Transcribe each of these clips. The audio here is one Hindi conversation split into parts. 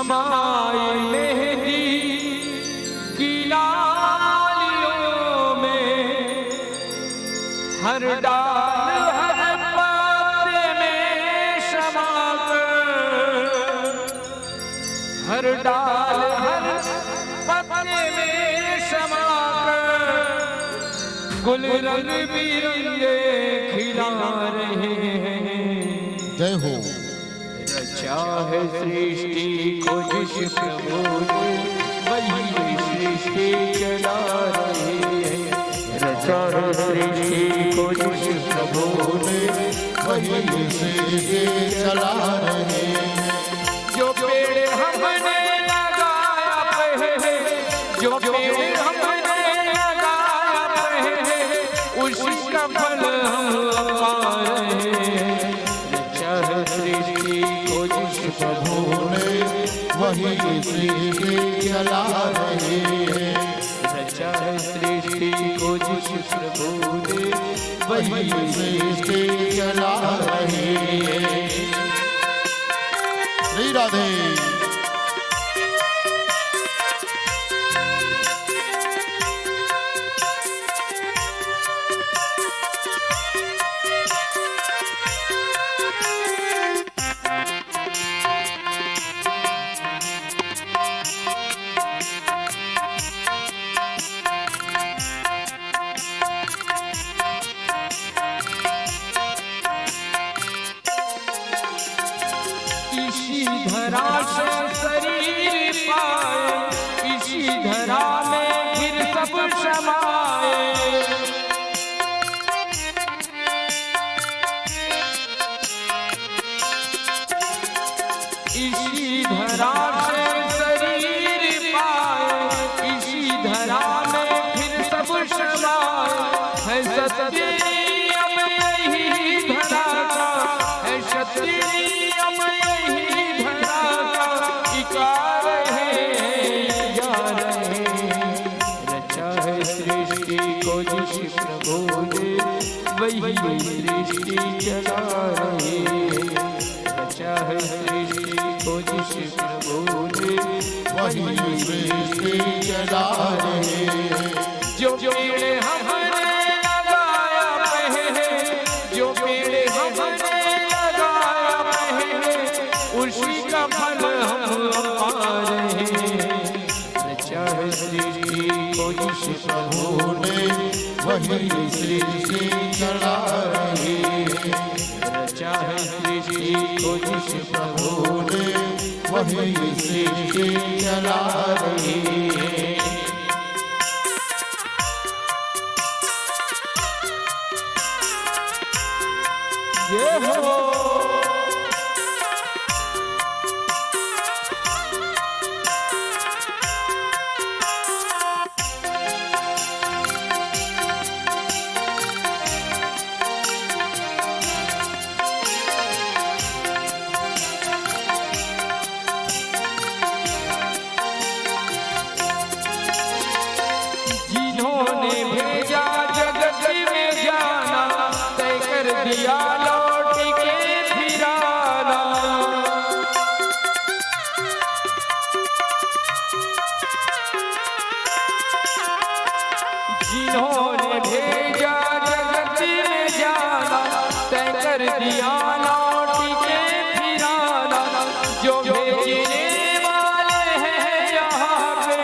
समाए मेहंदी की लालियों में, हर डाल हर पत्ते में शमा कर, हर डाल हर पत्ते में शमा कर, गुल रंग बिरंगे खिला रहे हैं। जय हो। रचा है सृष्टि को जिस प्रभु ने, वही सृष्टि चला रहे हैं। रचा है सृष्टि को जिस प्रभु ने, वही सृष्टि चला रहे हैं। जो पेड़ हमने लगाया पहले, जो पेड़ हमने लगाया पहले, उसका फल हम पा रहे हैं। रचा है सृष्टि को जिस प्रभु ने, वही सृष्टि चला रहे हैं। रचा है सृष्टि को जिस प्रभु ने, वही सृष्टि चला रहे हैं। श्री राधे। धरा से शरीर पाए, इसी धरा में फिर सब समाए। इसी धरा से शरीर पाए, इसी धरा में फिर सब समाए। है सत्य अब यही धरा का, है सत्य अब यही सृष्टि को जिस प्रभु ने, वही सृष्टि चला रहे हैं। रचा है सृष्टि को जिस प्रभु ने, वही सृष्टि चला रहे हैं। जो पेड़ हमने लगाया पहले, जो पेड़ हमने लगाया पहले, उसी का फल हम पा रहे हैं। रचा है सृष्टि को जिस प्रभु ने, वही सृष्टि चला रहे हैं। रचा है सृष्टि को जिस प्रभु ने, वही सृष्टि चला रहे हैं। ये हो दिया लौट के फिराना। जिन्होंने भेजा जगत में जाना, तय कर दिया लौट के फिराना। जो भेजने वाले हैं यहाँ पे,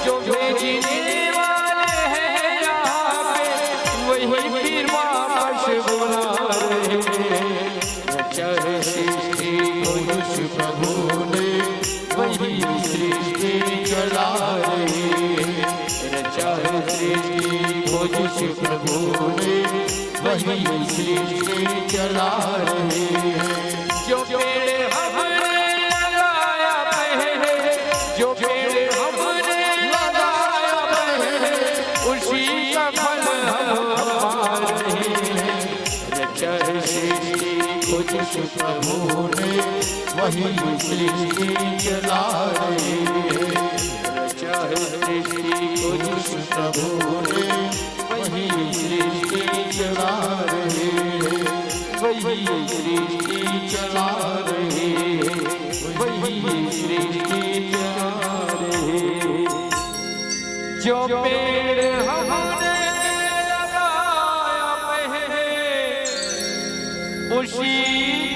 जो भेजने वाले हैं यहाँ पे, वही फिर वापस बुला रहे हैं। रचा है सृष्टि को जिस प्रभु ने, वही सृष्टि चला रहे हैं। रचा है सृष्टि को जिस प्रभु ने, वही सृष्टि चला रहे हैं। जो पेड़ हमने लगाया पहले, जो पेड़ हमने लगाया पहले, उसी का फल हम पा रहे हैं। रचा है सृष्टि को जिस प्रभु ने, वही सृष्टि चला रहे हैं। रचा है सृष्टि को जिस प्रभु ने, वही सृष्टि चला रहे हैं। वही सृष्टि चला रहे हैं। वही वही सृष्टि चला रहे। जो पेड़ हमने लगाया है उसी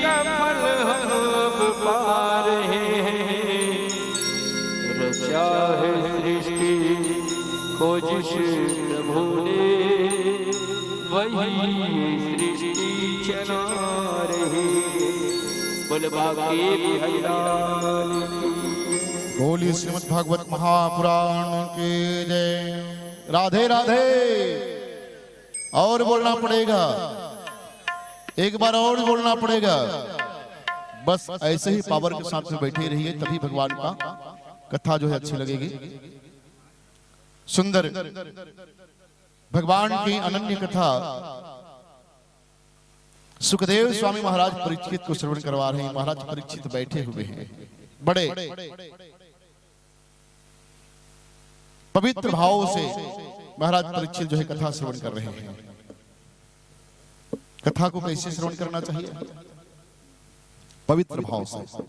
का फल हम अब पा रहे हैं। रचा है सृष्टि को जिस प्रभु ने वही सृष्टि चला रहे। बोल बाकी बिहारी बोली श्रीमद् भागवत महापुराण के जय। राधे राधे। और बोलना पड़ेगा, एक बार और बोलना पड़ेगा। बस ऐसे ही पावर के साथ में बैठे रहिए, तभी भगवान का कथा जो है अच्छी लगेगी। सुंदर भगवान की अनन्य कथा सुखदेव स्वामी महाराज परीक्षित को श्रवण करवा रहे हैं। महाराज परीक्षित बैठे हुए हैं, बड़े पवित्र भाव से महाराज परीक्षित जो है कथा श्रवण कर रहे हैं। कथा को कैसे श्रवण करना चाहिए? पवित्र भाव से।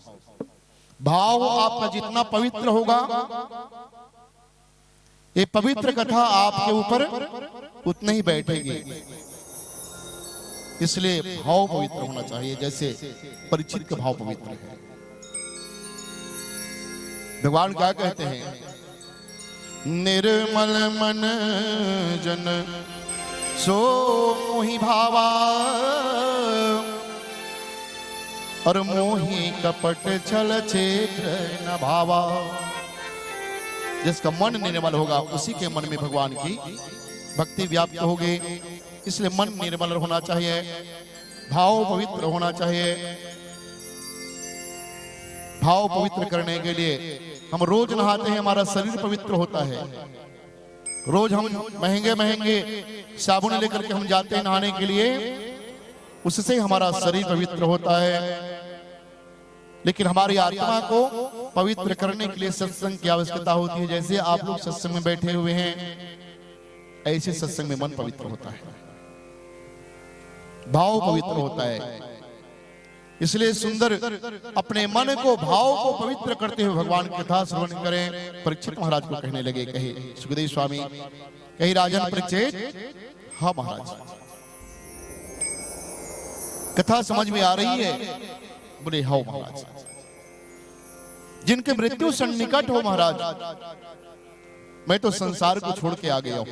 भाव आपका जितना पवित्र होगा, ये पवित्र कथा आपके ऊपर उतना ही बैठेगी। इसलिए भाव पवित्र होना चाहिए, जैसे परीक्षित का भाव पवित्र है। भगवान क्या कहते हैं? निर्मल मन जन सो मोहि भावा और मोहि कपट छल छेत्र न भावा। जिसका मन निर्मल होगा उसी के मन में भगवान की भक्ति व्याप्त होगी। इसलिए मन निर्मल होना चाहिए, भाव पवित्र होना चाहिए। भाव पवित्र करने के लिए हम रोज नहाते हैं, हमारा शरीर पवित्र होता है। रोज हम महंगे महंगे साबुन लेकर के हम जाते हैं नहाने के लिए, उससे हमारा शरीर पवित्र होता है। लेकिन हमारी आत्मा को पवित्र करने के लिए सत्संग की आवश्यकता होती है। जैसे आप लोग सत्संग में बैठे हुए हैं, ऐसे सत्संग में मन पवित्र होता है, भाव पवित्र होता है। इसलिए सुंदर अपने मन को, भाव को पवित्र करते हुए भगवान की कथा श्रवण करें। परीक्षित महाराज को कहने लगे, कहे सुखदेव स्वामी, कहे राजन परीक्षित, हाँ महाराज कथा समझ में आ रही है? बोले हाँ महाराज। जिनके मृत्यु सन्निकट हो महाराज, मैं तो संसार को छोड़ के आ गया हूं।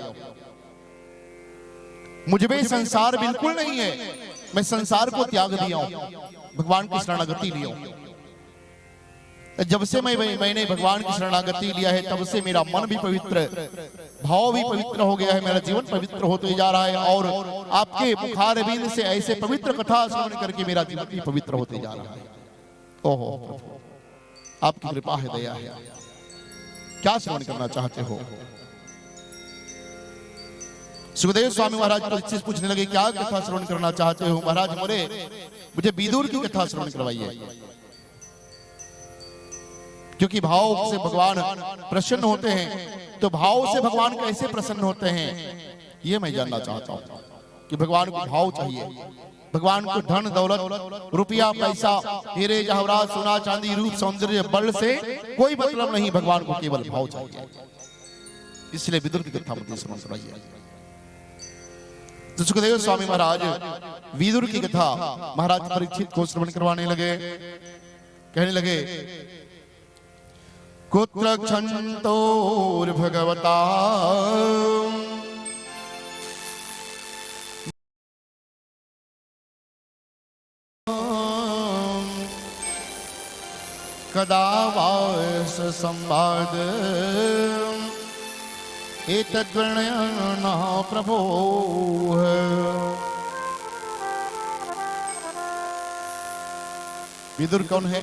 मुझ में संसार बिल्कुल नहीं है, मैं संसार को त्याग दिया हूं, भगवान की शरणागति लिया हूं। जब से मैंने भगवान की शरणागति लिया है, तब से मेरा मन भी पवित्र, भाव भी पवित्र हो गया है, मेरा जीवन पवित्र होते जा रहा है। और आपके मुखारविंद से ऐसे पवित्र कथा श्रवण करके मेरा जीवन भी पवित्र होते जा रहा है। ओहो, आपकी कृपा है, दया है। क्या श्रवण करना चाहते हो? सुखदेव स्वामी महाराज परीक्षित पूछने लगे, क्या कथा श्रवण करना चाहते हो? महाराज बोले, मुझे विदुर की कथा श्रवण करवाइए, क्योंकि भाव से भगवान प्रसन्न होते हैं। तो भाव से भगवान कैसे प्रसन्न होते हैं, ये मैं जानना चाहता हूं। कि भगवान को भाव चाहिए। भगवान को धन दौलत, रुपया पैसा, हीरे जवाहरात, सोना चांदी, रूप सौंदर्य, बल से कोई मतलब नहीं, भगवान को केवल भाव चाहिए। इसलिए विदुर की कथा मुझे श्रवण करवाइए। तो सुखदेव स्वामी महाराज विदुर की कथा महाराज परीक्षित को श्रवण करवाने लगे। कहने लगे, कुत्र क्षन्तोर भगवता कदा वास संवाद एतद्वर्णयन् प्रभो। विदुर कौन है?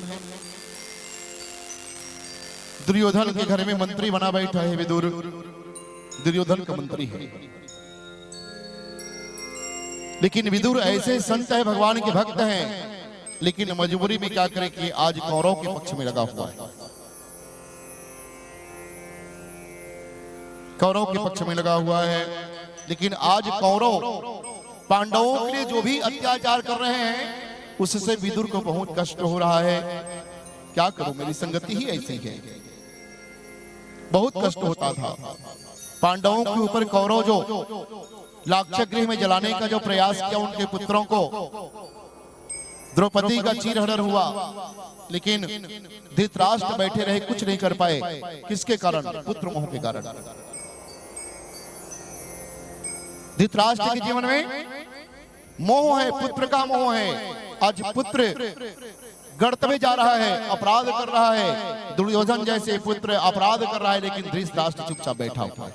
दुर्योधन के घर में मंत्री बना बैठा है विदुर। दुर्योधन का मंत्री है, लेकिन विदुर ऐसे संत है, भगवान के भक्त हैं, लेकिन मजबूरी में क्या करे कि आज कौरव के पक्ष में लगा हुआ है। कौरव के पक्ष में लगा हुआ है, लेकिन आज कौरव पांडवों के लिए जो भी अत्याचार कर रहे हैं, उससे विदुर को बहुत कष्ट हो रहा है। क्या करूं, मेरी संगति ही ऐसी है। बहुत कष्ट होता था। पांडवों के ऊपर कौरव जो लाक्षागृह में जलाने का जो प्रयास किया, उनके पुत्रों को द्रौपदी का चीरहरण हुआ, लेकिन धृतराष्ट्र बैठे रहे, कुछ नहीं कर पाए। किसके कारण? पुत्र मोह के कारण। धृतराष्ट्र के जीवन में मोह है, पुत्र का मोह है। आज पुत्र गर्त में जा रहा है, अपराध कर रहा है। दुर्योधन जैसे पुत्र अपराध कर रहा है, लेकिन धृतराष्ट्र चुपचाप बैठा हुआ है।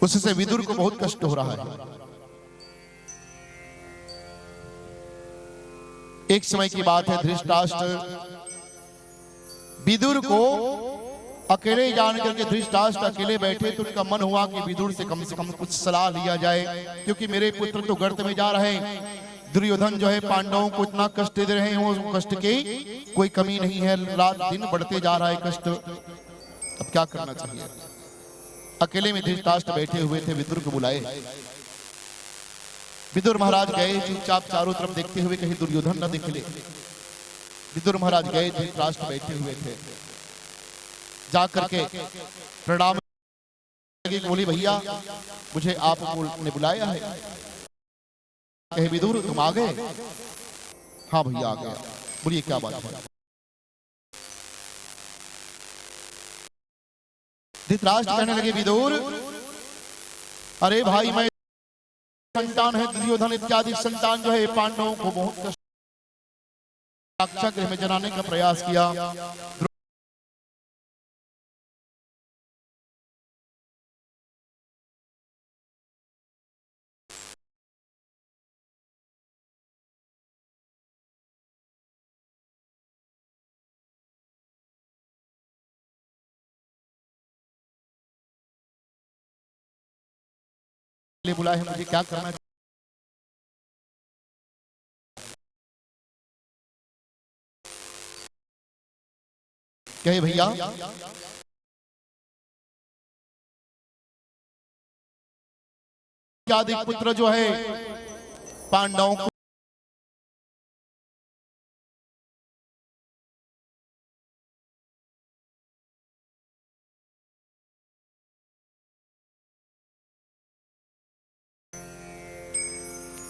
उससे विदुर को बहुत कष्ट हो रहा है। एक समय की बात है, धृतराष्ट्र विदुर को अकेले जान करके, धृतराष्ट्र अकेले बैठे तो उनका मन हुआ कि विदुर से कम कुछ सलाह लिया जाए, क्योंकि मेरे पुत्र तो गर्त में जा रहे हैं। दुर्योधन जो है पांडवों को इतना कष्ट दे रहे हैं, वो कष्ट की कोई कमी नहीं है, रात दिन बढ़ते जा रहा है कष्ट। अब क्या करना चाहिए? अकेले में धृतराष्ट्र बैठे हुए थे, विदुर को बुलाए। विदुर महाराज गए, चुपचाप चारों तरफ देखते हुए कहीं दुर्योधन न दिख ले। विदुर महाराज गए, धृतराष्ट्र बैठे हुए थे, जाकर के प्रणाम बोले, भैया मुझे आपने बुलाया है। कहे विदुर तुम आ गए? हाँ भैया आ गया। बोलिए क्या बात है? धृतराष्ट्र कहने लगे, विदुर अरे भाई, मैं संतान है दुर्योधन इत्यादि संतान जो है पांडवों को बहुत कष्ट, लाक्षागृह में जलाने का प्रयास किया। बुलाए हैं, मुझे क्या करना चाहिए? कहे भैया इत्यादि पुत्र जो है पांडवों को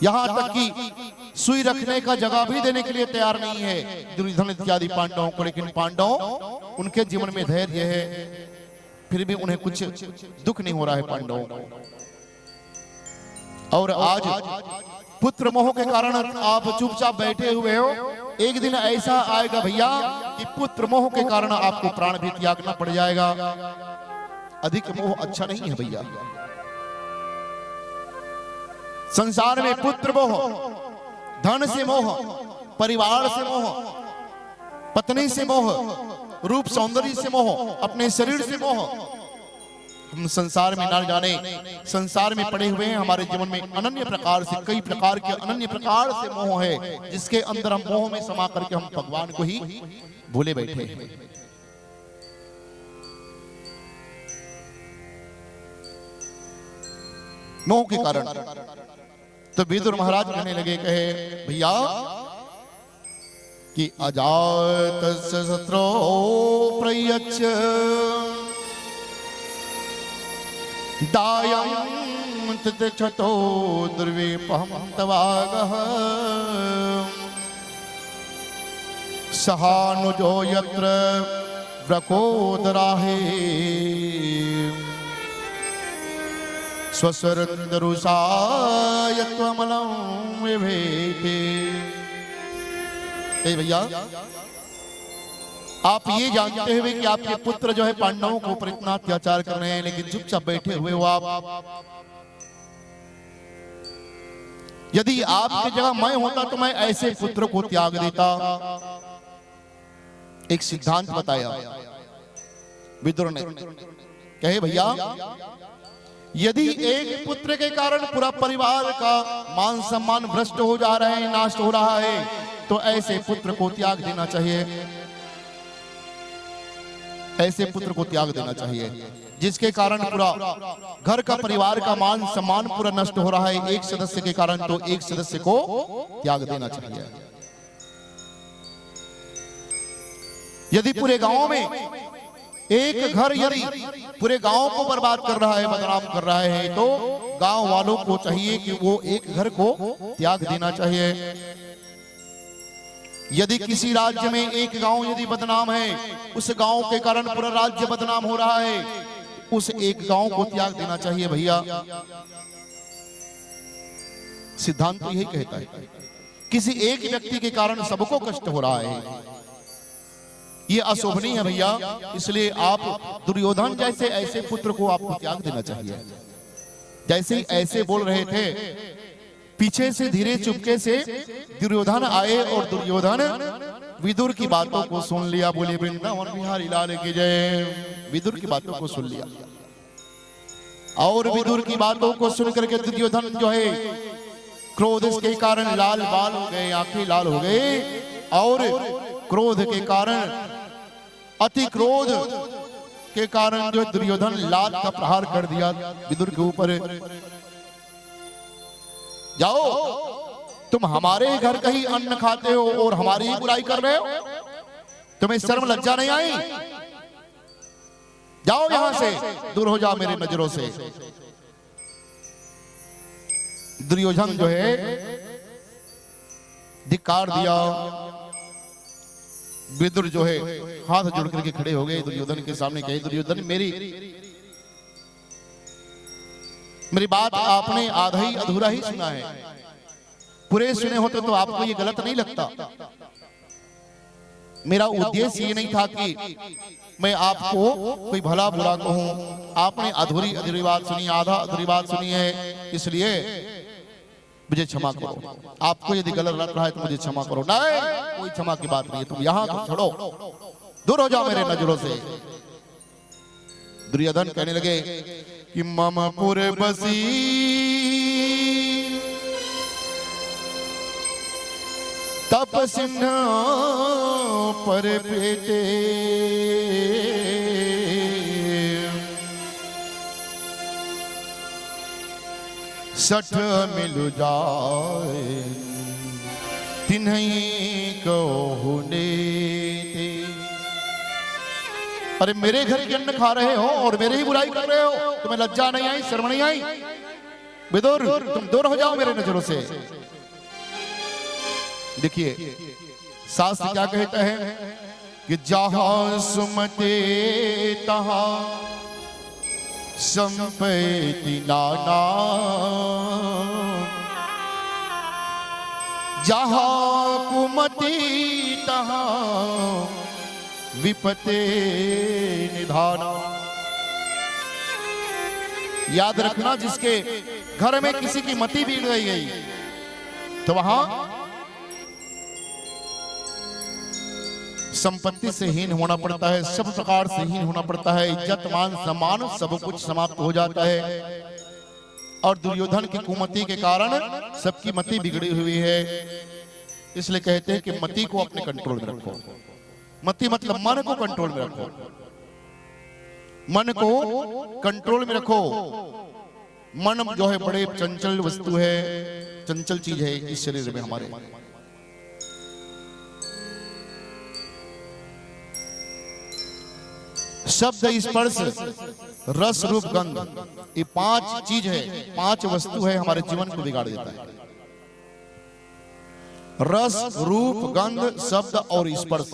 यहां तक कि सुई रखने का जगह भी देने के लिए तैयार नहीं है दुर्योधन इत्यादि पांडवों को। लेकिन पांडव, उनके जीवन में धैर्य है, फिर भी उन्हें कुछ दुख नहीं हो रहा है पांडवों को। और आज पुत्र मोह के कारण आप चुपचाप बैठे हुए हो। एक दिन ऐसा आएगा भैया कि पुत्र मोह के कारण आपको प्राण भी त्यागना पड़ जाएगा। अधिक मोह अच्छा नहीं है भैया। संसार में पुत्र मोह, धन से मोह, परिवार से मोह, पत्नी से मोह, रूप सौंदर्य से मोह, अपने शरीर से मोह, हम संसार में ना जाने संसार में पड़े हुए हैं। हमारे जीवन में अनन्य प्रकार से, कई प्रकार के अनन्य प्रकार से मोह है, जिसके अंदर हम मोह में समा करके हम भगवान को ही भूले बैठे हैं। मोह के कारण तो विदुर महाराज कहने लगे, कहे भैया कि अजात शत्रो प्रयच्छ दायं तितिक्षतो दुर्विपहं तवागः सहानुजो यत्र व्रकोदराहे स्वसुरंदरुषाय त्वमलं विभेते। भैया आप ये जानते हुए कि आपके पुत्र जो है पांडवों को ऊपर इतना अत्याचार कर रहे हैं, लेकिन चुपचाप बैठे हुए हो आप। यदि आपकी जगह मैं होता तो मैं ऐसे पुत्र को त्याग देता। एक सिद्धांत बताया विदुर ने। कहे भैया यदि एक पुत्र के कारण पूरा परिवार का मान सम्मान भ्रष्ट हो जा रहे हैं, नाश हो रहा है, तो ऐसे पुत्र को त्याग देना चाहिए। ऐसे पुत्र को त्याग देना चाहिए जिसके कारण पूरा घर का परिवार का मान सम्मान पूरा नष्ट हो रहा है एक सदस्य के कारण, तो एक सदस्य को त्याग देना चाहिए। यदि पूरे गांव में एक घर यदि पूरे गांव को बर्बाद कर रहा है, बदनाम कर रहा है, तो गांव वालों को चाहिए कि वो एक घर को त्याग देना चाहिए। यदि किसी राज्य में एक गांव यदि बदनाम है, उस गांव के कारण पूरा राज्य बदनाम हो रहा है, उस एक गांव को त्याग देना चाहिए भैया। सिद्धांत तो यही कहता है, किसी एक व्यक्ति के कारण सबको कष्ट हो रहा है, ये अशोभनीय है भैया। इसलिए आप दुर्योधन जैसे ऐसे पुत्र को आपको त्याग देना चाहिए। जैसे ही ऐसे बोल रहे थे, पीछे से धीरे चुपके से दुर्योधन आए और दुर्योधन विदुर की बातों को सुन लिया। बोले वृंदावन बिहारी लाल की जय। विदुर की बातों को सुन लिया और विदुर की बातों को सुन करके दुर्योधन जो है क्रोध के कारण लाल बाल हो गए, आंखें लाल हो गए और क्रोध के कारण, अति क्रोध के कारण जो दुर्योधन लाल का प्रहार कर दिया विदुर के ऊपर। जाओ, तुम हमारे घर का ही अन्न खाते हो और हमारी ही बुराई कर रहे हो, तुम्हें शर्म लज्जा नहीं आई? जाओ यहां से, दूर हो जाओ मेरी नजरों से। दुर्योधन जो है धिक्कार दिया। विदुर जो है हाथ जोड़ करके खड़े हो गए दुर्योधन के सामने। कहे दुर्योधन, मेरी बात आपने आधा ही अधूरा ही सुना है, पूरे सुने होते तो आपको ये गलत नहीं लगता। मेरा उद्देश्य ये नहीं था कि मैं आपको कोई भला बुरा कहूं। आपने अधूरी बात सुनी, आधा अधूरी बात सुनी है, इसलिए मुझे क्षमा करो। आपको यदि गलत लग रहा है तो मुझे क्षमा करो। नहीं, कोई क्षमा की बात नहीं है, तुम यहां छोड़ो, दूर हो जाओ मेरे नजरों से। दुर्योधन कहने लगे कि ममपुर बसी तप सिंह पर पेटे, सठ मिलु जाए तिन्हीं कहो नेते। अरे मेरे घर के अन्न खा रहे हो और मेरे ही बुराई कर रहे हो, तुम्हें लज्जा नहीं आई, शर्म नहीं आई? विदुर, तुम दूर हो जाओ मेरे नजरों से। देखिए शास्त्र क्या कहता है कि जहां सुमते तहां संपत्ति नाना, जहां कुमति तहां विपते निधाना। याद रखना, जिसके घर में किसी की मति बिगड़ गई तो वहां संपत्ति से हीन होना पड़ता है, सब प्रकार से हीन होना पड़ता है, इज्जत मान सम्मान सब कुछ समाप्त हो जाता है। और दुर्योधन की कुमति के कारण सबकी मति बिगड़ी हुई है। इसलिए कहते हैं कि मति को अपने कंट्रोल में रखो। मति मतलब मन को कंट्रोल में रखो, मन को कंट्रोल में रखो। मन जो है बड़े चंचल वस्तु है, चंचल चीज है इस शरीर में हमारे। शब्द, स्पर्श, रस, रूप, गंध, ये 5 चीज है, 5 वस्तु है हमारे जीवन को बिगाड़ देता है। रस, रूप, गंध, शब्द और स्पर्श,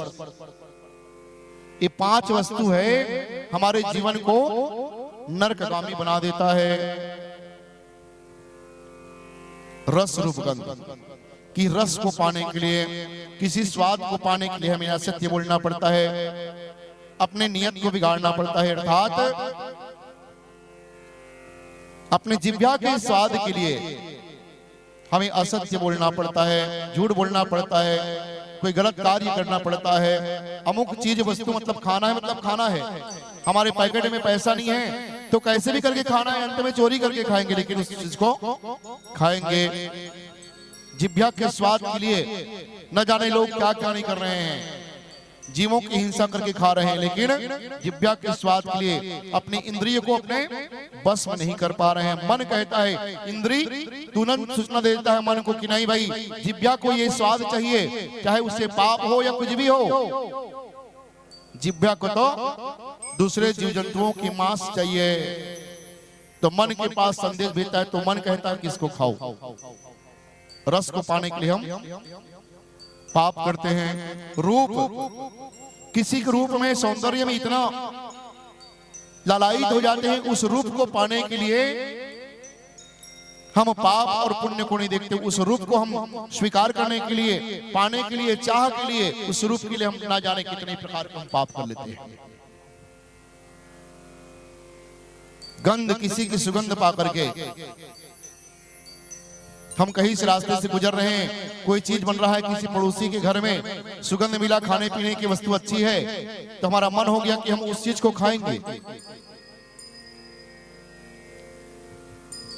ये 5 वस्तु है हमारे जीवन को नरकगामी बना देता है। रस, रूप, गंध की रस को पाने के लिए, किसी स्वाद को पाने के लिए हमें असत्य बोलना पड़ता है, अपने नियत को बिगाड़ना पड़ता है। अर्थात अपने जिह्वा के स्वाद के लिए हमें असत्य बोलना पड़ता है, झूठ बोलना पड़ता है, कोई गलत कार्य करना पड़ता है। अमुक चीज वस्तु मतलब खाना है, मतलब खाना है। हमारे पैकेट में पैसा नहीं है तो कैसे भी करके खाना है, अंत में चोरी करके खाएंगे, लेकिन उस चीज को खाएंगे। जिह्वा के स्वाद के लिए न जाने लोग क्या क्या नहीं कर रहे हैं, जीवों की हिंसा करके खा रहे हैं, लेकिन जिह्वा के स्वाद के लिए अपनी इंद्रिय को अपने बस में नहीं कर पा रहे हैं। मन कहता है, इंद्री तुरंत सूचना देता है मन को कि नहीं भाई, जिह्वा को ये स्वाद चाहिए, चाहे उससे पाप हो या कुछ भी हो। जिह्वा को तो दूसरे जीव जंतुओं की मांस चाहिए, तो मन के पास संदेश भेजता है, तो मन कहता है कि इसको खाओ। रस को पाने के लिए हम पाप करते हैं। रूप, किसी के रूप में, सौंदर्य में इतना लालायित हो जाते हैं, उस रूप को पाने के लिए हम पाप और पुण्य को नहीं देखते। उस रूप को हम स्वीकार करने के लिए, पाने के लिए, चाह के लिए, उस रूप के लिए हम ना जाने कितने प्रकार के हम पाप कर लेते हैं। गंध, किसी की सुगंध पा करके हम कहीं से रास्ते से गुजर रहे हैं, कोई चीज बन रहा है किसी पड़ोसी के घर में, सुगंध मिला, खाने पीने की वस्तु अच्छी है, तो हमारा मन हो गया कि हम उस चीज को खाएंगे,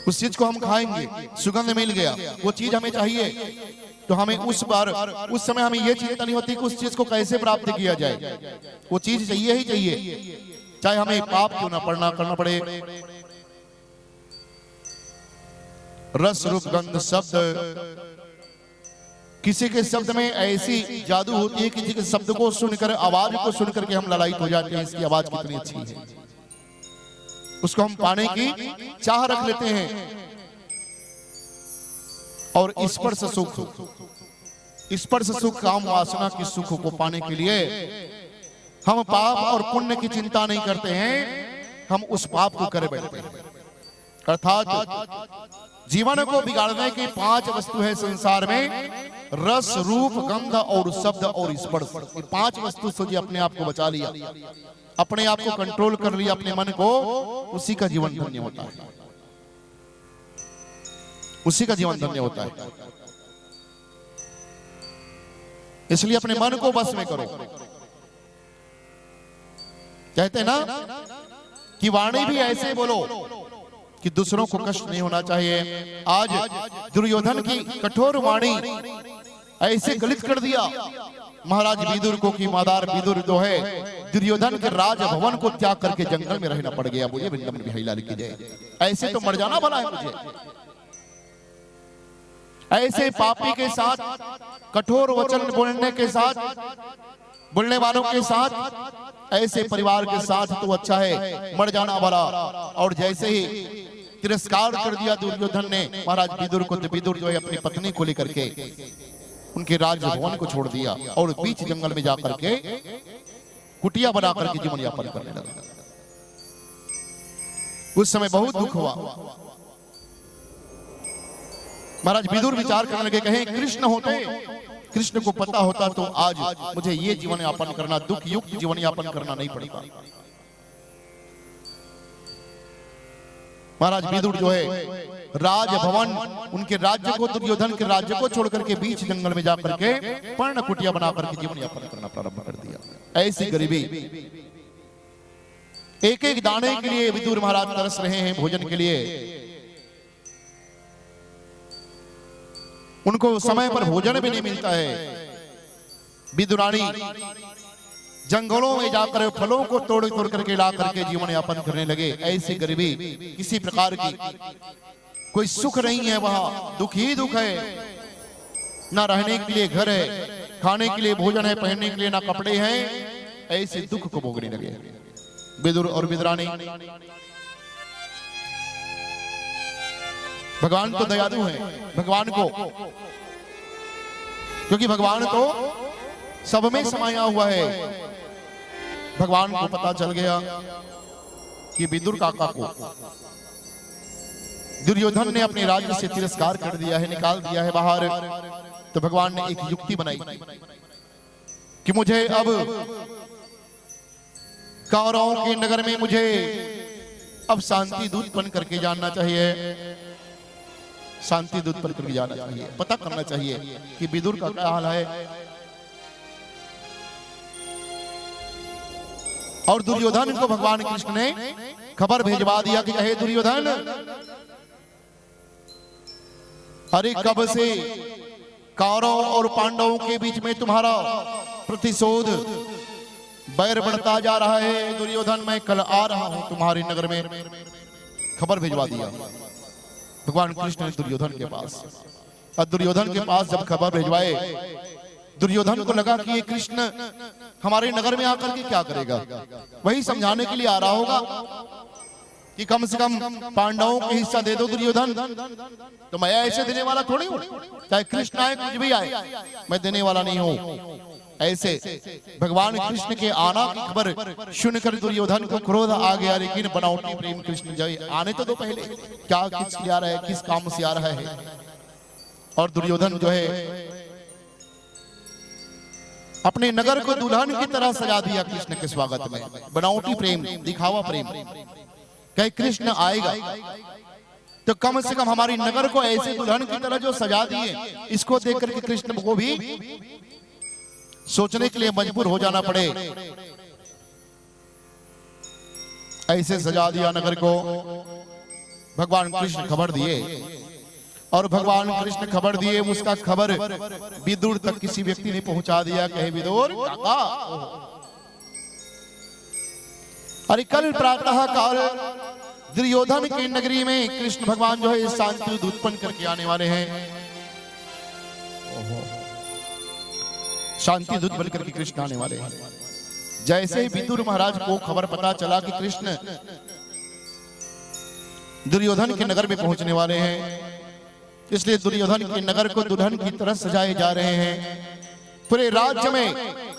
उस चीज को हम खाएंगे। सुगंध मिल गया, वो चीज हमें चाहिए, तो हमें उस समय हमें ये चिंता नहीं होती कि उस चीज को कैसे प्राप्त किया जाए, वो चीज चाहिए ही चाहिए, चाहे हमें पाप क्यों ना करना पड़े। रस, रूप, गंध, शब्द, किसी के शब्द में ऐसी जादू होती है, किसी के शब्द को सुनकर, आवाज को सुनकर के हम ललायित हो जाते हैं, इसकी आवाज कितनी अच्छी है, उसको हम पाने की चाह रख लेते हैं। और स्पर्श सुख, स्पर्श सुख, काम वासना की सुख को पाने के लिए हम पाप और पुण्य की चिंता नहीं करते हैं, हम उस पाप को करे बैठते हैं। अर्थात जीवन को बिगाड़ने की 5 वस्तु है संसार में, रस, रूप, गंध और शब्द और स्पर्श। ये 5 वस्तु से अपने आप को बचा लिया, अपने आप को कंट्रोल कर लिया, अपने मन को, उसी का जीवन धन्य होता है, उसी का जीवन धन्य होता है। इसलिए अपने मन को बस में करो। कहते हैं ना कि वाणी भी ऐसे बोलो कि दूसरों को कष्ट नहीं होना चाहिए। आज दुर्योधन की कठोर वाणी ऐसे गलित कर दिया महाराज विदुर को कि मादार विदुर जो है, दुर्योधन के राजभवन को त्याग करके जंगल में रहना पड़ गया। मुझे वृंदावन बिहारी लाल की जय। ऐसे तो मर जाना भला है मुझे। ऐसे पापी के साथ, कठोर वचन बोलने के साथ, बोलने वालों के साथ, ऐसे परिवार के साथ तो अच्छा है मर जाना भला। और जैसे ही तिरस्कार कर दिया दुर्योधन ने महाराज विदुर को, तो विदुर जो है अपनी पत्नी को लेकर के उनके राजभवन को छोड़ दिया और बीच जंगल में जाकर के कुटिया बनाकर के जीवन यापन करने लगा। उस समय बहुत दुख हुआ। महाराज विदुर विचार करने लगे, कहे कृष्ण होते, कृष्ण को पता होता तो आज मुझे ये जीवन यापन करना, दुख युक्त जीवन यापन करना नहीं पड़ेगा। महाराज विदुर जो है राजभवन, उनके राज्य को, दुर्योधन के राज्य को छोड़ करके बीच जंगल में जाकर के पर्ण कुटिया बनाकर के जीवन यापन करना प्रारंभ कर दिया। ऐसी गरीबी, एक एक दाने के लिए विदुर महाराज तरस रहे हैं, भोजन के लिए। उनको समय पर भोजन भी नहीं मिलता है। विदुरानी जंगलों में जाकर फलों को तोड़ तोड़ करके ला करके जीवन यापन करने लगे। ऐसी गरीबी, किसी प्रकार की कोई सुख नहीं है, वहां दुख ही दुख है। ना रहने के लिए घर है, खाने के लिए भोजन है, पहनने के लिए ना कपड़े हैं। ऐसे दुख को भोगने लगे विदुर और विदुरानी। भगवान तो दयालु है, भगवान को, क्योंकि भगवान तो सब में समाया हुआ है। भगवान को पता चल गया कि विदुर काका को दुर्योधन ने अपने राज्य से तिरस्कार कर दिया है, निकाल दिया है बाहर। तो भगवान ने एक युक्ति बनाई कि मुझे अब कौरवों के नगर में मुझे अब शांति दूत बन करके जानना चाहिए, शांति दूत बन करके जाना चाहिए, पता करना चाहिए कि विदुर का क्या हाल है। और दुर्योधन को भगवान कृष्ण ने खबर भेजवा दिया कि हे दुर्योधन, अरे कब से कौरव और पांडवों के बीच में तुम्हारा प्रतिशोध, बैर बढ़ता जा रहा है। दुर्योधन, मैं कल आ रहा हूं तुम्हारे नगर में। खबर भेजवा दिया भगवान कृष्ण ने दुर्योधन के पास। और दुर्योधन के पास जब खबर भेजवाए, दुर्योधन को लगा कि ये कृष्ण हमारे नगर में आकर के क्या करेगा, वही समझाने के लिए आ रहा होगा कि कम से कम पांडवों को हिस्सा दे दो दुर्योधन। तो मैं ऐसे देने वाला थोड़ी हूं, चाहे कृष्ण आए कुछ भी आए, मैं देने वाला नहीं हूं। ऐसे भगवान कृष्ण के आना की खबर सुनकर दुर्योधन को क्रोध आ गया, लेकिन बनावटी प्रेम कृष्ण जय आने तो दो पहले, क्या किस लिए आ रहा है, किस काम से आ रहा है। और दुर्योधन जो है अपने नगर को दुल्हन की तरह सजा दिया कृष्ण के स्वागत में। बनावटी प्रेम, दिखावा प्रेम, कहे कृष्ण आएगा तो कम से कम हमारी नगर को ऐसे दुल्हन की तरह जो सजा दिए, इसको देख करके कृष्ण को भी सोचने के लिए मजबूर हो जाना पड़े। ऐसे सजा दिया नगर को। भगवान कृष्ण खबर दिए, और भगवान कृष्ण खबर दिए, उसका खबर विदुर तक किसी व्यक्ति ने पहुंचा दिया। कहे विदुर काका, अरे कल प्रातः काल दुर्योधन की नगरी में कृष्ण भगवान जो है शांति दूत उत्पन्न करके आने वाले हैं। शांति दूत बनकर के कृष्ण आने वाले हैं। जैसे ही विदुर महाराज को खबर पता चला कि कृष्ण दुर्योधन के नगर में पहुंचने वाले हैं, इसलिए दुर्योधन के नगर को दुल्हन की तरह सजाए जा रहे हैं। पूरे राज्य में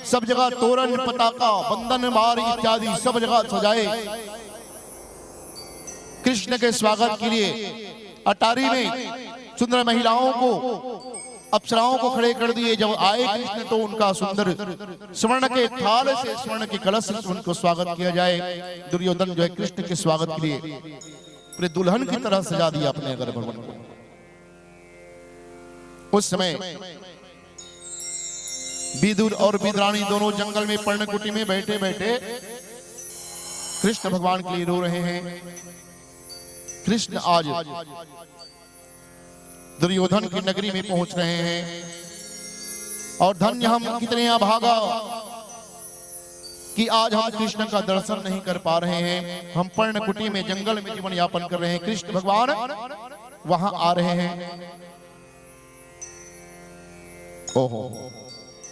सब जगह तोरण, पताका, बंधन मार इत्यादि सब जगह सजाए कृष्ण के स्वागत के लिए। अटारी में सुंदर महिलाओं को, अप्सराओं को खड़े कर दिए। जब आए कृष्ण तो उनका सुंदर स्वर्ण के थाल से, स्वर्ण के कलश से उनको स्वागत किया जाए। दुर्योधन जो है कृष्ण के स्वागत के लिए पूरे दुल्हन की तरह सजा दिया अपने नगर भवन को। उस समय विदुर और विदुरानी दोनों जंगल में पर्णकुटी में बैठे बैठे कृष्ण भगवान के लिए रो रहे हैं। कृष्ण आज दुर्योधन की नगरी में पहुंच रहे हैं, और धन्य हम कितने अभागा कि आज हम कृष्ण का दर्शन नहीं कर पा रहे हैं। हम पर्णकुटी में जंगल में जीवन यापन कर रहे हैं, कृष्ण भगवान वहां आ रहे हैं। ओहो,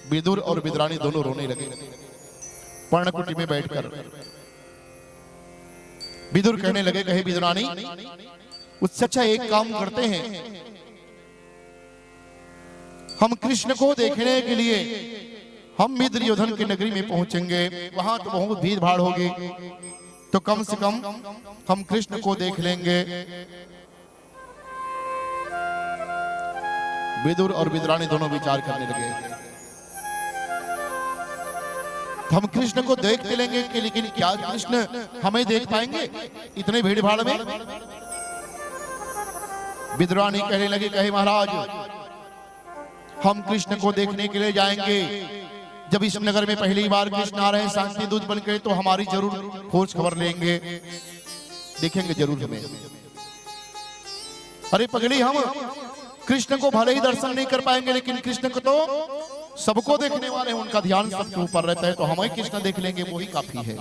विदुर और विदुरानी दोनों रोने लगे पर्णकुटी में बैठकर। विदुर कहने लगे, कहे विदुरानी, उससे अच्छा एक काम करते हैं, हम कृष्ण को देखने के लिए हम भी दुर्योधन की नगरी में पहुंचेंगे। वहां तो बहुत भीड़ भाड़ होगी, तो कम से कम हम कृष्ण को देख लेंगे। विदुर और विदुरानी दोनों विचार करने लगे, हम कृष्ण को देख लेंगे कि, लेकिन क्या कृष्ण हमें देख पाएंगे इतने भीड़ भाड़ में? विदुरानी कहने लगी, कहे महाराज, हम कृष्ण को देखने के लिए जाएंगे। जब इस नगर में पहली बार कृष्ण आ रहे हैं शांति दूत बनकर, तो हमारी जरूर खोज खबर लेंगे, देखेंगे जरूर हमें। अरे पगड़ी, हम कृष्ण को भले ही दर्शन नहीं कर पाएंगे, लेकिन कृष्ण को तो सबको देखने वाले हैं, उनका ध्यान सबके ऊपर रहता है, तो हमें कृष्ण देख लेंगे वो ही काफी है।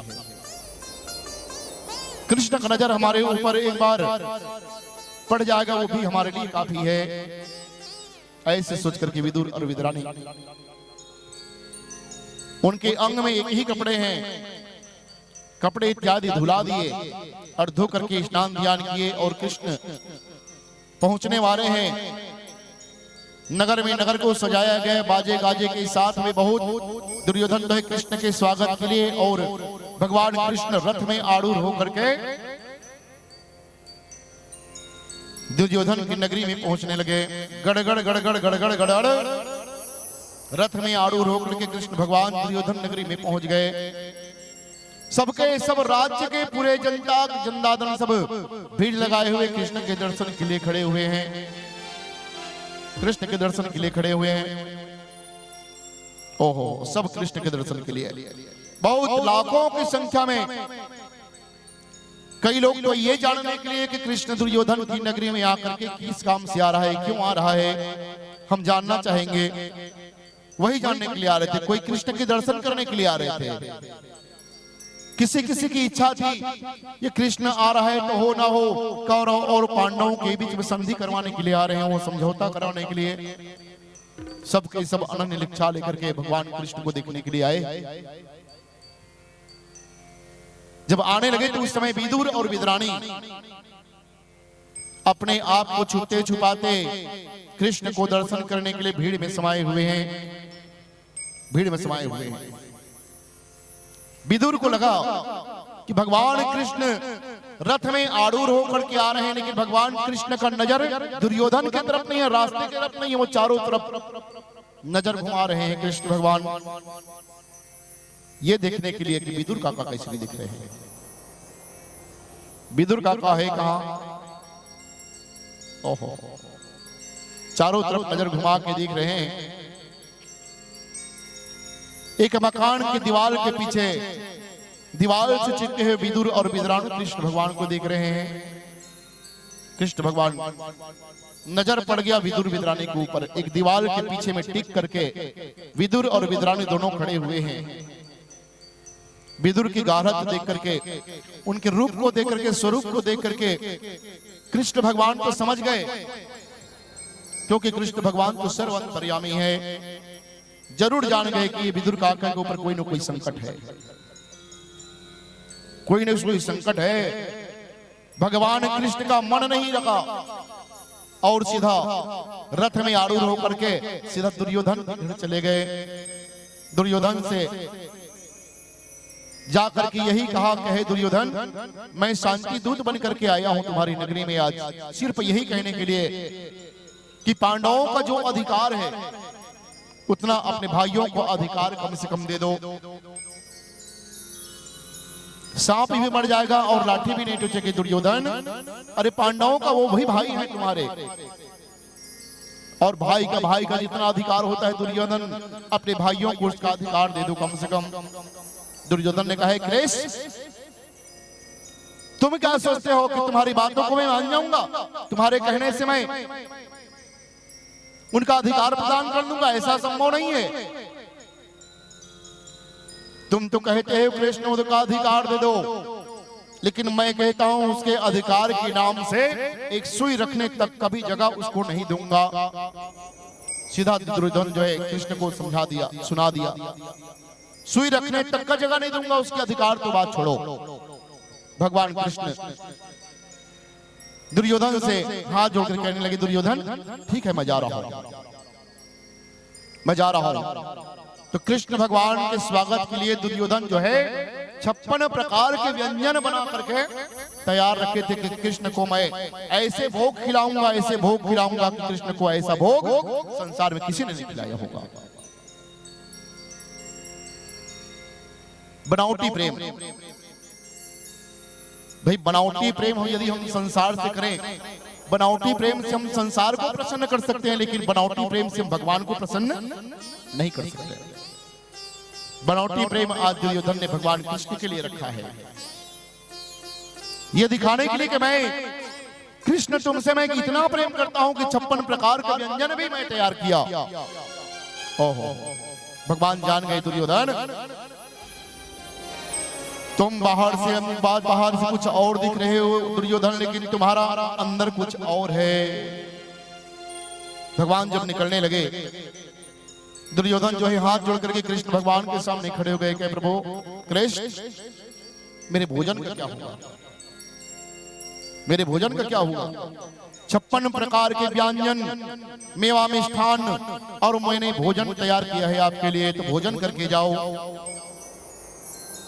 कृष्ण का नजर हमारे ऊपर एक बार पड़ जाएगा, वो भी हमारे लिए काफी है। ऐसे सोच करके विदुर और विदुरानी, उनके अंग में एक ही कपड़े हैं, कपड़े इत्यादि धुला दिए और धो करके स्नान ध्यान किए, और कृष्ण पहुंचने वाले हैं नगर में। नगर को सजाया गया बाजे गाजे के साथ में। बहुत दुर्योधन है कृष्ण के स्वागत के लिए, और भगवान कृष्ण रथ में आरूढ़ होकर के दुर्योधन की नगरी में पहुंचने लगे। गड़गड़ गड़गड़ गड़गड़ गड़गड़ रथ में आरूढ़ होकर के कृष्ण भगवान दुर्योधन नगरी में पहुंच गए। सबके सब राज्य के पूरे जनता जनदादन सब भीड़ लगाए हुए कृष्ण के दर्शन के लिए खड़े हुए हैं, कृष्ण के दर्शन के लिए खड़े हुए हैं। ओहो, सब कृष्ण के दर्शन के लिए, बहुत लाखों की संख्या में। कई लोग तो ये जानने के लिए कि कृष्ण दुर्योधन की नगरी में आकर के किस काम से आ रहा है, क्यों आ रहा है, हम जानना चाहेंगे। वही जानने के लिए आ रहे थे, कोई कृष्ण के दर्शन करने के लिए आ रहे थे। किसी किसी की इच्छा थी ये कृष्ण आ रहा है तो हो ना हो, कौरव और पांडवों के बीच में संधि करवाने के लिए आ रहे हैं, वो समझौता कराने के लिए। सबके सब अनन्य इच्छा लेकर के भगवान कृष्ण को देखने के लिए आए। जब आने लगे तो उस समय विदुर और विदुरानी अपने आप को छुपते छुपाते कृष्ण को दर्शन करने के लिए भीड़ में समाये हुए हैं, भीड़ में समाये हुए हैं। विदुर को लगा कि भगवान कृष्ण रथ में आरूढ़ होकर के आ रहे हैं, लेकिन भगवान कृष्ण का नजर दुर्योधन की तरफ नहीं है, रास्ते की तरफ नहीं है, वो चारों तरफ नजर घुमा रहे हैं कृष्ण भगवान, ये देखने के लिए कि विदुर काका कैसे नहीं दिख रहे हैं। विदुर काका है कहां? ओहो, चारों तरफ नजर घुमा के देख रहे हैं। एक मकान की दीवार के पीछे दीवार से चिपके हुए विदुर और विदुरानी कृष्ण भगवान को देख रहे हैं। कृष्ण भगवान नजर पड़ गया विदुर विदुरानी के ऊपर। एक दीवार के पीछे में टिक करके विदुर और विदुरानी दोनों खड़े हुए हैं। विदुर की गाढ़त देख करके, उनके रूप को देख करके, स्वरूप को देख करके कृष्ण भगवान तो समझ गए, क्योंकि कृष्ण भगवान तो सर्वंतर्यामी है। जरूर जान गए कि विदुर काका के ऊपर कोई न कोई संकट है, कोई न कोई संकट है। भगवान कृष्ण का मन नहीं लगा और सीधा रथ में आरूढ़ होकर के सीधा दुर्योधन के घर चले गए। दुर्योधन से जाकर के यही कहा, कहे दुर्योधन, मैं शांति दूत बन करके आया हूं तुम्हारी नगरी में आज, सिर्फ यही कहने के लिए कि पांडवों का जो अधिकार है उतना अपने भाइयों को अधिकार कम से कम दे दो। सांप भी मर जाएगा और लाठी भी नहीं टूटेगी। दुर्योधन, अरे पांडवों का वो भी भाई है तुम्हारे, और भाई का जितना अधिकार होता है दुर्योधन, अपने भाइयों को उसका अधिकार दे दो कम से कम। दुर्योधन ने कहा, कृष्ण तुम क्या सोचते हो कि तुम्हारी बातों को मैं मान जाऊंगा? तुम्हारे कहने से मैं उनका अधिकार प्रदान कर दूंगा? ऐसा संभव नहीं है। तुम तो कहते हो कृष्ण उसका अधिकार दे दो, लेकिन मैं कहता हूं उसके अधिकार के नाम से एक सुई रखने तक कभी जगह उसको नहीं दूंगा। सीधा दुर्योधन जो है कृष्ण को समझा दिया, सुना दिया, सुई रखने तक का जगह नहीं दूंगा, उसके अधिकार तो बात छोड़ो। भगवान कृष्ण दुर्योधन से हाथ जोड़कर कहने लगे, दुर्योधन ठीक है, मैं जा रहा हूं, मैं जा रहा हूं। तो कृष्ण भगवान के स्वागत के लिए दुर्योधन जो है 56 प्रकार के व्यंजन बना करके तैयार रखे थे कि कृष्ण को मैं ऐसे भोग खिलाऊंगा, ऐसे भोग खिलाऊंगा कि कृष्ण को ऐसा भोग संसार में किसी ने नहीं खिलाया होगा। बनावटी प्रेम, भाई बनावटी प्रेम हम यदि हम संसार से करें, बनावटी प्रेम से हम संसार को प्रसन्न कर सकते हैं, लेकिन बनावटी प्रेम से हम भगवान को प्रसन्न नहीं कर सकते। बनावटी प्रेम आज दुर्योधन ने भगवान कृष्ण के लिए रखा है, यह दिखाने के लिए कि मैं कृष्ण तुमसे मैं इतना प्रेम करता हूं कि 56 प्रकार के व्यंजन भी मैं तैयार किया। ओहो, भगवान जान गए दुर्योधन तुम बाहर से कुछ और दिख रहे हो दुर्योधन, लेकिन तुम्हारा अंदर कुछ और है। भगवान जब निकलने लगे, दुर्योधन जो है हाथ जोड़ करके कृष्ण भगवान के सामने खड़े हो गए कि प्रभु कृष्ण, मेरे भोजन का क्या हुआ? मेरे भोजन का क्या हुआ? 56 प्रकार के व्यंजन, मेवा मिष्ठान और मैंने भोजन तैयार किया है आपके लिए, तो भोजन करके जाओ।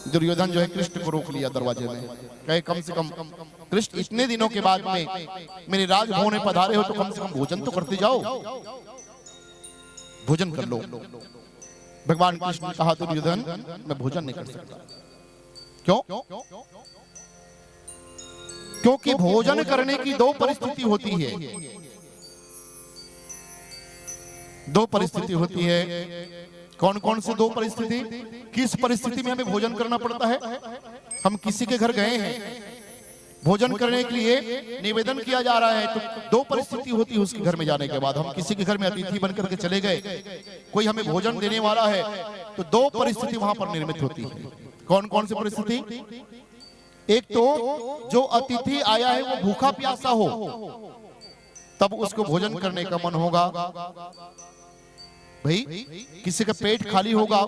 दुर्योधन जो है कृष्ण को रोक लिया दरवाजे में, कहे कम से कम कृष्ण इतने दिनों के बाद में मेरे राजभवन में पधारे हो, तो कम से कम भोजन तो करते जाओ, भोजन कर लो। भगवान कृष्ण ने कहा, दुर्योधन मैं भोजन नहीं कर सकता। क्यों? क्योंकि भोजन करने की दो परिस्थिति होती है, दो परिस्थिति होती है। कौन कौन से दो परिस्थिति? किस परिस्थिति में हमें भोजन करना पड़ता है? हम किसी के घर गए हैं, भोजन करने के लिए निवेदन किया जा रहा है, तो दो परिस्थिति होती है उसके घर में जाने के बाद। हम किसी के घर में अतिथि बनकर के चले गए, कोई हमें भोजन देने वाला है, तो दो परिस्थिति वहां पर निर्मित होती है। कौन कौन सी परिस्थिति? एक तो जो अतिथि आया है वो भूखा प्यासा हो, तब उसको भोजन करने का मन होगा। भाई किसी का पेट खाली होगा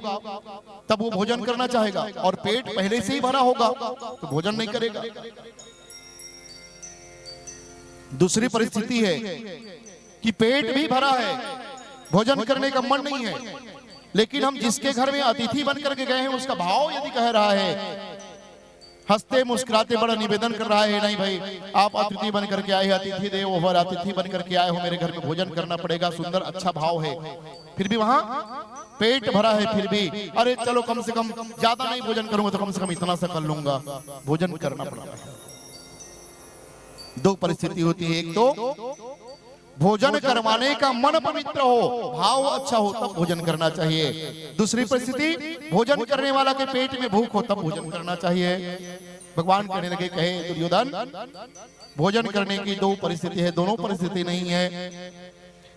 तब वो भोजन करना चाहेगा, और पेट पहले से ही भरा होगा तो भोजन नहीं करेगा। दूसरी परिस्थिति है कि पेट भी भरा है, भोजन करने का मन नहीं है, लेकिन हम जिसके घर में अतिथि बन करके गए हैं उसका भाव यदि कह रहा है, हंसते मुस्कुराते बड़ा निवेदन कर रहा है, नहीं भाई आप अतिथि बन करके आए हैं, अतिथि देवो भव, अतिथि बन करके आए हो, मेरे घर में भोजन करना पड़ेगा, सुंदर अच्छा भाव है, फिर भी वहां पेट भरा है, फिर भी अरे चलो कम से कम ज्यादा नहीं भोजन करूंगा तो कम से कम इतना सा कर लूंगा, भोजन करना पड़ता है। दो परिस्थिति होती है, एक तो भोजन करवाने का मन पवित्र हो, भाव अच्छा हो तब भोजन करना चाहिए। दूसरी परिस्थिति भोजन करने वाला के पेट में भूख हो तब भोजन करना चाहिए। भगवान कहने लगे, कहे दुर्योधन भोजन करने की दो परिस्थिति है, दोनों परिस्थिति नहीं है।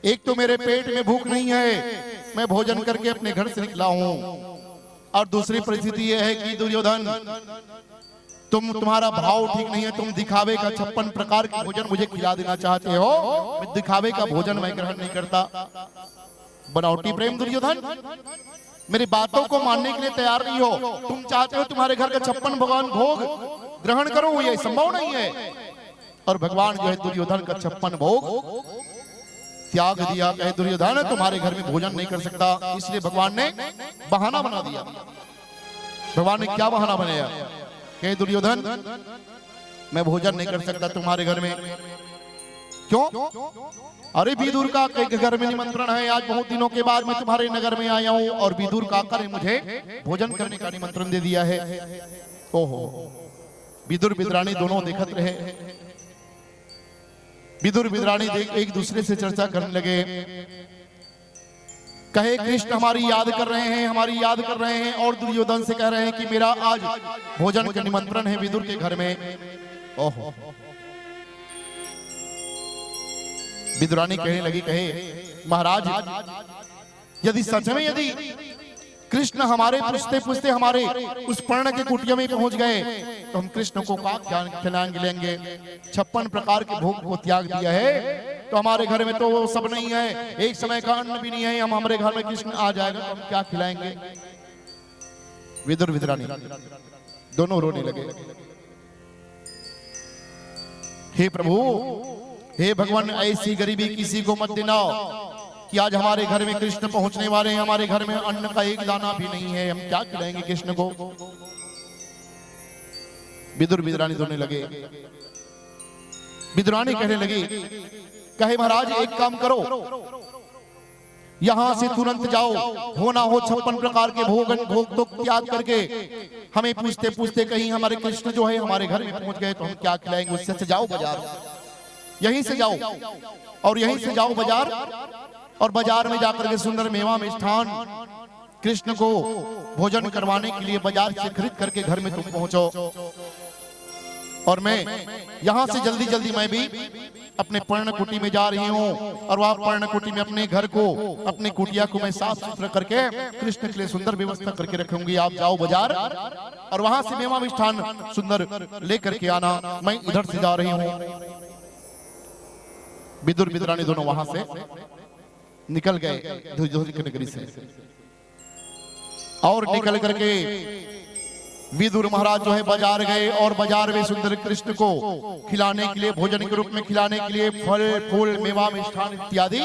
एक तो मेरे पेट में भूख नहीं है, मैं भोजन करके अपने घर से निकला हूं, और दूसरी परिस्थिति यह है कि दुर्योधन तुम्हारा भाव ठीक नहीं है, तुम दिखावे का 56 प्रकार के भोजन मुझे खिला देना चाहते हो, मैं दिखावे का भोजन मैं ग्रहण नहीं करता। बनावटी प्रेम दुर्योधन, मेरी बातों को मानने के लिए तैयार नहीं हो, तुम चाहते हो तुम्हारे घर का 56 भगवान भोग ग्रहण करो, ये संभव नहीं है। और भगवान जो है दुर्योधन का 56 भोग त्याग दिया, कहे दुर्योधन तुम्हारे घर में भोजन नहीं कर सकता, इसलिए भगवान ने बहाना बना दिया। भगवान ने क्या बहाना बनाया, कहे दुर्योधन मैं भोजन नहीं कर सकता तुम्हारे घर में। क्यों? अरे विदुर का घर में निमंत्रण है, आज बहुत दिनों के बाद मैं तुम्हारे नगर में आया हूं और विदुर काका ने मुझे भोजन करने का निमंत्रण दे दिया है। ओहो, विदुर विदुरानी दोनों देखत रहे। विदुर विदुरानी एक दूसरे से चर्चा करने लगे, कहे कृष्ण हमारी याद कर रहे हैं, हमारी याद कर रहे हैं, और दुर्योधन से कह रहे हैं कि मेरा आज भोजन का निमंत्रण है विदुर के घर में। ओहो, विदुरानी कहने लगी, कहे महाराज यदि सच में यदि कृष्ण हमारे पूछते पूछते हमारे उस पर्ण के कुटिया में पहुंच गए तो हम कृष्ण को क्या खिलाएंगे, 56 प्रकार के भोग को त्याग दिया है तो हमारे घर में तो वो सब नहीं है, एक समय का अन्न भी नहीं है, हम हमारे घर में कृष्ण आ जाएगा तो हम क्या खिलाएंगे। विदुर विदुरानी दोनों रोने लगे, हे प्रभु, हे भगवान, ऐसी गरीबी किसी को मत देना कि आज हमारे घर में कृष्ण पहुंचने वाले हैं, हमारे घर में अन्न का एक दाना भी नहीं है, हम क्या खिलाएंगे कृष्ण को। विदुर विदुरानी रोने लगे। विदुरानी कहने लगी, कहे महाराज एक काम करो, यहां से तुरंत जाओ, हो ना हो 56 प्रकार के भोग तो त्याग करके हमें पूछते पूछते कहीं हमारे कृष्ण जो है हमारे घर में पहुंच गए तो हम क्या खिलाएंगे। उससे अच्छा जाओ बाजार, यहीं से जाओ और यहीं से जाओ बाजार, और बाजार में जाकर के सुंदर मेवा मिष्ठान कृष्ण को भोजन करवाने के लिए बाजार से खरीद करके घर में तुम पहुंचो, और मैं यहां से जल्दी जल्दी मैं भी अपने पर्णकुटी में जा रही हूं, और वहां पर्णकुटी में अपने घर को, अपने कुटिया को मैं साफ सुथरा करके कृष्ण के लिए सुंदर व्यवस्था करके रखूंगी। आप जाओ बाजार और वहां से मेवा मिष्ठान सुंदर लेकर के आना, मैं इधर से जा रही हूं। विदुर विदुरानी दोनों वहां से निकल गए दुर्योधन की नगरी से, और निकल करके विदुर महाराज जो है बाजार गए, और बाजार में सुंदर कृष्ण को खिलाने के लिए, भोजन के रूप में खिलाने के लिए फल फूल मेवा मिष्ठान इत्यादि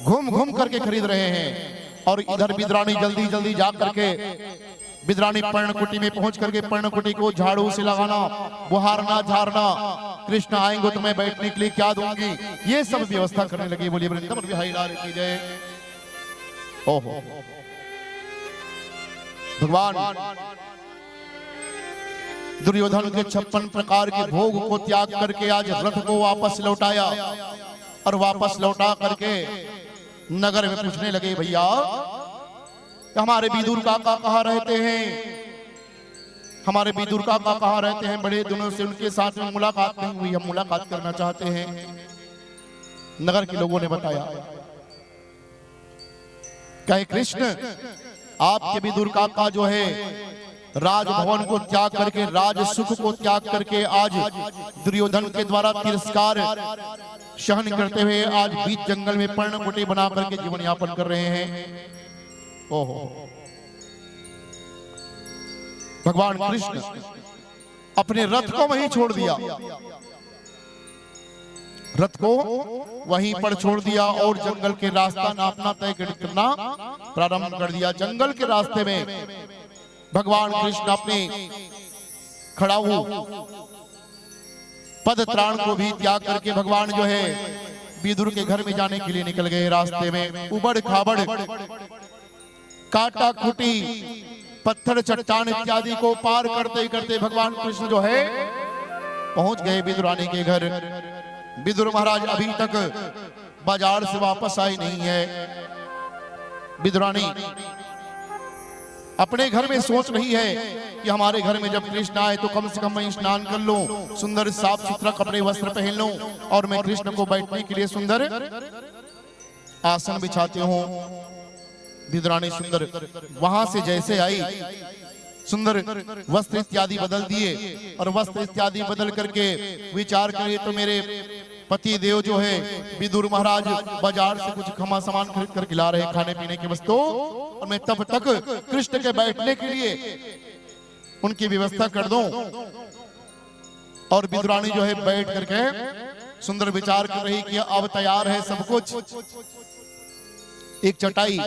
घूम घूम करके खरीद रहे हैं। और इधर विदुरानी जल्दी जल्दी जा करके विदुरानी पर्णकुटी में पहुंच करके पर्णकुटी को झाड़ू से लगाना, बुहारना, झाड़ना, कृष्ण आएंगे तो मैं बैठने के लिए क्या दूंगी, ये सब व्यवस्था करने लगी। बोलिए वृंदावन बिहारी लाल की जय। ओहो, भगवान दुर्योधन के 56 प्रकार के भोग को त्याग करके आज रथ को वापस लौटाया, और वापस लौटा करके नगर में पूछने लगे, भैया हमारे विदुर काका कहाँ रहते हैं, हमारे विदुर काका कहाँ रहते हैं, बड़े दिनों से उनके साथ में मुलाकात नहीं हुई, हम मुलाकात करना चाहते हैं। नगर के लोगों ने बताया, कहे कृष्ण आपके विदुर काका जो है राजभवन को त्याग करके, राज सुख को त्याग करके आज दुर्योधन के द्वारा तिरस्कार सहन करते हुए आज बीच जंगल में पर्णकुटी बना करके जीवन यापन कर रहे हैं। ओहो, भगवान कृष्ण अपने रथ को वहीं छोड़ दिया, रथ को वहीं पर छोड़ दिया और जंगल के रास्ता नापना तय करना प्रारंभ कर दिया। जंगल के रास्ते में भगवान कृष्ण अपने खड़ाऊ पद त्राण को भी त्याग करके भगवान जो है विदुर के घर में जाने के लिए निकल गए। रास्ते में उबड़ खाबड़, काटा खुटी, पत्थर चट्टान इत्यादि को पार करते करते भगवान कृष्ण जो है पहुंच गए विदुरानी के घर। विदुर महाराज अभी तक बाजार से वापस आए नहीं है। विदुरानी अपने घर में सोच रही है कि हमारे घर में जब कृष्ण आए तो कम से कम मैं स्नान कर लूं, सुंदर साफ सुथरा कपड़े वस्त्र पहन लूं और मैं कृष्ण को बैठने के लिए सुंदर आसन बिछाती हूं। विदुरानी सुंदर वहां से जैसे आई, सुंदर वस्त्र इत्यादि बदल दिए और वस्त्र इत्यादि बदल करके विचार करिए तो मेरे पति देव जो है विदुर महाराज बाजार से कुछ खमा सामान खरीद कर ला रहे, खाने पीने की वस्तु, और मैं तब तक कृष्ण के बैठने के लिए उनकी व्यवस्था कर दूं। और विदुरानी जो है बैठ करके सुंदर विचार कर रही कि अब तैयार है सब कुछ। एक चटाई,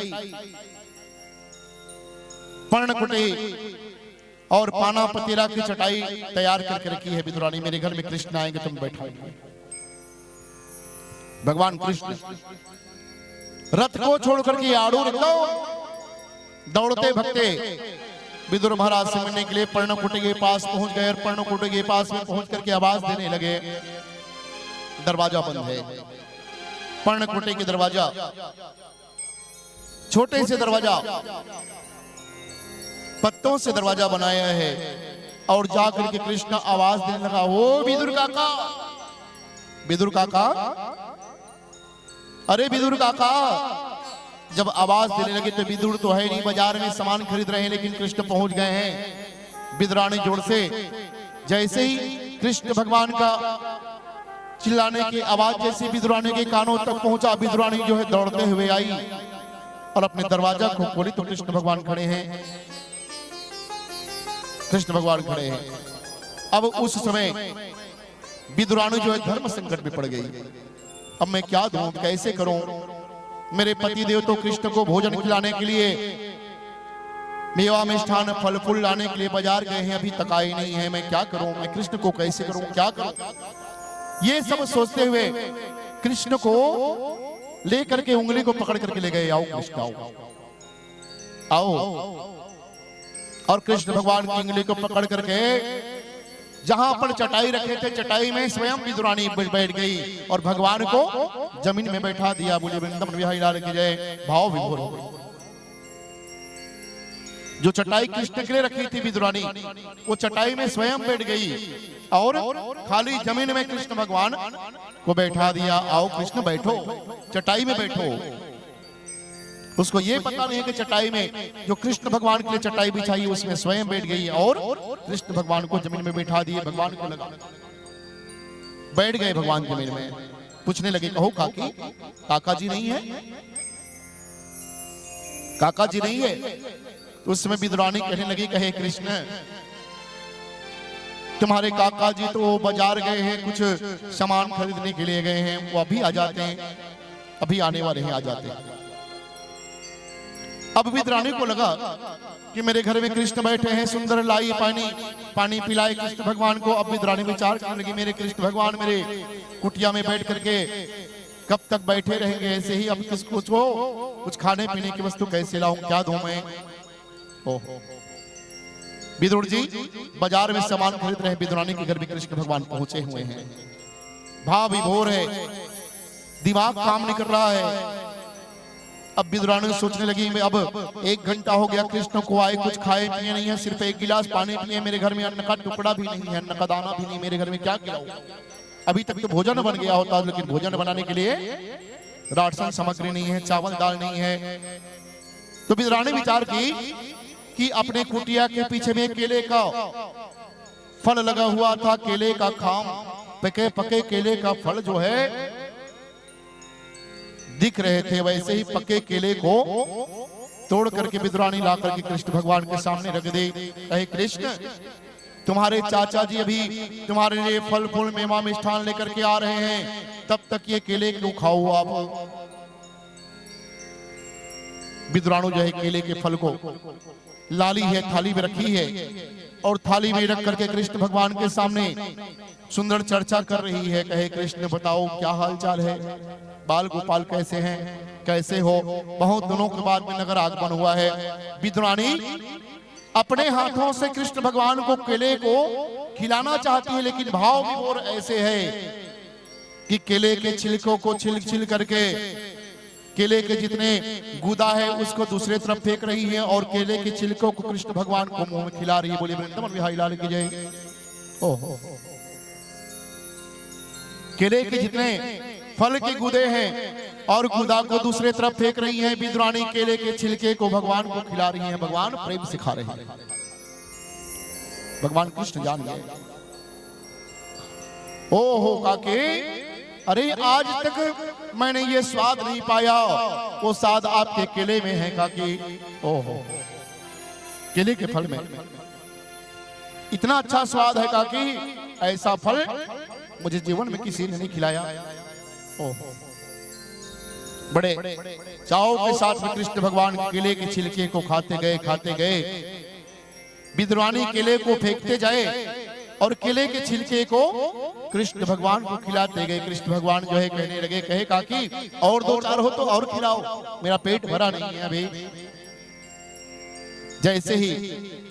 पर्णकुटी और पाना पतीरा की चटाई तैयार करके रखी है विदुरानी। मेरे घर में कृष्ण आएंगे तुम बैठाओगे। भगवान कृष्ण रथ को छोड़ करके आड़ू दौड़ते भगते विदुर महाराज से मिलने के लिए पर्णकुटी के पास पहुंच गए और पर्णकुटी के पास में पहुंच करके आवाज देने लगे। दरवाजा बंद है। पर्णकुटी की दरवाजा, छोटे से दरवाजा, पत्तों से दरवाजा बनाया है और जाकर के कृष्ण आवाज देने लगा, ओ विदुर काका, विदुर काका, अरे विदुर काका। जब आवाज देने लगे तो विदुर तो है नहीं, बाजार में सामान खरीद रहे हैं, लेकिन कृष्ण पहुंच गए हैं विदुरानी जोड़ से। जैसे ही कृष्ण भगवान का चिल्लाने की आवाज जैसे विदुरानी के कानों तक पहुंचा, विदुरानी जो है दौड़ते हुए आई और अपने दरवाजा को खोली तो कृष्ण भगवान खड़े हैं। कृष्ण भगवान खड़े हैं। अब उस समय विदुरानी जो है धर्म संकट में पड़ गई। अब मैं क्या दूं, कैसे करूं? मेरे पति देव तो कृष्ण को भोजन खिलाने के लिए मेवा मिष्ठान फल फूल लाने के लिए बाजार गए हैं, अभी तक आए नहीं है। मैं क्या करूं? मैं कृष्ण को कैसे करूं? क्या करूं? ये सब सोचते हुए कृष्ण को लेकर के उंगली को पकड़ करके ले गए। आओ कृष्ण, आओ आओ। और कृष्ण भगवान की उंगली को पकड़ करके जहां पर चटाई रखे थे, चटाई में स्वयं विदुरानी बैठ गई और भगवान को जमीन में बैठा दिया। बोले वृंदावन बिहारी लाल की जय। भाव विभोर हो गई। जो चटाई कृष्ण के लिए रखी थी विदुरानी, वो चटाई में स्वयं बैठ गई और खाली जमीन में कृष्ण भगवान को बैठा दिया। आओ कृष्ण बैठो, चटाई में बैठो। उसको ये पता नहीं है कि चटाई में जो कृष्ण भगवान के लिए चटाई बिछाई उसमें स्वयं बैठ गई और कृष्ण भगवान को जमीन में बैठा दिए। भगवान को लगा बैठ गए भगवान जमीन में। पूछने लगे, कहो काकी, काका जी नहीं है? काका जी नहीं है? तो उस समय विदुरानी कहने लगी, कहे कृष्ण, तुम्हारे काका जी तो बाजार गए हैं, कुछ सामान खरीदने के लिए गए हैं, वो अभी आ जाते हैं, अभी आने वाले हैं, आ जाते हैं। अब विदुरानी को लगा कि मेरे घर में कृष्ण बैठे हैं, सुंदर लाई पानी पिलाए कृष्ण भगवान को। अब विदुरानी विचार करने लगी, मेरे कृष्ण भगवान मेरे कुटिया में बैठ करके कब तक बैठे रहेंगे ऐसे ही? अब किसको कुछ खाने पीने की वस्तु कैसे लाऊं, क्या दूं मैं? ओहो, विदुर जी बाजार में सामान खरीद रहे हैं, विदुरानी के घर में कृष्ण भगवान पहुंचे हुए हैं। भाव विभोर है, दिमाग काम नहीं कर रहा है। अब विदुरानी सोचने लगी, मैं अब 1 घंटा हो गया कृष्ण को आए, कुछ खाए पिए नहीं है, सिर्फ 1 गिलास पानी पिए। मेरे घर में अन्न का टुकड़ा भी नहीं है, अन्न का दाना भी नहीं मेरे घर में, क्या खिलाऊं? अभी तक तो भोजन बन गया होता, लेकिन भोजन बनाने के लिए राशन सामग्री नहीं है, चावल दाल नहीं है। तो विदुरानी विचार की कि अपने कुटिया के पीछे में केले का फल लगा हुआ था, केले का खाम, पके पके केले का फल जो है दिख रहे थे, वैसे ही पके केले को तोड़ करके विद्राणी ला करके कृष्ण भगवान के सामने रख दे। कहे कृष्ण, तुम्हारे चाचा जी अभी तुम्हारे लिए फल फूल मेवा मिष्ठान लेकर के आ रहे हैं, तब तक ये केले क्यों खाओ आप। विद्राणु जो है केले के फल को लाली है, थाली में रखी है, और थाली में रख करके कृष्ण भगवान के सामने सुंदर चर्चा कर रही है। कहे कृष्ण, बताओ क्या हाल चाल है, बाल गोपाल कैसे हैं, कैसे हो। बहुत दिनों के बाद में नगर आगमन हुआ है। विद्राणी अपने हाथों से कृष्ण भगवान को केले को खिलाना चाहती है, लेकिन भाव विभोर ऐसे है कि केले के छिलकों को छिल छिल करके केले के जितने गुदा है उसको दूसरे तरफ फेंक रही है, और केले के छिलकों को कृष्ण भगवान को मुंह में खिला रही है। बोले वृंदावन बिहारी लाल की जय। ओहो, केले के जितने फल के गुदे हैं और गुदा को दूसरे तरफ फेंक रही है। विद्राणी केले के छिलके को भगवान को खिला रही है। भगवान प्रेम सिखा रहे हैं। भगवान कृष्ण जान गए। ओहो काके, अरे आज तक मैंने ये स्वाद नहीं पाया, वो स्वाद आपके केले में है काकी। ओहो, केले के फल में इतना अच्छा स्वाद है काकी, ऐसा फल मुझे जीवन में किसी ने नहीं खिलाया। ओहो, बड़े चाव के साथ में कृष्ण भगवान केले के छिलके को खाते गए। विद्राणी केले को फेंकते जाए और केले के छिलके को कृष्ण भगवान को खिलाते गए। कृष्ण भगवान जो है कहने लगे, कहे काकी और दो चार हो तो और खिलाओ, मेरा पेट भरा नहीं है अभी। जैसे ही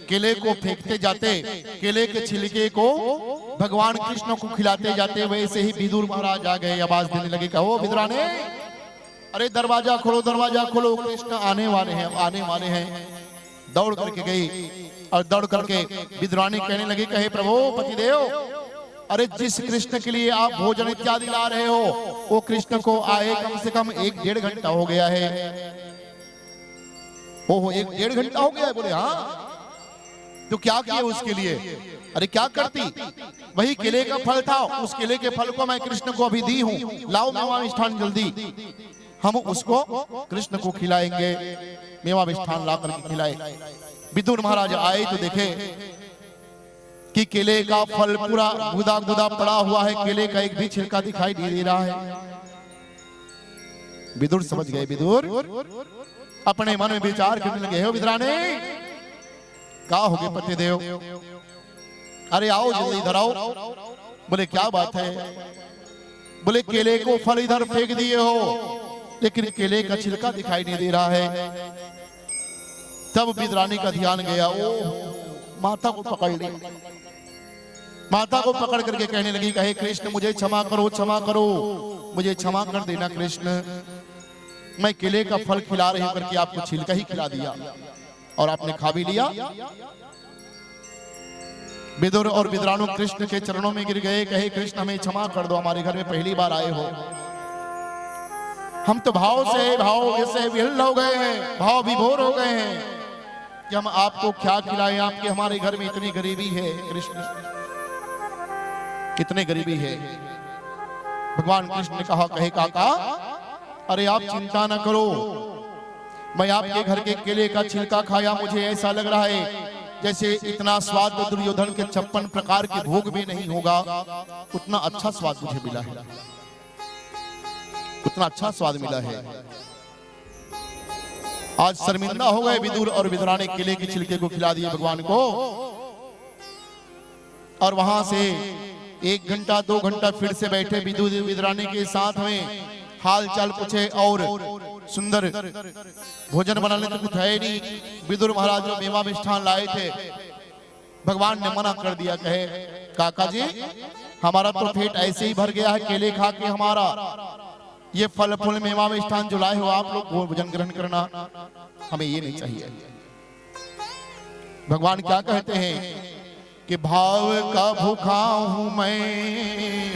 केले को फेंकते जाते, केले के छिलके को भगवान कृष्ण को खिलाते जाते, वैसे ही विदुर महाराज आ गए। आवाज देने लगे, कहो विद्राणी, अरे दरवाजा खोलो, दरवाजा खोलो, कृष्ण आने वाले हैं। दौड़ करके गई और दौड़ करके विद्राणी कहने लगी, कहे प्रभु पतिदेव, अरे जिस कृष्ण के लिए आप भोजन इत्यादि ला रहे हो, वो कृष्ण को आए कम से कम 1-1.5 घंटा हो गया है। ओहो, 1-1.5 घंटा हो गया है। बोले हाँ, तो क्या किया उसके लिए? अरे क्या करती, वही केले का फल था, उस केले के फल को मैं कृष्ण को अभी दी हूँ, लाओ मेवा मिष्ठान जल्दी, हम उसको कृष्ण को खिलाएंगे। मेवा मिष्ठान ला करके खिलाए। विदुर महाराज आए तो देखे कि केले का फल पूरा गुदा गुदा पड़ा हुआ है, केले का एक भी छिलका दिखाई नहीं दे रहा है। विदुर समझ गए। विदुर अपने मन में विचार करने लगे, हो विद्राणी, क्या हो गए पतिदेव, अरे आओ जल्दी इधर आओ। बोले क्या बात है? बोले केले को फल इधर फेंक दिए हो, लेकिन केले का छिलका दिखाई नहीं दे रहा है। तब विद्राणी का ध्यान गया, ओ माता को पकड़ ली। माता को पकड़ करके कहने लगी, कहे कृष्ण मुझे क्षमा करो, क्षमा करो, मुझे क्षमा कर देना कृष्ण, मैं केले का फल खिला रही हूं करके आपको छिलका ही खिला दिया और आपने खा भी लिया। विदुर और विद्राणु कृष्ण के चरणों में गिर गए। कहे कृष्ण हमें क्षमा कर दो, हमारे घर में पहली बार आए हो, हम तो भाव से विहल हो गए हैं, भाव विभोर हो गए हैं कि हम आपको क्या खिलाएं। आपके हमारे घर में इतनी गरीबी है कृष्ण, कितनी गरीबी है। भगवान कृष्ण ने कहा, कहे काका, अरे आप चिंता न करो, मैं आपके घर के केले का छिलका खाया, मुझे ऐसा लग रहा है जैसे इतना स्वाद दुर्योधन के 56 प्रकार के भोग भी नहीं होगा, उतना अच्छा स्वाद मुझे मिला है, उतना अच्छा स्वाद मिला है। आज शर्मिंदा हो गए विदुर और विद्राणी, केले के छिलके को खिला दिए भगवान को, और वहां से 1 घंटा 2 घंटा फिर से बैठे विदुर विद्राणी के साथ में, हाल चाल पूछे और सुंदर भोजन बनाने तो कुछ है नहीं। विदुर महाराज जो मेवा मिष्ठान लाए थे, भगवान ने मना कर दिया। कहे काका जी, हमारा तो पेट ऐसे ही भर गया है केले खा के, हमारा ये फल फूल मेवा मिष्ठान जो लाए हो आप लोग, वो भोजन ग्रहण करना, हमें ये नहीं चाहिए। भगवान क्या कहते हैं कि भाव का भूखा हूं मैं,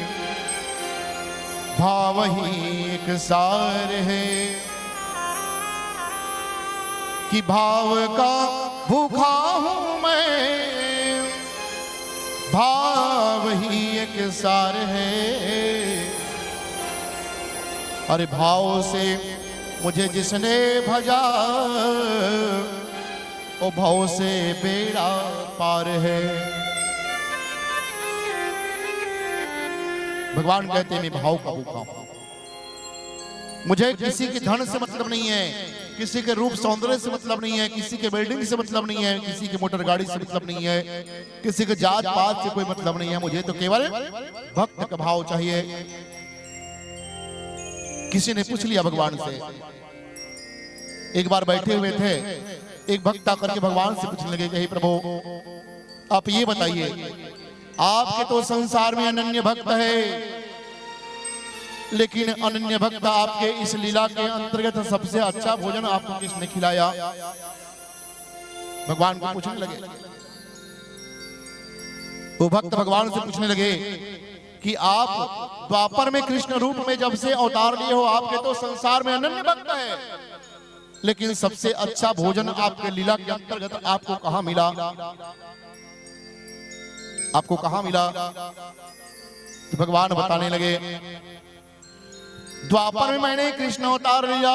भाव ही एक सार है, कि भाव का भूखा हूं मैं, भाव ही एक सार है। अरे भाव से मुझे जिसने भजा, ओ भाव से बेड़ा पार है। भगवान कहते हैं मैं भाव का भूखा हूं। मुझे किसी के धन से मतलब नहीं है, किसी के रूप सौंदर्य से मतलब नहीं है, किसी के बिल्डिंग से मतलब नहीं है, किसी की मोटर गाड़ी से मतलब नहीं है, किसी के जात पात से कोई मतलब नहीं है। मुझे तो केवल भक्त का भाव चाहिए। किसी ने पूछ लिया भगवान से, एक बार बैठे हुए थे, एक भक्त आकर के भगवान से पूछने लगे कि हे प्रभु आप ये बताइए, आपके तो संसार में अनन्य भक्त है, लेकिन अनन्य भक्त आपके इस लीला के अंतर्गत सबसे अच्छा भोजन आपको किसने खिलाया? भगवान को पूछने लगे। वो भक्त भगवान से पूछने लगे कि आप द्वापर में कृष्ण रूप में जब से अवतार लिए हो, आपके तो संसार में अनन्य भक्त है, लेकिन सबसे अच्छा भोजन आपके लीला के अंतर्गत आपको कहां मिला? आपको कहां मिला? तो भगवान बताने लगे, द्वापर में मैंने कृष्ण अवतार लिया,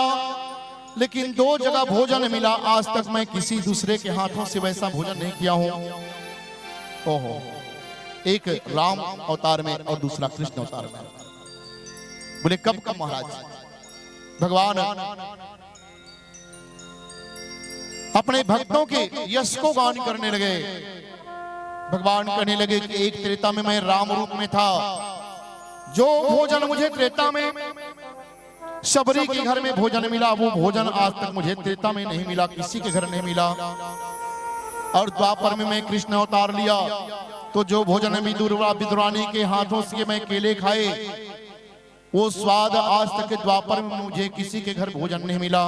लेकिन 2 जगह भोजन मिला, आज तक मैं किसी दूसरे के हाथों से वैसा भोजन नहीं किया हूं। ओहो, एक राम अवतार में और दूसरा कृष्ण अवतार में। बोले कब कब महाराज? भगवान अपने भक्तों के यश को गान करने लगे। भगवान कहने लगे कि एक त्रेता में मैं राम रूप में था, जो भोजन मुझे त्रेता में शबरी के घर में भोजन मिला, वो भोजन आज तक मुझे त्रेता में नहीं मिला, किसी के घर नहीं मिला। और द्वापर में मैं कृष्ण अवतार लिया, तो जो भोजन विदुरानी के हाथों से मैं केले खाए, वो स्वाद आज तक के द्वापर में मुझे किसी के घर भोजन नहीं मिला।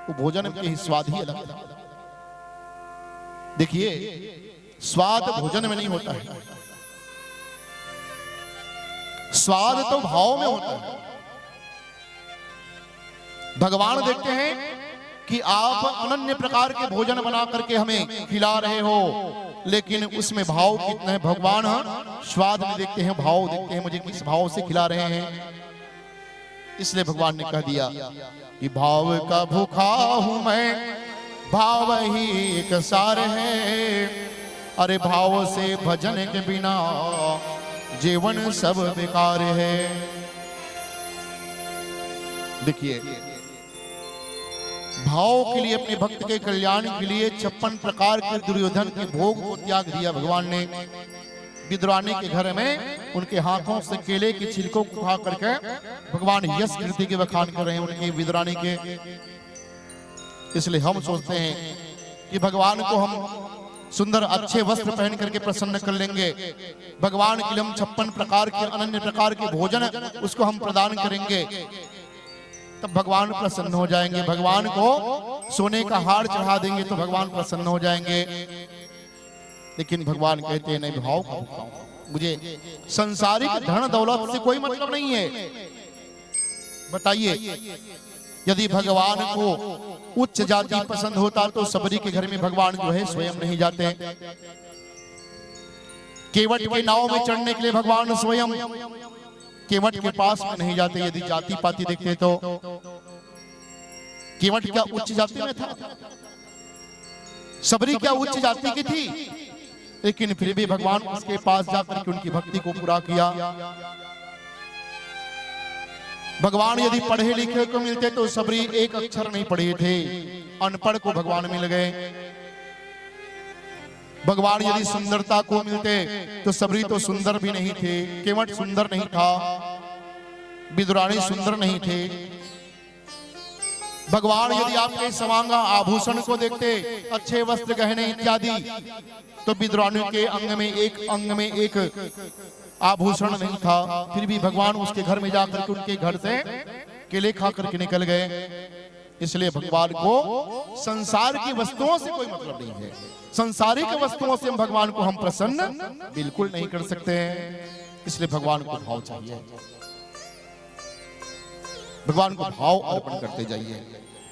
वो भोजन के ही स्वाद ही अलग था। देखिए, स्वाद भोजन में नहीं होता है, स्वाद तो भाव में होता है। भगवान देखते हैं कि आप अनन्य प्रकार के भोजन बना करके हमें खिला रहे हो, लेकिन उसमें भाव कितना है? भगवान स्वाद में देखते हैं, भाव देखते हैं, मुझे किस भाव से खिला रहे हैं। इसलिए भगवान ने कह दिया कि भाव का भूखा हूं मैं, भाव ही एक सार है। अरे भाव से भजन के बिना जीवन सब बेकार है। देखिए, भाव के लिए, अपने भक्त के कल्याण के लिए 56 प्रकार के दुर्योधन के भोग को त्याग दिया भगवान ने। विदुरानी के घर में उनके हाथों से केले के छिलकों को खा करके भगवान यश कीर्ति के बखान कर रहे हैं उनकी विदुरानी के। इसलिए हम सोचते हैं कि भगवान को हम सुंदर अच्छे वस्त्र पहन करके प्रसन्न कर लेंगे, भगवान के लिए हम 56 प्रकार के अनन्य प्रकार के भोजन उसको हम प्रदान करेंगे, तब भगवान प्रसन्न हो जाएंगे। भगवान को सोने का हार चढ़ा देंगे तो भगवान प्रसन्न हो जाएंगे। लेकिन भगवान कहते हैं नहीं, भाव का भूखा हूं, मुझे संसारिक धन दौलत से कोई मतलब नहीं है। बताइए, यदि भगवान को उच्च जाति पसंद होता तो सबरी के घर में भगवान जो है स्वयं नहीं जाते। केवट के नाव में चढ़ने के लिए भगवान स्वयं केवट के पास में नहीं जाते। यदि जाति पाति देखते तो केवट क्या उच्च जाति में था? सबरी क्या उच्च जाति की थी? लेकिन फिर भी भगवान उसके पास जाकर के उनकी भक्ति को पूरा किया। भगवान यदि पढ़े लिखे को मिलते तो सबरी एक अक्षर नहीं पढ़े थे, अनपढ़ को भगवान मिल गए। भगवान यदि सुंदरता को मिलते तो सबरी तो सुंदर भी नहीं थे, केवट सुंदर नहीं था, विदुरानी सुंदर नहीं थे। भगवान यदि आपके समांगा आभूषण को देखते, अच्छे वस्त्र गहने इत्यादि, तो विदुरानी के अंग में एक आभूषण नहीं था, फिर भी भगवान उसके घर में जाकर के उनके घर से केले खा करके निकल गए। इसलिए भगवान को संसार की वस्तुओं से कोई मतलब नहीं है। संसारिक वस्तुओं से भगवान को हम प्रसन्न बिल्कुल नहीं कर सकते हैं। इसलिए भगवान को भाव चाहिए, भगवान को भाव अर्पण करते जाइए।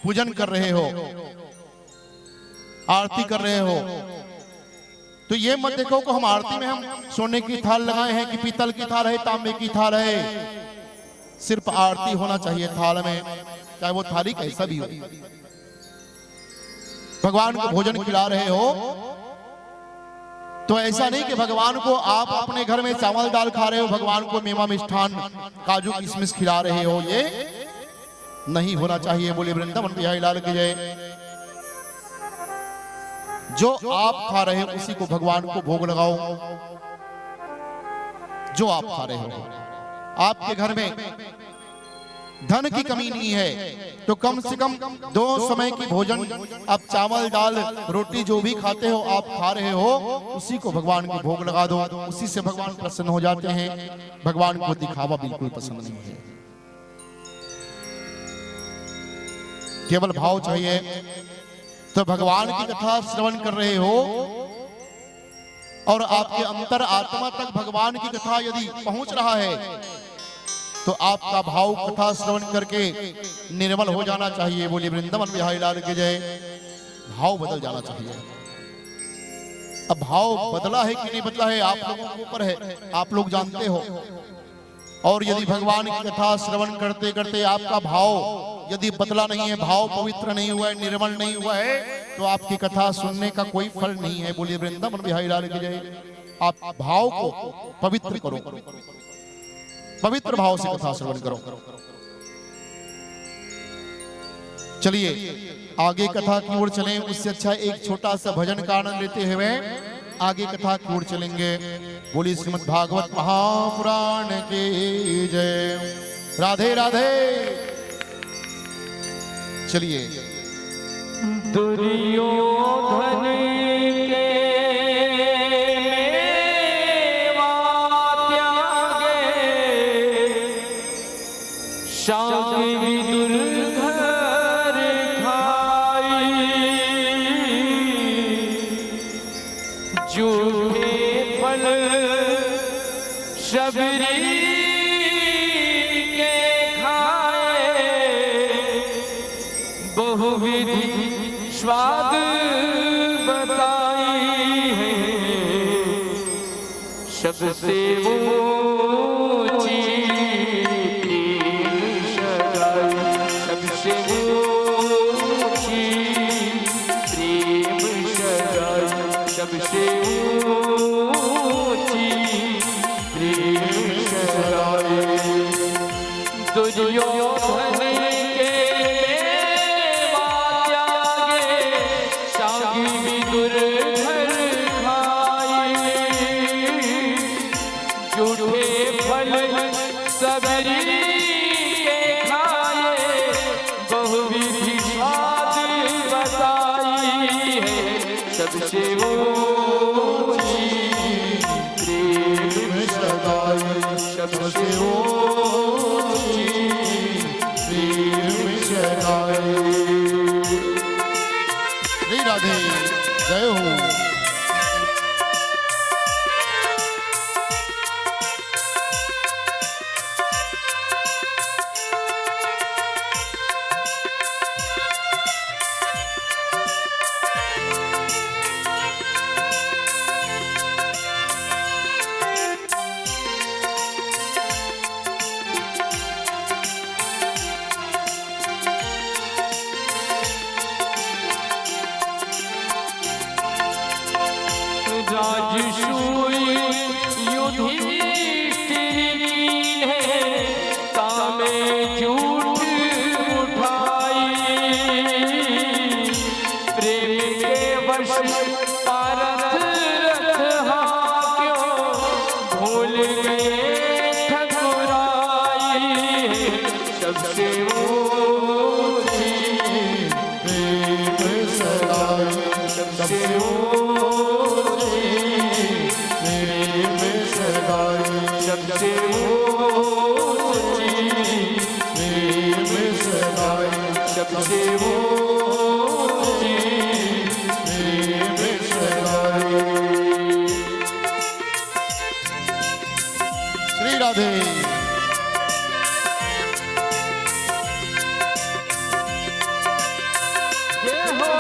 पूजन कर रहे हो आरती कर रहे हो, तो ये मत देखो कि हम आरती में हम सोने की थाल लगाए हैं कि पीतल की थाल है, तांबे की थाल है। सिर्फ आरती होना चाहिए थाल में, चाहे वो थाली कैसा भी हो। भगवान को भोजन खिला रहे हो तो ऐसा नहीं कि भगवान को आप अपने घर में चावल दाल खा रहे हो, भगवान को मेवा मिष्ठान काजू किशमिश खिला रहे हो, ये नहीं होना चाहिए। बोले वृंदावन बिहारी लाल की जय। जो आप खा रहे हो उसी को भगवान को भोग लगाओ। जो आप खा रहे हो, आपके घर में धन की कमी नहीं है तो कम से कम 2 समय की भोजन आप चावल दाल रोटी जो भी खाते हो, आप खा रहे हो, उसी को भगवान को भोग लगा दो। उसी से भगवान प्रसन्न हो जाते हैं। भगवान को दिखावा बिल्कुल पसंद नहीं है, केवल भाव चाहिए। तो भगवान की कथा श्रवण कर रहे हो और आपके अंतर आत्मा तक भगवान की कथा यदि पहुंच रहा है तो आपका भाव कथा श्रवण करके निर्मल हो जाना चाहिए। बोलिए वृंदावन बिहारी लाल की जय। भाव बदल जाना चाहिए। अब भाव बदला है कि नहीं बदला है आप लोगों के ऊपर है, आप लोग जानते हो। और यदि भगवान की कथा श्रवण करते करते आपका भाव यदि बदला नहीं है, भाव पवित्र नहीं हुआ है, निर्मल नहीं हुआ है, तो आपकी कथा सुनने का कोई फल नहीं है। बोलिए वृंदावन बिहारी लाल की जय। आप भाव को पवित्र करो, पवित्र भाव से कथा श्रवण करो। चलिए आगे कथा की ओर चलें। उससे अच्छा एक छोटा सा भजन का आनंद लेते हुए आगे कथा की ओर चलेंगे। बोलिए श्रीमद् भागवत महापुराण की जय। राधे राधे। चलिए दुर्योधन के शांति विदुर घर खाई, झूठे फल शबरी के खाए, बहुविधि स्वाद बताई है, सबसे ऊंची सबसे ऊंची प्रेम शराय। दुर्योधन के त्यागे शांति विदुर घर खाई, झूठे फल सबरी के खाए, बहुविधि स्वाद बताई है, सबसे ऊंची प्रेम शराय। सबसे ऊंची प्रेम शराय। श्री राधे जय हो। राजसूय युधिष्ठिर ने कामे झूठ उठाई, प्रेम के वश पारथ रथ क्यों भूल गए ठकुराई, सबसे ऊंची प्रेम शराय। सबसे सबसे ऊंची प्रेम शराय। सबसे ऊंची प्रेम शराय। श्री राधे। जय हो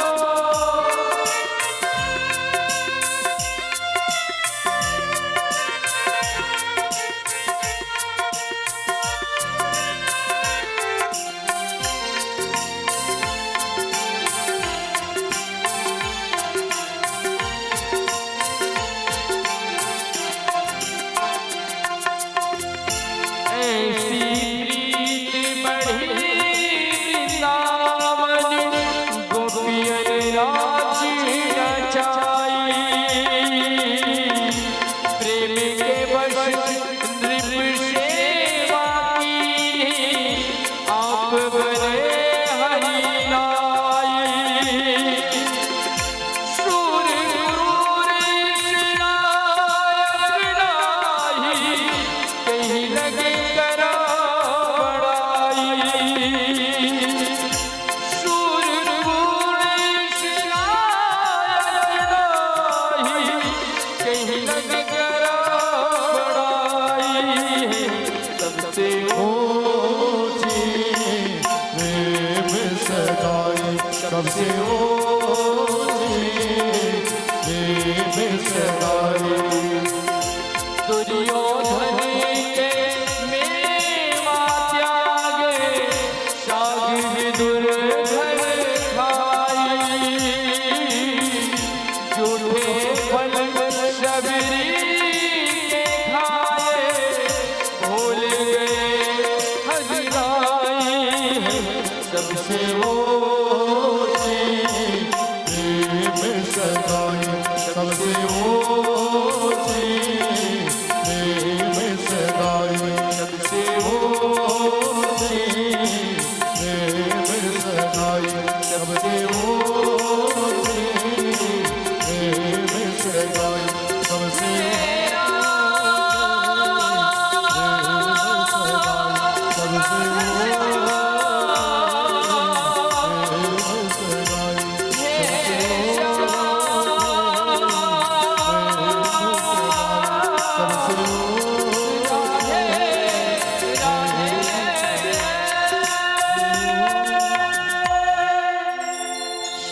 सबसे दुर्योधन के मेवा त्यागे शाग विदुर घर खाई झूठे फल शबरी के खाए भूल गए हजराई सबसे ऊंची प्रेम सगाई सबसे ऊंची प्रेम सगाई सबसे ऊंची प्रेम सगाई सबसे ऊंची प्रेम सगाई सबसे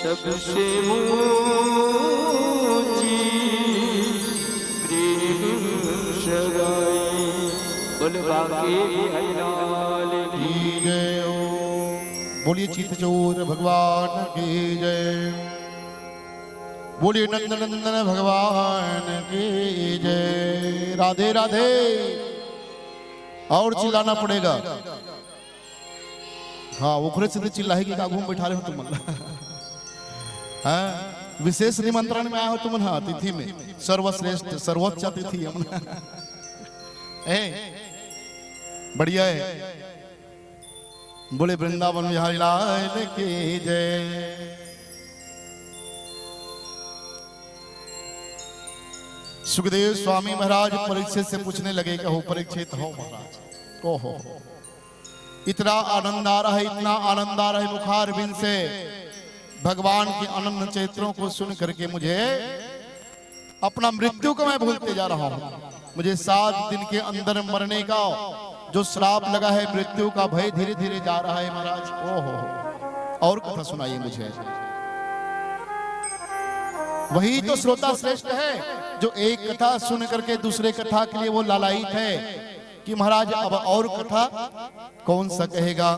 सबसे ऊंची प्रेम सगाई बोल बाके बिहारी की जय हो। बोलिए चितचोर भगवान की जय। बोलिए नंद नंदन भगवान की जय। राधे राधे। और चिल्लाना पड़ेगा। हाँ उखरे से चिल्लाएगी का घूम बैठा रहे हो तुम हाँ विशेष निमंत्रण में आया हो तुम हाँ तिथि में सर्वश्रेष्ठ सर्वोच्च तिथि बढ़िया है। बोले वृंदावन बिहारी लाल की जय। सुखदेव स्वामी महाराज परीक्षित से पूछने लगे कि हो परीक्षित हो महाराज ओहो इतना आनंद आ रहा है इतना आनंद आ रहा है मुखार बिन से भगवान के अनंत चरित्रों को सुन करके मुझे अपना मृत्यु को मैं भूलते जा रहा हूं। मुझे 7 दिन के अंदर मरने का जो श्राप लगा है मृत्यु का भय धीरे धीरे जा रहा है महाराज ओहो और कथा सुनाइए मुझे। वही तो श्रोता श्रेष्ठ है जो एक कथा सुन करके दूसरे कथा के लिए वो लालायित है कि महाराज अब और कथा कौन सा कहेगा।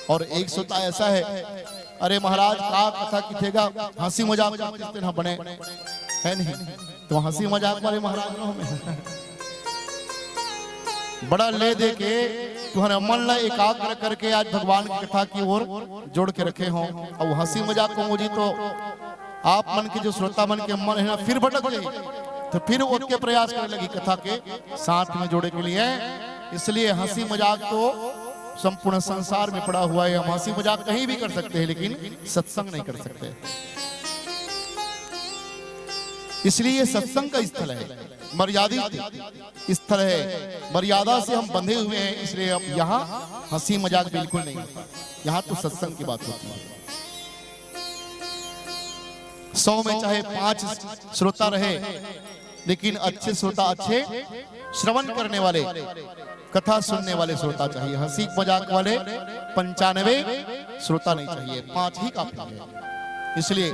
और एक श्रोता ऐसा है अरे महाराज का कथा किथेगा हंसी मजाक किस तरह बने है नहीं तो हंसी मजाक वाले महाराज में बड़ा ले दे के तुम्हारे मन ला एकाग्र करके आज भगवान की कथा की ओर जोड़ के रखे हो और हंसी मजाक को मुझे तो आप मन के जो श्रोता मन के मन है ना फिर भटक गई तो फिर उसके प्रयास करने लगी कथा के साथ में जोड़े के लिए। इसलिए हंसी मजाक तो संपूर्ण संसार में पड़ा हुआ है। हम हंसी मजाक कहीं भी कर सकते हैं लेकिन सत्संग नहीं कर सकते। इसलिए सत्संग का स्थल है मर्यादित स्थल है मर्यादा से हम बंधे हुए हैं। इसलिए अब यहाँ हंसी मजाक बिल्कुल नहीं होता यहाँ तो सत्संग की बात होती है। 100 में चाहे 5 श्रोता रहे लेकिन अच्छे श्रोता अच्छे श्रवण करने वाले कथा सुनने वाले श्रोता चाहिए। हंसी मजाक वाले 95 श्रोता नहीं चाहिए 5 ही काफी है। इसलिए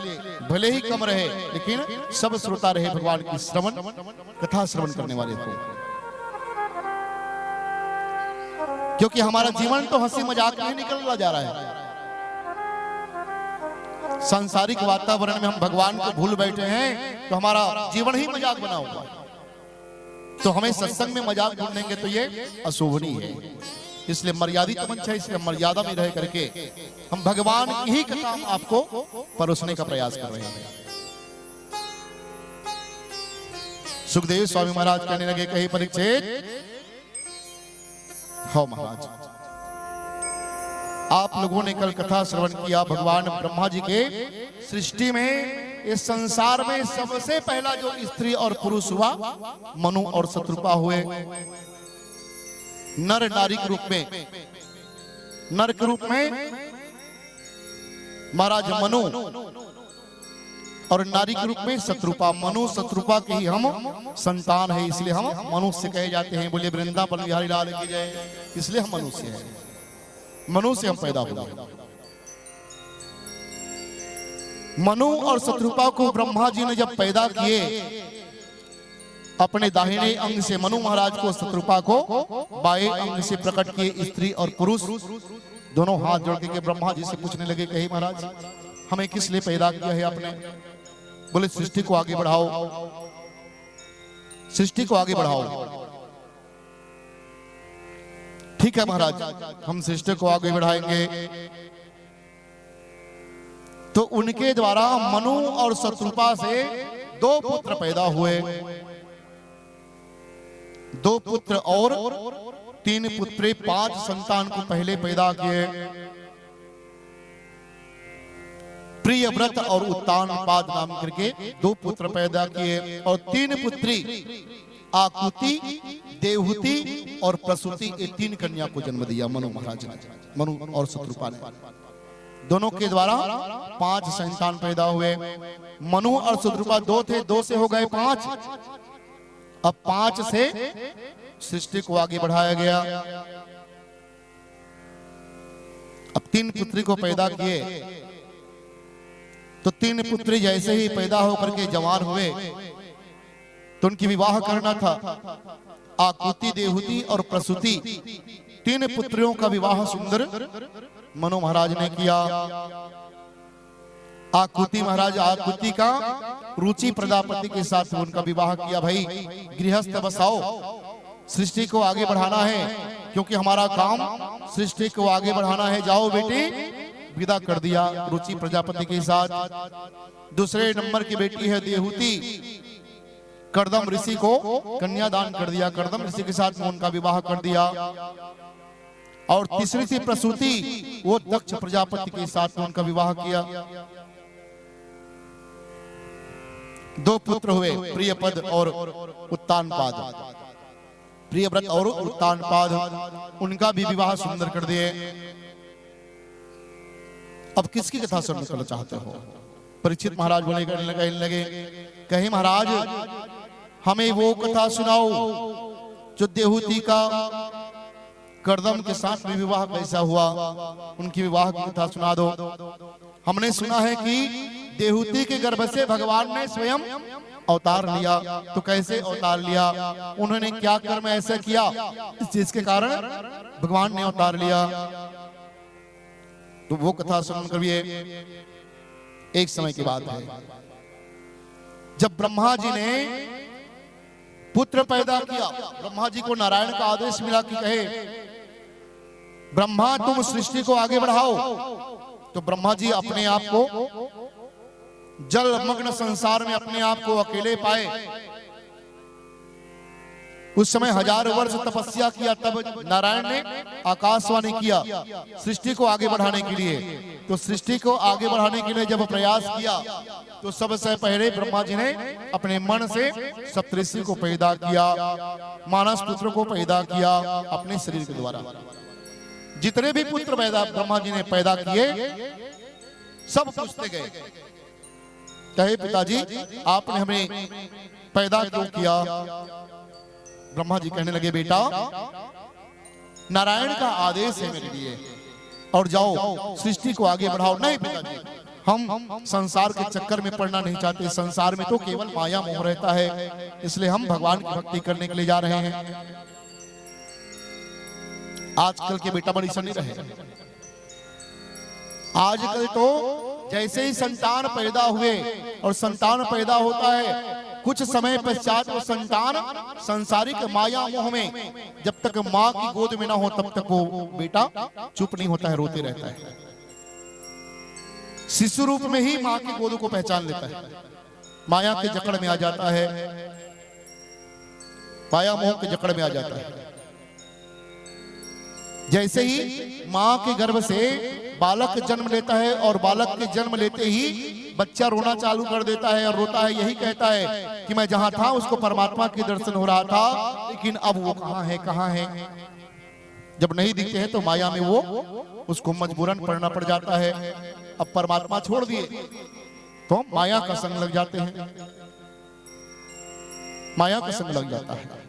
भले ही कम रहे लेकिन सब श्रोता रहे भगवान की श्रवण कथा श्रवण करने वाले को। क्योंकि हमारा जीवन तो हंसी मजाक में निकलता जा रहा है। सांसारिक वातावरण में हम भगवान को भूल बैठे हैं तो हमारा जीवन ही मजाक बना हुआ है। तो हमें सत्संग में मजाक ढूंढेंगे तो ये अशोभनीय है। इसलिए मर्यादित मंच है इसलिए मर्यादा में रह करके हम भगवान की ही कथा आपको परोसने का प्रयास कर रहे हैं। सुखदेव स्वामी महाराज कहने लगे कहीं परीक्षित हो महाराज आप लोगों ने कल कथा श्रवण किया भगवान ब्रह्मा जी के सृष्टि में इस संसार में सबसे पहला जो स्त्री और पुरुष हुआ मनु और शत्रुपा हुए। नर नारी के रूप में नर के रूप में महाराज मनु और नारी के रूप में शत्रुपा। मनु शत्रुपा के ही हम संतान है इसलिए हम मनुष्य कहे जाते हैं। बोले वृंदावन बिहारी लाल की जय। इसलिए हम मनुष्य हैं मनुष्य हम पैदा हुए। मनु और शत्रुपा को ब्रह्मा जी ने जब पैदा किए, अपने दाहिने अंग से मनु महाराज को, शत्रुपा को बाएं अंग से प्रकट किए। स्त्री और पुरुष दोनों हाथ जोड़ के ब्रह्मा जी से पूछने लगे, कहे महाराज हमें किस लिए पैदा किया है आपने? बोले सृष्टि को आगे बढ़ाओ, सृष्टि को आगे बढ़ाओ। ठीक है महाराज, हम सृष्टि को आगे बढ़ाएंगे। तो उनके द्वारा मनु और शत्रुपा से 2 पुत्र पैदा हुए, 2 पुत्र और 3 पुत्री, 5 संतान को पहले पैदा किए। प्रियव्रत और उत्तानपाद नाम करके 2 पुत्र पैदा किए और 3 पुत्री, आकुति, देवहूति और प्रसूति, ये 3 कन्या को जन्म दिया मनु महाराज ने, मनु और शत्रुपा ने। दोनों के द्वारा 5 संतान पैदा हुए। मनु और शत्रुपा 2 थे, 2 से हो गए 5। अब 5 से सृष्टि को आगे बढ़ाया गया। अब 3 पुत्री को पैदा किए, तो 3 पुत्री जैसे ही पैदा होकर के जवान हुए तो उनकी विवाह करना था। आकुति, देवहूति और प्रसूति, 3 पुत्रियों का विवाह सुंदर मनु महाराज ने किया। आकुति महाराज, आकुति का रुचि प्रजापति के साथ उनका विवाह किया। भाई गृहस्थ बसाओ, सृष्टि को आगे बढ़ाना है, क्योंकि हमारा काम सृष्टि को आगे बढ़ाना है, जाओ बेटी, विदा कर दिया रुचि प्रजापति के साथ। दूसरे नंबर की बेटी है देवहूति, कर्दम ऋषि को कन्यादान कर दिया, कर्दम ऋषि के साथ उनका विवाह कर दिया। और तीसरी थी प्रसूति, वो दक्ष प्रजापति के साथ उनका विवाह किया। 2 पुत्र हुए, प्रियपद और उत्तानपाद, प्रियव्रत और उत्तानपाद, उनका भी विवाह सुंदर कर दिए। अब किसकी कथा सुनना करना चाहते हो? परीक्षित महाराज बोले, कहने लगे, कहे महाराज हमें वो कथा सुनाओ जो देवहूति का कर्दम के साथ में विवाह कैसा हुआ, उनकी विवाह की कथा सुना दो। हमने सुना है कि देवहूति के गर्भ से भगवान ने स्वयं अवतार लिया, तो कैसे अवतार लिया, उन्होंने क्या कर्म ऐसा किया, इस चीज के कारण भगवान ने अवतार लिया। तो वो कथा सुनकर भी एक समय की बात है, जब ब्रह्मा जी ने पुत्र पैदा किया, ब्रह्मा जी को नारायण का आदेश मिला कि कहे ब्रह्मा तुम सृष्टि को आगे बढ़ाओ। तो ब्रह्मा जी अपने आप को जलमग्न संसार में अपने आप को अकेले पाए। उस समय 1000 वर्ष तपस्या किया, तब नारायण ने आकाशवाणी किया सृष्टि को आगे बढ़ाने के लिए। तो सृष्टि को आगे बढ़ाने के लिए जब प्रयास किया, तो सबसे पहले ब्रह्मा जी ने अपने मन से सप्तऋषि को पैदा किया, मानस पुत्र को पैदा किया अपने शरीर के द्वारा। जितने भी पुत्र पैदा ब्रह्मा जी ने पैदा किए, सब पूछते गए, कहे पिताजी आपने हमें पैदा क्यों किया? ब्रह्मा जी कहने लगे, बेटा नारायण का आदेश है मेरे लिए, और जाओ सृष्टि को आगे बढ़ाओ। नहीं पिताजी, हम संसार के चक्कर में पड़ना नहीं चाहते, संसार में तो केवल माया मोह रहता है, इसलिए हम भगवान की भक्ति करने के लिए जा रहे हैं। आजकल के बेटा बड़ी सनी रहे, आजकल तो जैसे ही संतान पैदा हुए, और संतान पैदा होता है कुछ समय पश्चात वो संतान संसारिक माया मोह में, जब तक माँ की गोद में ना हो तब तक वो बेटा चुप नहीं होता है, रोते रहता है। शिशु रूप में ही माँ की गोद को पहचान लेता है, माया के जकड़ में आ जाता है, माया मोह के जकड़ में आ जाता है। जैसे ही माँ के गर्भ से बालक जन्म लेता है, और बालक के जन्म लेते ही बच्चा रोना चालू कर देता है, और रोता है यही कहता है कि मैं जहां था उसको परमात्मा के दर्शन हो रहा था, लेकिन अब वो कहां है, कहां है। जब नहीं दिखते हैं तो माया में वो उसको मजबूरन पढ़ना पड़ जाता है। अब परमात्मा छोड़ दिए तो माया का संग लग जाते हैं, माया का संग लग जाता है।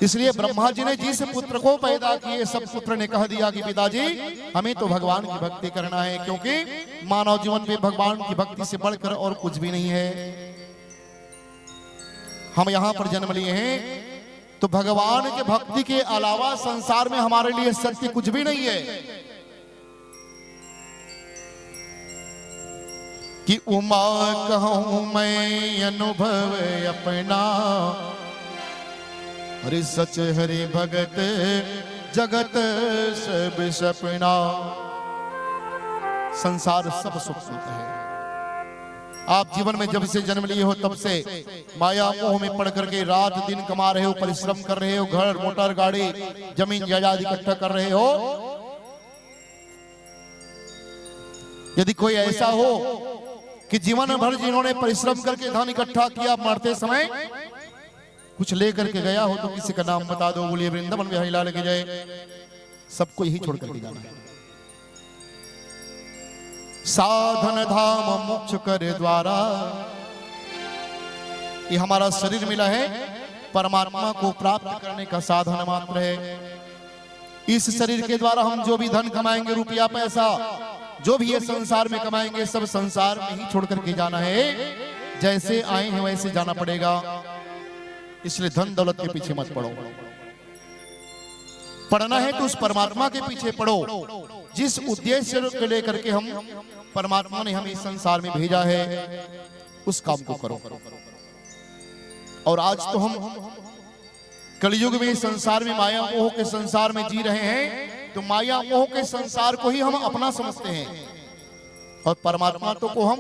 इसलिए ब्रह्मा जी ने जिस पुत्र को पैदा किए, सब पुत्र ने कह दिया कि पिताजी हमें तो भगवान की भक्ति करना है, क्योंकि मानव जीवन में भगवान की भक्ति से बढ़कर और कुछ भी नहीं है। हम यहाँ पर जन्म लिए हैं तो भगवान के भक्ति के अलावा संसार में हमारे लिए सत्य कुछ भी नहीं है। कि उमा कहूं मैं अनुभव अपना, हरि सच हरि भगत जगत सब सपना। संसार सब सुख होता है। आप जीवन में जब से जन्म लिए हो तब से माया मोह में पड़ करके रात दिन कमा रहे हो, परिश्रम कर रहे हो, घर मोटर गाड़ी जमीन जायदाद इकट्ठा कर रहे हो। यदि कोई ऐसा हो कि जीवन भर जिन्होंने परिश्रम करके धन इकट्ठा किया, मरते समय कुछ लेकर के गया हो तो किसी का नाम बता दो। बोलिए वृंदावन बिहारी लाल की जय। सबको यही छोड़ करके जाना है। साधन धाम मोक्ष कर द्वारा, ये हमारा शरीर मिला है परमात्मा को प्राप्त करने का साधन मात्र है। इस शरीर के द्वारा हम जो भी धन कमाएंगे, रुपया पैसा जो भी ये संसार में कमाएंगे, सब संसार में ही छोड़ करके जाना है। जैसे आए हैं वैसे जाना पड़ेगा। इसलिए धन दौलत के पीछे मत पड़ो। पढ़ना है तो उस परमात्मा के पीछे पढ़ो, जिस उद्देश्य को लेकर के हम परमात्मा ने हमें इस संसार में भेजा है, उस काम को करो। और आज तो हम कलयुग में संसार में माया मोह के संसार में जी रहे हैं, तो माया मोह के संसार को ही हम अपना समझते हैं और परमात्मा तो को हम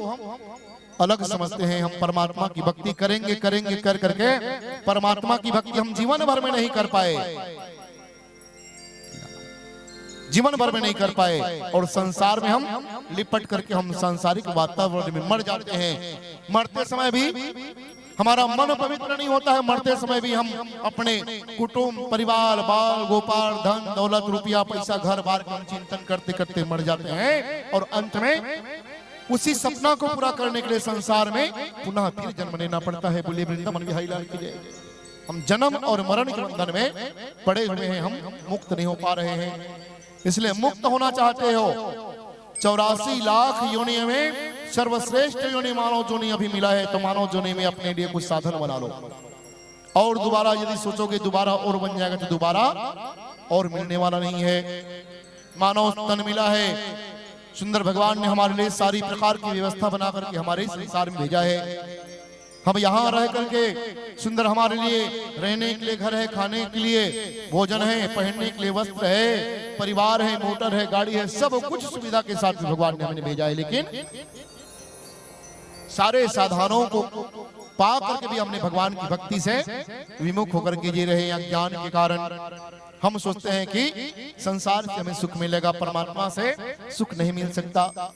अलग समझते हैं। हम परमात्मा की भक्ति करेंगे करेंगे कर करके परमात्मा की भक्ति हम जीवन भर में नहीं कर पाए, जीवन भर में नहीं कर पाए, और संसार में हम लिपट करके हम सांसारिक वातावरण में मर जाते हैं। मरते समय भी हमारा मन पवित्र नहीं होता है। मरते समय भी हम अपने कुटुंब परिवार बाल गोपाल धन दौलत रुपया पैसा घर बार का हम चिंतन करते करते मर जाते हैं, और अंत में उसी सपना को पूरा करने के लिए संसार में पुनः फिर जन्म लेना पड़ता है। बोलिए वृंदावन बिहारी लाल की जय। हम जन्म और मरण के बंधन में पड़े हुए हैं, हम मुक्त नहीं हो पा रहे हैं। इसलिए मुक्त होना चाहते हो, 84 लाख योनियों में सर्वश्रेष्ठ योनि मानव जोनि अभी मिला है, तो मानव जोनि में अपने लिए कुछ साधन बना लो। और दोबारा यदि सोचोगे दोबारा और बन जाएगा तो दोबारा और मिलने वाला नहीं है। मानव तन मिला है, सुंदर भगवान ने हमारे लिए सारी प्रकार की व्यवस्था बना करके हमारे संसार में भेजा है। हम यहाँ रह करके सुंदर हमारे लिए रहने के लिए घर है, खाने के लिए भोजन है, पहनने के लिए वस्त्र है, परिवार है, मोटर है, गाड़ी है, सब कुछ सुविधा के साथ भगवान ने हमें भेजा है। लेकिन सारे साधनों को पा करके भी हमने भगवान की भक्ति से विमुख होकर के जी रहे हैं। अज्ञान के कारण हम सोचते हैं कि संसार से हमें सुख मिलेगा, परमात्मा से सुख नहीं मिल सकता।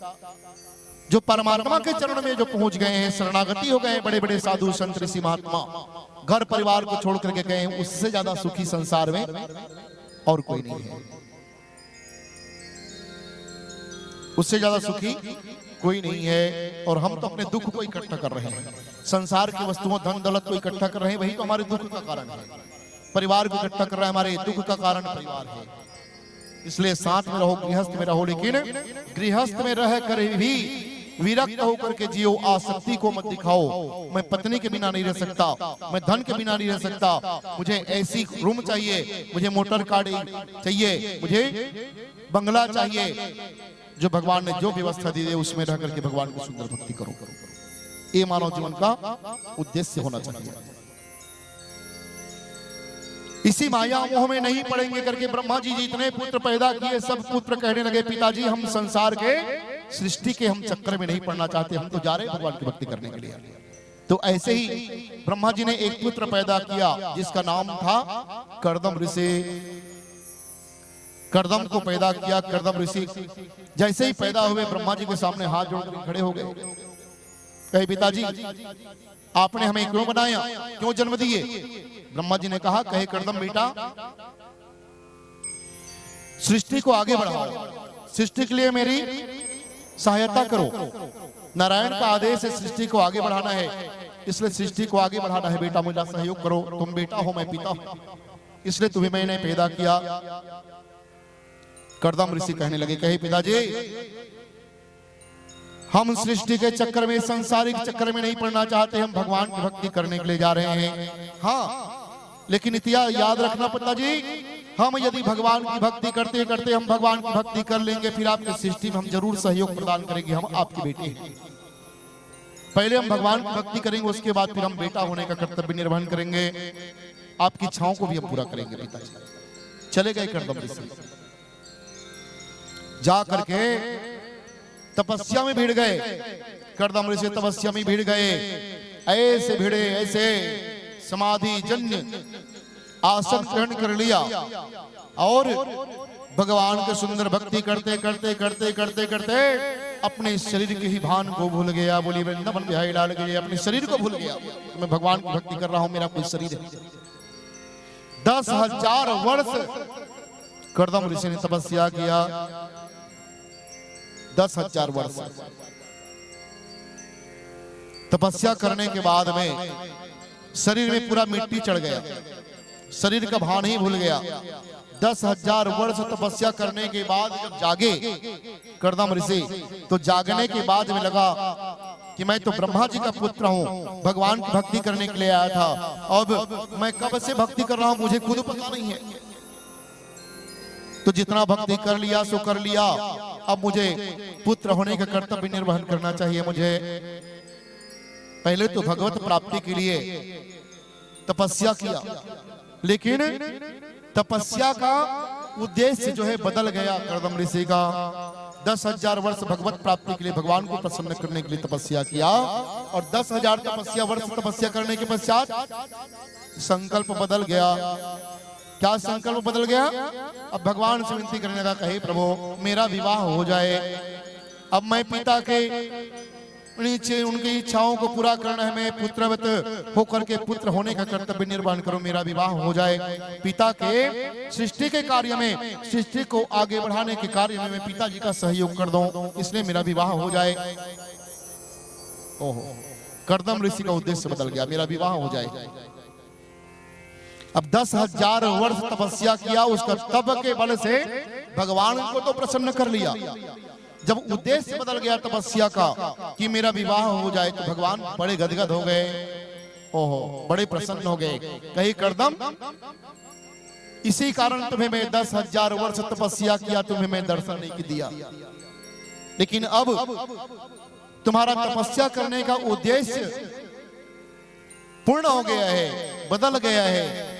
जो परमात्मा के चरण में जो पहुंच गए हैं, शरणागति हो गए हैं, बड़े बड़े साधु संत ऋषि महात्मा घर परिवार को छोड़ करके गए हैं, उससे ज्यादा सुखी संसार में और कोई नहीं है। उससे ज्यादा सुखी कोई नहीं है। और हम तो अपने दुख को इकट्ठा कर रहे हैं, संसार की वस्तुओं धन दौलत को इकट्ठा कर रहे हैं, वही तो हमारे दुख का कारण है। परिवार को इकट्ठा कर रहा है, हमारे दुख का कारण परिवार है। इसलिए साथ में रहो, गृहस्थ में रहो, लेकिन गृहस्थ में रह कर भी विरक्त होकर के जियो, आसक्ति को मत दिखाओ। मैं पत्नी के बिना नहीं रह सकता, मैं धन के बिना नहीं रह सकता, मुझे ऐसी रूम चाहिए, मुझे मोटर गाड़ी चाहिए, मुझे बंगला चाहिए। जो भगवान ने जो व्यवस्था दी है उसमें रह करके भगवान की सुंदर भक्ति करो। ये मानव जीवन का उद्देश्य होना चाहिए। इसी माया मोह में नहीं पड़ेंगे करके ब्रह्मा जी जितने पुत्र पैदा किए, सब पुत्र कहने लगे पिताजी हम संसार के सृष्टि के हम चक्कर में नहीं पड़ना चाहते, हम तो जा रहे हैं भगवान की भक्ति करने के लिए। तो ऐसे ही ब्रह्मा जी ने एक पुत्र पैदा किया जिसका नाम था कर्दम ऋषि। कर्दम को पैदा किया। कर्दम ऋषि जैसे ही पैदा हुए ब्रह्मा जी के सामने हाथ जोड़कर खड़े हो गए, कहे पिताजी आपने हमें क्यों बनाया, क्यों जन्म दिए? ब्रह्मा जी ने कहा, कहे कर्दम बेटा सृष्टि को आगे बढ़ाओ, सृष्टि के लिए मेरी सहायता करो। नारायण का आदेश है सृष्टि को आगे बढ़ाना है, इसलिए सृष्टि को आगे बढ़ाना है बेटा, मुझे सहयोग करो। तुम बेटा हो, मैं पिता हूं, इसलिए तुम्हें मैंने पैदा किया। कर्दम ऋषि कहने लगे, कहे पिताजी हम सृष्टि के चक्कर में, सांसारिक चक्कर में नहीं पड़ना चाहते, हम भगवान की भक्ति करने के लिए जा रहे हैं। हाँ, लेकिन इतिहास याद रखना पिताजी, हम यदि भगवान की भक्ति करते करते हम भगवान की भक्ति कर लेंगे, फिर आपकी सृष्टि में हम जरूर सहयोग प्रदान करेंगे। हम आपके बेटे हैं, पहले हम भगवान की भक्ति करेंगे, उसके बाद फिर हम बेटा होने का कर्तव्य निर्वहन करेंगे, आपकी इच्छाओं को भी हम पूरा करेंगे। पिताजी चले गए कर्दम ऋषि, जा करके तपस्या में भिड़ गए। कर्दम ऋषि तपस्या में भिड़ गए, ऐसे भिड़े, ऐसे समाधि जन्य आसन ग्रहण कर लिया और भगवान के सुंदर भक्ति करते करते करते करते करते अपने शरीर के ही भान को भूल गया। बोली वृंदावन बिहारी लाल के लिए अपने शरीर को भूल गया। मैं भगवान की भक्ति कर रहा हूं, मेरा कोई शरीर है। 10,000 वर्ष कर्दम ऋषि ने तपस्या किया। 10,000 वर्ष तपस्या करने के बाद में शरीर में पूरा मिट्टी चढ़ गया, शरीर का भान ही भूल गया। 10,000 वर्ष तपस्या करने के बाद जब जागे कर्दम ऋषि, तो जागने के बाद में लगा कि मैं तो ब्रह्मा जी का पुत्र हूं, भगवान की भक्ति करने के लिए आया था, अब मैं कब से भक्ति कर रहा हूं मुझे खुद पता नहीं है। तो जितना भक्ति कर लिया सो कर लिया, अब मुझे पुत्र होने का कर्तव्य निर्वहन करना चाहिए। मुझे पहले तो भगवत प्राप्ति के लिए तपस्या किया, लेकिन तपस्या का उद्देश्य जो है बदल गया कर्दम ऋषि का। 10,000 वर्ष भगवत प्राप्ति के लिए, भगवान को प्रसन्न करने के लिए तपस्या किया, और 10,000 वर्ष तपस्या करने के पश्चात संकल्प बदल गया। क्या संकल्प बदल गया? अब भगवान से विनती करने लगा, कहे प्रभु मेरा विवाह हो जाए, अब मैं पिता के नीचे उनकी इच्छाओं को पूरा करना है, मैं पुत्रवत होकर के पुत्र होने का कर्तव्य निर्वहन करूं, मेरा विवाह हो जाए। पिता के सृष्टि के कार्य में, सृष्टि को आगे बढ़ाने के कार्य में मैं पिताजी का सहयोग कर दूं, इसलिए मेरा विवाह हो जाए। ओहो, कर्दम ऋषि का उद्देश्य बदल गया, मेरा विवाह हो जाए। अब 10,000 वर्ष तपस्या किया, उसका तप के बल से भगवान को तो प्रसन्न कर लिया। जब उद्देश्य बदल गया तपस्या का कि मेरा विवाह हो जाए, तो भगवान बड़े गदगद हो गए, ओहो बड़े प्रसन्न हो गए। कही कर्दम, इसी कारण तुम्हें मैं 10,000 वर्ष तपस्या किया, तुम्हें मैं दर्शन नहीं दिया, लेकिन अब तुम्हारा तपस्या करने का उद्देश्य पूर्ण हो गया है, बदल गया है,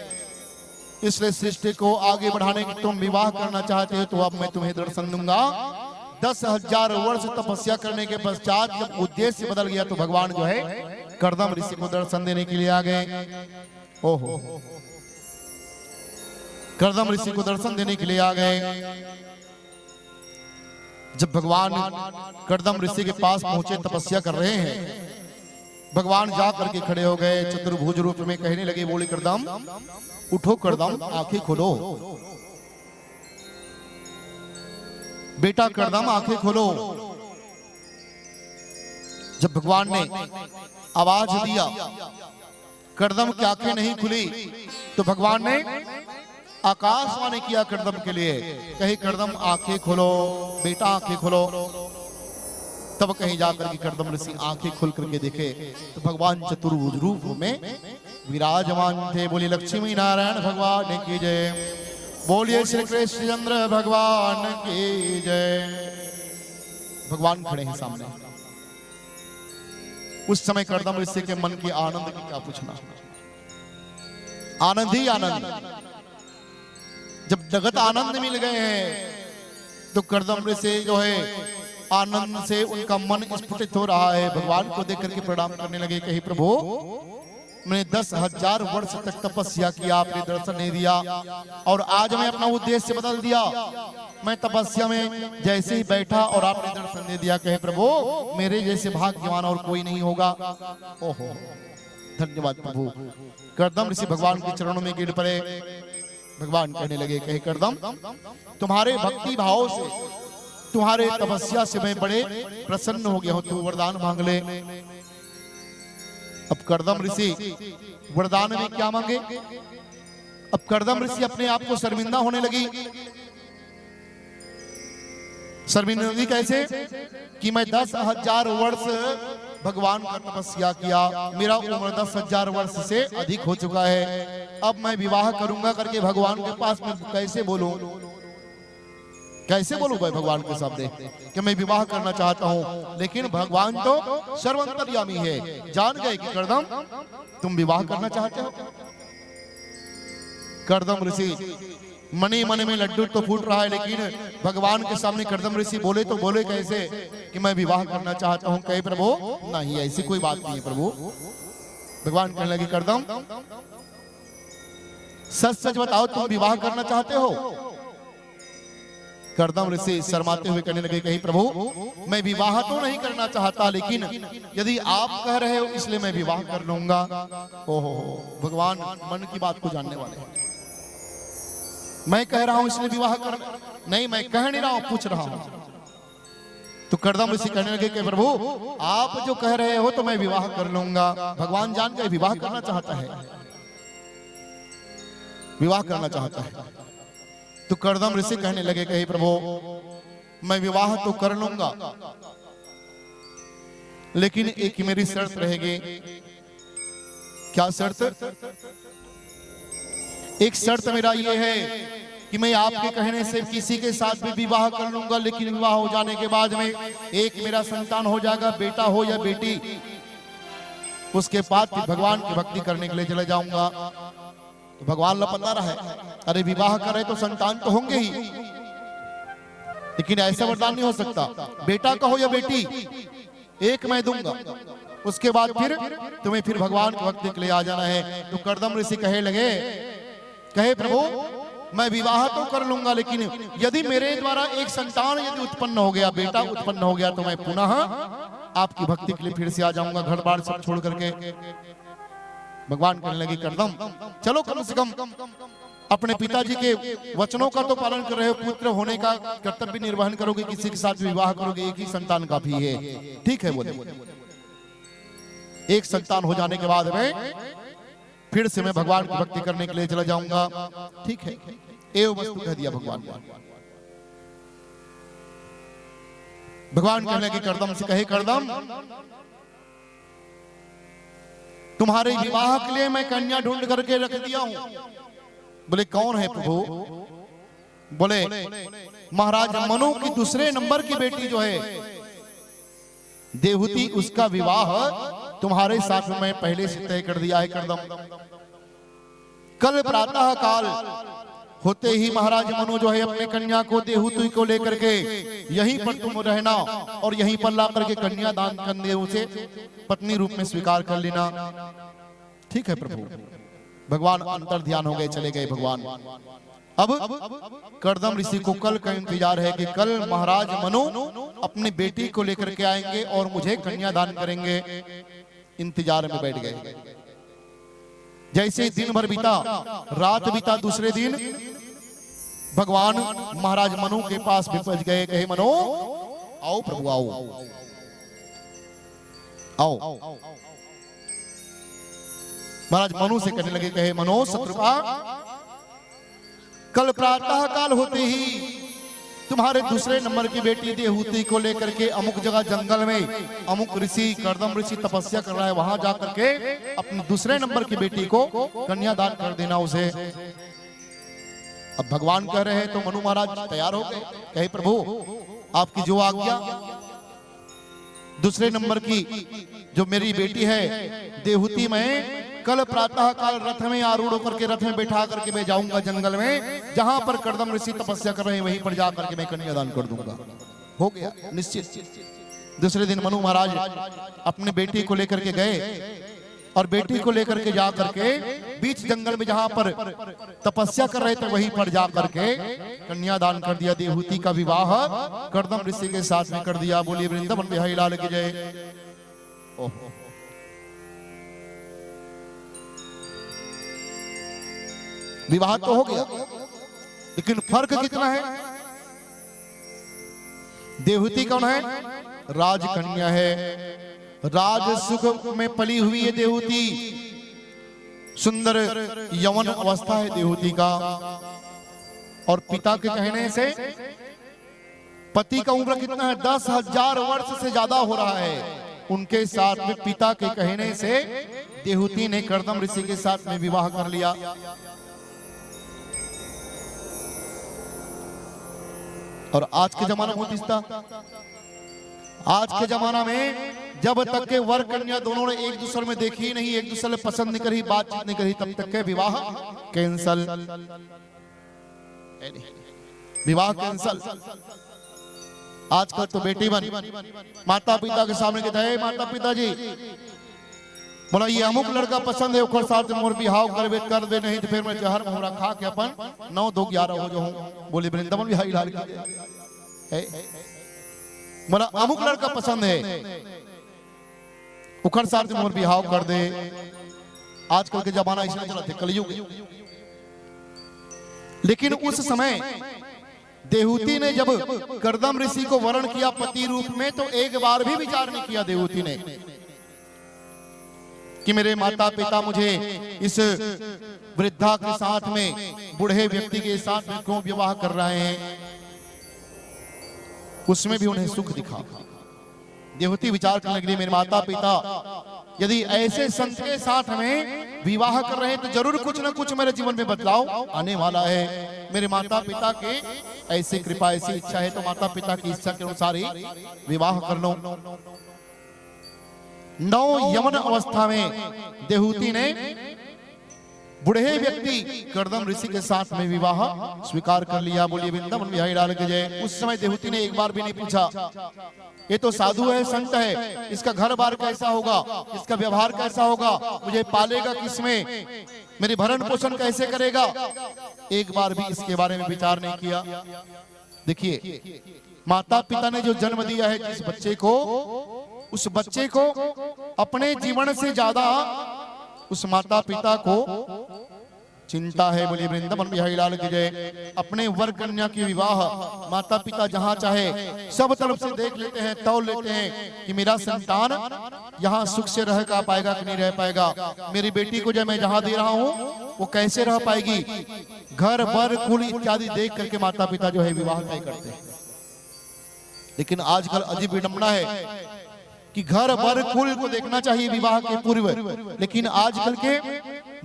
इसलिए सृष्टि को आगे बढ़ाने की तुम विवाह करना चाहते हो, तो अब मैं तुम्हें दर्शन दूंगा। 10,000 वर्ष तपस्या करने के पश्चात जब उद्देश्य बदल गया, तो भगवान जो है कर्दम ऋषि को दर्शन देने के लिए आ गए। ओहो, कर्दम ऋषि को दर्शन देने के लिए आ गए। जब भगवान कर्दम ऋषि के पास पहुंचे, तपस्या कर रहे हैं, भगवान जा करके खड़े हो गए, चतुर्भुज रूप में कहने लगे, बोले कर्दम उठो, कर्दम आंखें खोलो, बेटा कर्दम आंखें खोलो। जब भगवान ने आवाज दिया, कर्दम की आंखें नहीं खुली, तो भगवान ने आकाशवाणी किया कर्दम के लिए, कहीं कर्दम आंखें खोलो, बेटा आंखें खोलो। तब कहीं जाकर के कर्दम ऋषि आंखें खोल करके देखे, तो भगवान चतुर्भुज रूप में विराजमान थे। बोलिए लक्ष्मी नारायण भगवान की जय, बोलिए श्री कृष्णचंद्र भगवान की जय। भगवान खड़े हैं सामने। उस समय कर्दम ऋषि के मन के आनंद की क्या पूछना, आनंद ही आनंद। जब जगत आनंद मिल गए हैं, तो कर्दम ऋषि जो है आनंद से उनका मन स्फुटित हो रहा है। भगवान को देख करके प्रणाम करने लगे, कही प्रभु मैंने 10,000 वर्ष तक तपस्या किया, आपने दर्शन नहीं दिया, और आज मैं अपना उद्देश्य बदल दिया। मैं तपस्या में जैसे ही बैठा और आपने दर्शन दे दिया, कहे प्रभु मेरे जैसे भाग्यवान और कोई नहीं होगा। ओहो, धन्यवाद प्रभु। कर्दम ऋषि भगवान के चरणों में गिर पड़े। भगवान कहने लगे, कहे कर्दम तुम्हारे भक्ति भाव से, तुम्हारे तपस्या से मैं बड़े प्रसन्न हो गया हूं, तू वरदान मांग ले। अब कर्दम ऋषि वरदान में क्या मांगे? अब कर्दम ऋषि अपने आप को शर्मिंदा होने लगी। शर्मिंदगी कैसे कि मैं 10,000 वर्ष भगवान का तपस्या किया, मेरा उम्र 10,000 वर्ष से अधिक हो चुका है। अब मैं विवाह करूंगा करके भगवान के पास में कैसे बोलूं, कैसे बोलूं भाई भगवान के सामने कि मैं विवाह करना चाहता हूं। लेकिन भगवान तो सर्वंतर्यामी है, जान गए कि कर्दम तुम विवाह करना चाहते हो। कर्दम ऋषि मने मन में लड्डू तो फूट रहा है, लेकिन भगवान के सामने कर्दम ऋषि बोले तो बोले कैसे कि मैं विवाह करना चाहता हूं। कहे प्रभु नहीं, ऐसी कोई बात नहीं है प्रभु। भगवान कहने लगे कर्दम सच सच बताओ, तुम विवाह करना चाहते हो। कर्दम ऋषि शर्माते हुए कहने लगे कहीं प्रभु मैं विवाह तो नहीं करना चाहता, लेकिन यदि आप कह रहे हो इसलिए मैं विवाह कर लूंगा। ओहो, भगवान मन की बात को जानने वाले हैं। मैं कह रहा हूं इसलिए विवाह कर, नहीं मैं कह नहीं रहा हूं, पूछ रहा हूं। तो कर्दम ऋषि कहने लगे कि प्रभु आप जो कह रहे हो तो मैं विवाह कर लूंगा। भगवान जान गए विवाह करना चाहता है, विवाह करना चाहता है। तो कर्दम ऋषि कहने लगे कि प्रभु मैं विवाह तो कर लूंगा, लेकिन एक मेरी शर्त रहेगी। क्या शर्त? एक शर्त मेरा ये है कि मैं आपके कहने से किसी के साथ भी विवाह कर लूंगा, लेकिन विवाह हो जाने के बाद में एक मेरा संतान हो जाएगा, बेटा हो या बेटी। उसके बाद फिर भगवान की भक्ति करने के लिए चले जाऊंगा। तो भगवान लपटा रहा है, अरे विवाह करे तो संतान तो होंगे ही, लेकिन ऐसा वरदान नहीं हो सकता। बेटा का हो या बेटी, एक मैं दूंगा, उसके बाद फिर तुम्हें फिर भगवान की भक्ति के लिए आ जाना है। तो कर्दम ऋषि कहे लगे, कहे प्रभु मैं विवाह तो कर लूंगा, लेकिन यदि मेरे द्वारा एक संतान यदि उत्पन्न हो गया, बेटा उत्पन्न हो गया, तो मैं पुनः आपकी भक्ति के लिए फिर से आ जाऊंगा, घर बार सब छोड़ करके। भगवान कहने लगे कर्दम चलो कम से कम अपने पिताजी के वचनों का तो पालन कर रहे हो, पुत्र होने का कर्तव्य निर्वहन करोगे, किसी के साथ विवाह करोगे, एक ही संतान काफी है। ठीक है बोले, एक संतान हो जाने के बाद में फिर से मैं भगवान की भक्ति करने के लिए चला जाऊंगा। ठीक है, एवं वस्तु कह दिया भगवान ने। भगवान कहने लगे कर्दम से, कहे कर्दम तुम्हारे विवाह के लिए मैं कन्या ढूंढ करके रख दिया हूं। बोले कौन है प्रभु? बोले महाराज मनु की दूसरे नंबर की बेटी जो है देवहूति, उसका विवाह तुम्हारे साथ में मैं पहले से तय कर दिया है कर्दम। कल प्रातः काल होते ही महाराज मनु जो है अपने कन्या को देवहूति को लेकर के यहीं पर तुम रहना और यहीं पर ला करके कन्या दान करने उसे पत्नी रूप में स्वीकार कर लेना। ठीक है प्रभु। भगवान अंतर ध्यान हो गए, चले गए भगवान। अब कर्दम ऋषि को कल का इंतजार है कि कल महाराज मनु अपनी बेटी को लेकर के आएंगे और मुझे कन्यादान करेंगे। इंतजार में बैठ गए। जैसे दिन भर बीता, रात बीता, दूसरे दिन भगवान महाराज मनु के पास भी पहुंच गए। कहे मनु आओ प्रभु आओ आओ। महाराज मनु से कहने लगे, कहे मनु शत्रुपा कल प्रातः काल होते ही तुम्हारे दूसरे नंबर की बेटी देवहूति को लेकर के अमुक जगह जंगल में अमुक ऋषि कर्दम ऋषि तपस्या कर रहा है, वहां जाकर के अपने दूसरे नंबर की बेटी को कन्यादान कर देना उसे। अब भगवान कह रहे हैं तो मनु महाराज तैयार हो गए। कहे प्रभु आपकी जो आज्ञा। दूसरे नंबर की जो मेरी बेटी है देवहूति, मैं कल प्रातः काल रथ में आरूढ़ होकर के रथ में बैठा करके मैं जाऊंगा जंगल में, जहां पर कर्दम ऋषि तपस्या कर रहे हैं वहीं पर जाकर के मैं कन्यादान कर दूंगा। हो गया निश्चित। दूसरे दिन मनु महाराज अपने बेटी को लेकर के गए और बेटी को लेकर के जा करके बीच जंगल में जहां पर तपस्या कर रहे थे वहीं पर जा करके कन्यादान कर दिया। देवहूति का विवाह कर्दम ऋषि के साथ में कर दिया। बोलिए वृंदावन बिहारी लाल की जय। ओहो, विवाह तो हो गया, लेकिन फर्क कितना है? देवहूति कौन है? राजकन्या है, राज सुख में पली हुई है देवहूति। सुंदर यौवन अवस्था है देहूती का, और पिता के कहने से पति का उम्र कितना है? 10,000 वर्ष से ज्यादा हो रहा है। उनके साथ में पिता के कहने से देहूती ने कर्दम ऋषि के साथ में विवाह कर लिया। और आज के जमाना बहुत रिश्ता, आज के जमाना में जब तक के वर कन्या दोनों ने एक दूसरे में देखी नहीं, एक दूसरे पसंद नहीं करी, बातचीत नहीं करी, तब तक के विवाह कैंसल, विवाह कैंसल। आजकल तो बेटी बन माता पिता के सामने कहता है, माता पिता जी बोला ये अमुक लड़का पसंद है, ओकर साथ मोर बिहाव कर दे, नहीं तो फिर मैं जहर मोहरा खा के अपन 9-2-11 हो जाऊं। बोले वृंदावन बिहारी लाल की बोला अमुक लड़का पसंद है, उखड़ साथ मोर बिहाव कर दे। आजकल के जमाना इसमें चला थे, कलयुग। लेकिन उस समय देहूती ने जब कर्दम ऋषि को वरण किया पति रूप में, तो एक बार भी विचार नहीं किया देहूती ने कि मेरे माता पिता मुझे इस वृद्धा के साथ में, बूढ़े व्यक्ति के साथ में क्यों विवाह कर रहे हैं। उसमें भी उन्हें सुख दिखा। देहूती विचार करने लगी, मेरे माता पिता यदि ऐसे संत के साथ में विवाह कर रहे हैं तो जरूर कुछ ना कुछ मेरे जीवन में बदलाव आने वाला है। मेरे माता पिता के ऐसी कृपा, ऐसी इच्छा है, तो माता पिता की इच्छा के अनुसार ही विवाह कर लो। 9 यमन अवस्था में देहूती ने बूढ़े व्यक्ति कर्दम ऋषि के साथ में विवाह स्वीकार कर लिया। बोलिए वृंदावन बिहारी लाल की जय। उस समय देहूती ने एक बार भी नहीं पूछा, ये तो साधु है, संत है, इसका घर बार कैसा होगा, इसका व्यवहार कैसा होगा, मुझे पालेगा किसमें, मेरी भरण पोषण कैसे करेगा। एक बार भी इसके बारे में विचार नहीं किया। देखिए, माता पिता ने जो जन्म दिया है जिस बच्चे को, उस बच्चे को अपने जीवन से ज्यादा उस माता पिता को चिंता है। बोलिए वृंदावन बिहारी लाल की जय। अपने वर कन्या की विवाह माता पिता जहां चाहे सब तरफ से देख लेते हैं, तौल लेते हैं कि मेरा संतान यहाँ सुख से रह का पाएगा कि नहीं रह पाएगा, मेरी बेटी को जो मैं जहां दे रहा हूँ वो कैसे रह पाएगी। घर बर कुल इत्यादि देख करके माता पिता जो है विवाह तय करते हैं। लेकिन आजकल अजीब विडंबना है कि घर बर कुल को देखना चाहिए विवाह के पूर्व, लेकिन आजकल के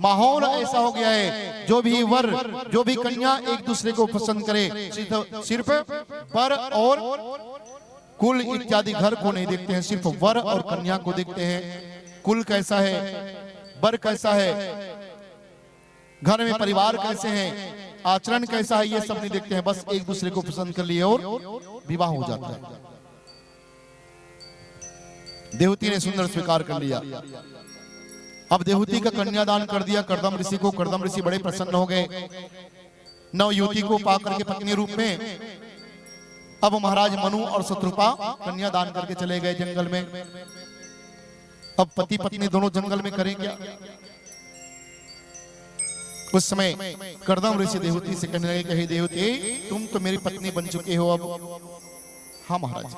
माहौल ऐसा हो गया है, जो भी वर, जो भी कन्या एक दूसरे को पसंद करे, सिर्फ वर और कुल इत्यादि घर को नहीं देखते हैं, सिर्फ वर और कन्या को देखते हैं। कुल कैसा है, वर कैसा है, घर में परिवार कैसे हैं, आचरण कैसा है, ये सब नहीं देखते हैं। बस एक दूसरे को पसंद कर लिए और विवाह हो जाता है। देहूती ने सुंदर स्वीकार कर लिया। अब देहूती का कन्यादान कर दिया कर्दम ऋषि को। कर्दम ऋषि बड़े प्रसन्न हो गए। नव युवती को पाकर के पत्नी रूप में अब महाराज मनु और शत्रुपा कन्यादान करके चले गए जंगल में। अब पति पत्नी दोनों जंगल में करें क्या। उस समय कर्दम ऋषि देहूती से कहने लगे, कहे देहूती तुम तो मेरी पत्नी बन चुके हो अब। हाँ महाराज,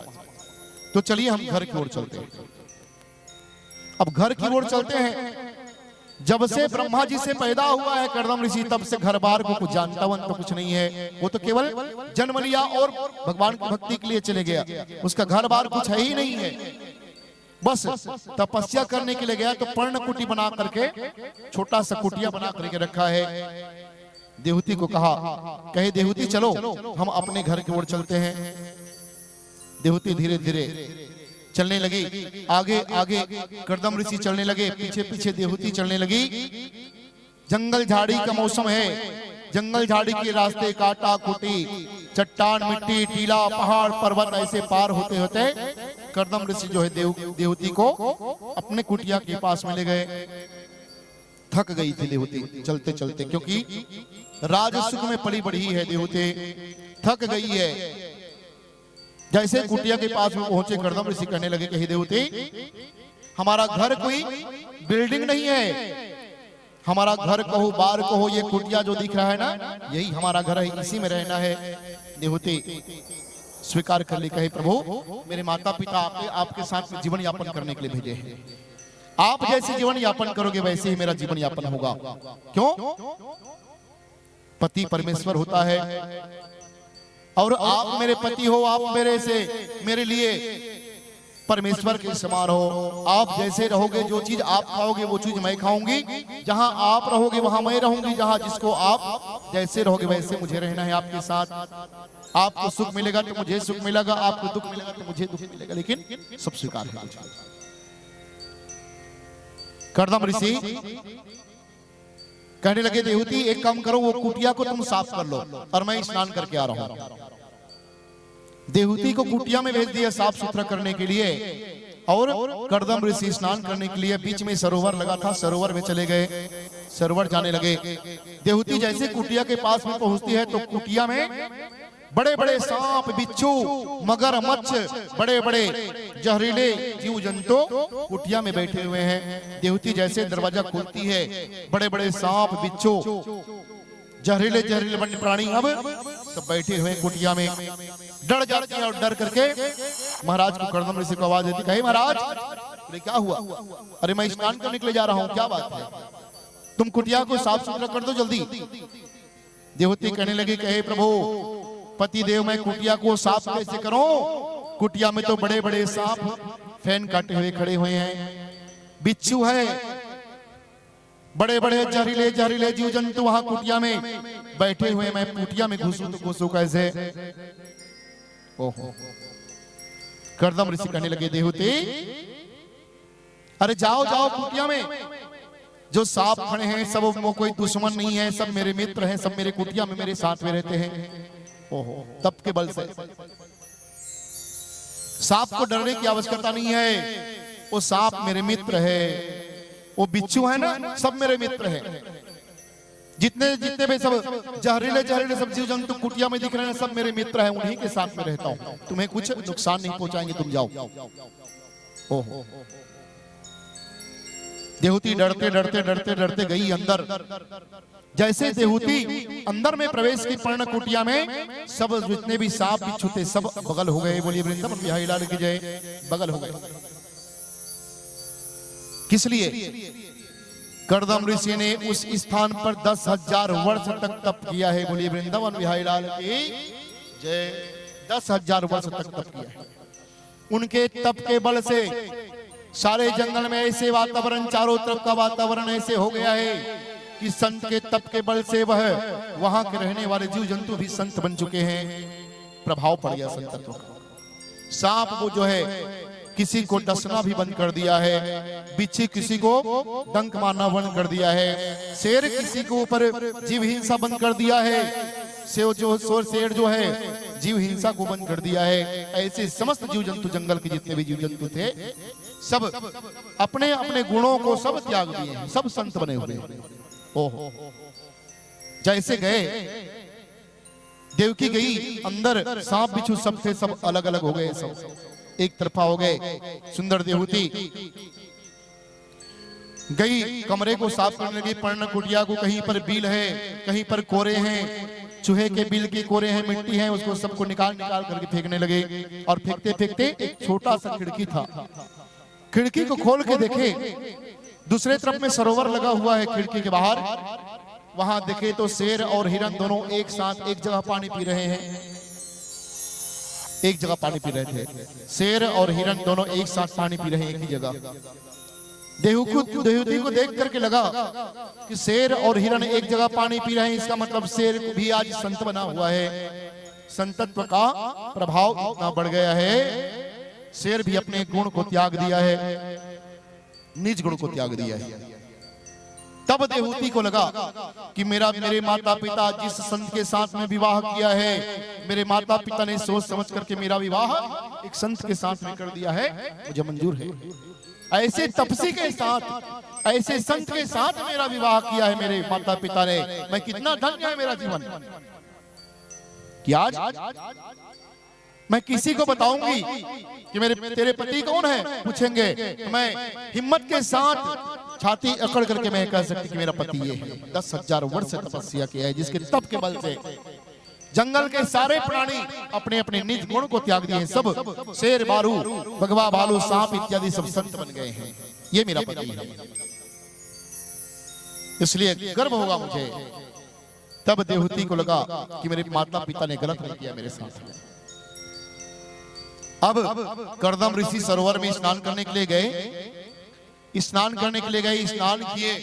तो चलिए हम घर की ओर चलते हैं। अब घर की ओर चलते हैं। जब से ब्रह्मा जी से पैदा हुआ है कर्दम ऋषि, तब से घर बार को कुछ जानता तो कुछ नहीं है। वो तो केवल जन्म लिया और भगवान की भक्ति के लिए चले गया। उसका घर बार कुछ है ही नहीं है, बस तपस्या करने के लिए गया। तो पर्ण कुटी बना करके, छोटा सा कुटिया बना करके रखा है। देहूती को कहा, कहे देहूती चलो हम अपने घर की ओर चलते हैं। देहूती धीरे धीरे चलने लगी। आगे आगे कर्दम ऋषि चलने लगे, पीछे पीछे देहूती चलने लगी। जंगल झाड़ी का मौसम है। जंगल झाड़ी के रास्ते काटा कुटी, चट्टान, मिट्टी, टीला, पहाड़, पर्वत ऐसे पार होते होते कर्दम ऋषि जो है देहूती को अपने कुटिया के पास में ले गए। थक गई थी देहूती चलते चलते, क्योंकि राजसुख में पली बढ़ी है देहूती, थक गई है। जैसे कुटिया के पास में पहुंचे कर्दम ऋषि कहने लगे, कही देवते हमारा घर कोई बिल्डिंग नहीं है, हमारा घर कहो बार कहो, ये कुटिया जो दिख रहा है ना यही हमारा घर है, इसी में रहना है। देवते स्वीकार कर ले, कहे प्रभु मेरे माता पिता आपके साथ जीवन यापन करने के लिए भेजे हैं। आप जैसे जीवन यापन करोगे वैसे ही मेरा जीवन यापन होगा। क्यों? पति परमेश्वर होता है और आप मेरे पति हो, आप मेरे लिए परमेश्वर के समान हो। आप जैसे रहोगे, जो चीज आप खाओगे वो चीज मैं खाऊंगी, जहां आप रहोगे वहां मैं रहूंगी, जहां जिसको आप जैसे रहोगे वैसे मुझे रहना है आपके साथ। आपको सुख मिलेगा तो मुझे सुख मिलेगा, आपको दुख मिलेगा तो मुझे दुख मिलेगा, लेकिन सब स्वीकार है। कर्दम ऋषि कहने लगे, देवती एक काम करो, वो कुटिया को तुम साफ कर लो और मैं स्नान करके आ रहा हूं। देवती को कुटिया में भेज दिया साफ सुथरा करने के लिए, और कर्दम ऋषि स्नान करने के लिए बीच में सरोवर लगा था, सरोवर में चले गए, सरोवर जाने लगे। देवती जैसे कुटिया के पास में पहुंचती है तो कुटिया में बड़े बड़े सांप, बिच्छू, मगरमच्छ, बड़े बड़े जहरीले जीव जंतु कुटिया में बैठे हुए हैं। देवती जैसे दरवाजा खोलती है, बड़े बड़े सांप, बिच्छू, जहरीले जहरीले वन्य प्राणी अब सब बैठे हुए कुटिया में। डर जाती है और डर करके महाराज को, कर्दम ऋषि को आवाज देती, कहे महाराज अरे क्या हुआ? अरे मैं स्नान करने के लिए जा रहा हूँ, क्या बात है? तुम कुटिया को साफ सुथरा कर दो जल्दी। देवती कहने लगी, कहे प्रभु पति देव, मैं कुटिया को साफ कैसे करूं? कुटिया में तो बड़े बड़े सांप फैन काटे हुए खड़े हुए हैं, बिच्छू है, बड़े बड़े जहरीले जहरीले जीव जंतु वहां कुटिया में बैठे हुए, मैं कुटिया में घुसूं तो घुसूं कैसे? ओहो। कर्दम ऋषि कहने लगे, देवते अरे जाओ जाओ कुटिया में, जो सांप खड़े हैं सब वो कोई दुश्मन नहीं है, सब मेरे मित्र हैं, सब मेरे कुटिया में मेरे साथ में रहते हैं। ओहो, तप के बल से सांप को डरने की आवश्यकता नहीं है, वो सांप मेरे मित्र है, वो बिच्छू है ना, सब मेरे मित्र हैं। जितने जितने भी सब जहरीले जहरीले सब जीव जंतु कुटिया में दिख रहे हैं सब मेरे मित्र हैं, उन्हीं के साथ में रहता हूं, तुम्हें कुछ नुकसान नहीं पहुंचाएंगे, तुम जाओ। ओहो। देवती डरते डरते डरते डरते गई अंदर। जैसे देवती अंदर में प्रवेश की पर्ण कुटिया में, सब जितने भी सांप बिच्छू थे सब बगल हो गए। बोलिए वृंदावन बिहारी लाल की जय। बगल हो गए। किस लिए? कर्दम ऋषि ने उस स्थान पर 10,000 वर्ष तक तप किया है। बोलिए वृंदावन बिहारी लाल की जय। 10,000 वर्ष तक तप किया है। उनके तप के बल से सारे जंगल में ऐसे वातावरण, चारों तरफ का वातावरण ऐसे हो गया है कि संत के तप के बल से वह वहां के रहने वाले जीव जंतु भी संत बन चुके हैं। प्रभाव पड़ गया संतत्व का। सांप वो जो है किसी को डसना भी बंद कर दिया है, बिच्छू किसी को डंक मारना बंद कर दिया है, शेर किसी को ऊपर जीव हिंसा बंद कर दिया है, शेर जो है जीव हिंसा को बंद कर दिया है। ऐसे समस्त जीव जंतु, जंगल के जितने भी जीव जंतु थे सब अपने अपने गुणों को सब त्याग दिए हैं, सब संत बने हुए। ओहो। जैसे गए देवकी गई अंदर, सांप बिच्छू सब थे, सब अलग अलग हो गए, सब एक तरफा हो गए। सुंदर देवती गई, कमरे को साफ करने लगी। पर्ण कुटिया को कहीं पर बील है, कहीं पर कोरे हैं, चूहे के बिल के कोरे हैं, मिट्टी है, उसको सबको निकाल निकाल करके फेंकने लगे। और फेंकते फेंकते एक छोटा सा खिड़की था, खिड़की को खोल के देखे, दूसरे तरफ में सरोवर लगा हुआ है खिड़की के बाहर। वहां देखे तो शेर और हिरन दोनों एक साथ एक जगह पानी पी रहे हैं, एक जगह पानी पी रहे थे। शेर और हिरन दोनों एक साथ पानी पी रहे हैं एक ही जगह। देवती को देख करके लगा कि शेर और हिरन एक जगह पानी पी रहे हैं, इसका मतलब शेर भी आज संत बना हुआ है। संतत्व का प्रभाव इतना बढ़ गया है, शेर भी अपने गुण को त्याग दिया है, निज गुण को त्याग दिया है। तब देवहूति को लगा कि मेरे माता पिता जिस संत के साथ में विवाह किया है, मेरे माता पिता ने सोच समझ करके मेरा विवाह एक संत के साथ में कर दिया है, मुझे मंजूर है। ऐसे तपसी के साथ, ऐसे संत के साथ मेरा विवाह किया है मेरे माता पिता ने, मैं कितना धन्य है मेरा जीवन कि आज मैं किसी को बताऊंगी कि तेरे पति कौन है, पूछेंगे तो मैं हिम्मत के साथ छाती अकड़ करके मैं कह सकती कि मेरा पति ये है। 10,000 वर्ष से तपस्या किया है, जिसके तप के बल से जंगल के सारे प्राणी अपने अपने निज गुण को त्याग दिए। सब शेर, बारू, बगवा, भालू, सांप इत्यादि सब संत बन गए हैं। ये मेरा पति है, इसलिए गर्व होगा मुझे। तब देवहूति को लगा कि मेरे माता पिता ने गलत नहीं किया मेरे साथ। अब कर्दम ऋषि सरोवर में स्नान करने के लिए गए। स्नान करने के लिए गए, स्नान किए।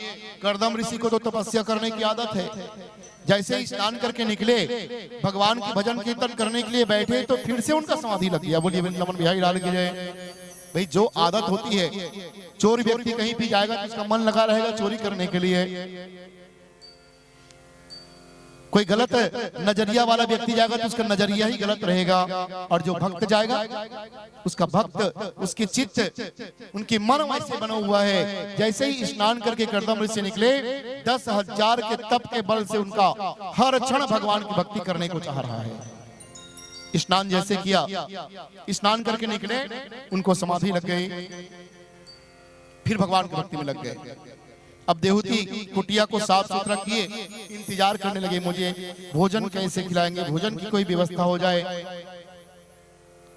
कर्दम ऋषि को तो तपस्या करने की आदत है। जैसे ही स्नान करके निकले, भगवान की भजन कीर्तन करने के लिए बैठे तो फिर से उनका समाधि लग गया। बोलिए वृंदावन बिहारी लाल की जय। भाई जो आदत होती है, चोर व्यक्ति कहीं भी जाएगा तो उसका मन लगा रहेगा चोरी करने के लिए। कोई गलत नजरिया वाला व्यक्ति जाएगा तो उसका नजरिया ही गलत रहेगा। और जो भक्त जाएगा उसका भक्त, उसकी चित्त, उनकी मन वैसे बना हुआ है। जैसे ही स्नान करके कर्दम ऋषि निकले, 10,000 के तप के बल से उनका हर क्षण भगवान की भक्ति करने को चाह रहा है। स्नान जैसे किया, स्नान करके निकले, उनको समाधि लग गई, फिर भगवान की भक्ति में लग गए। अब देवहूति कुटिया को साफ सुथरा किए, इंतजार करने लगे, मुझे भोजन कैसे खिलाएंगे, भोजन की कोई व्यवस्था हो जाए।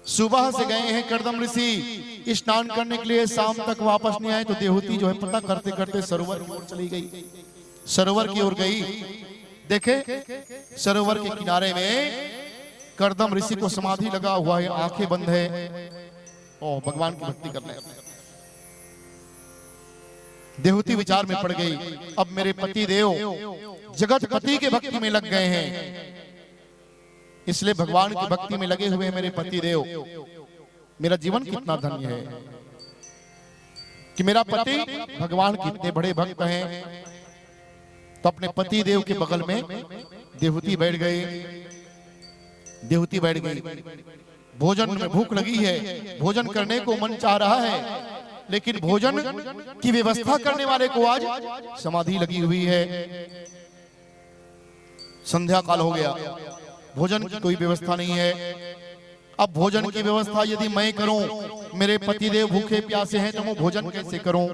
सुबह से गए हैं कर्दम ऋषि स्नान करने के लिए, शाम तक वापस नहीं आए। तो देवहूति जो है पता करते करते सरोवर की ओर चली गई। सरोवर की ओर गई, देखे सरोवर के किनारे में कर्दम ऋषि को समाधि लगा हुआ है, आंखें बंद है, ओ भगवान की भक्ति करने। देवहूति विचार में पड़ गई, अब मेरे पति देव जगत पति के भक्ति में लग गए हैं, इसलिए भगवान की भक्ति में लगे हुए मेरे पति देव, मेरा जीवन कितना धन्य है कि मेरा पति भगवान के इतने बड़े भक्त हैं। तो अपने पति देव के बगल में देवहूति बैठ गई। देवहूति बैठ गई, भोजन में भूख लगी है, भोजन करने को मन चाह रहा है, लेकिन भोजन की व्यवस्था करने वाले को आज समाधि लगी हुई है। संध्या काल हो गया, भोजन की कोई व्यवस्था नहीं है। अब भोजन की व्यवस्था यदि मैं करूं, मेरे पतिदेव भूखे प्यासे हैं, तो मैं भोजन कैसे करूं?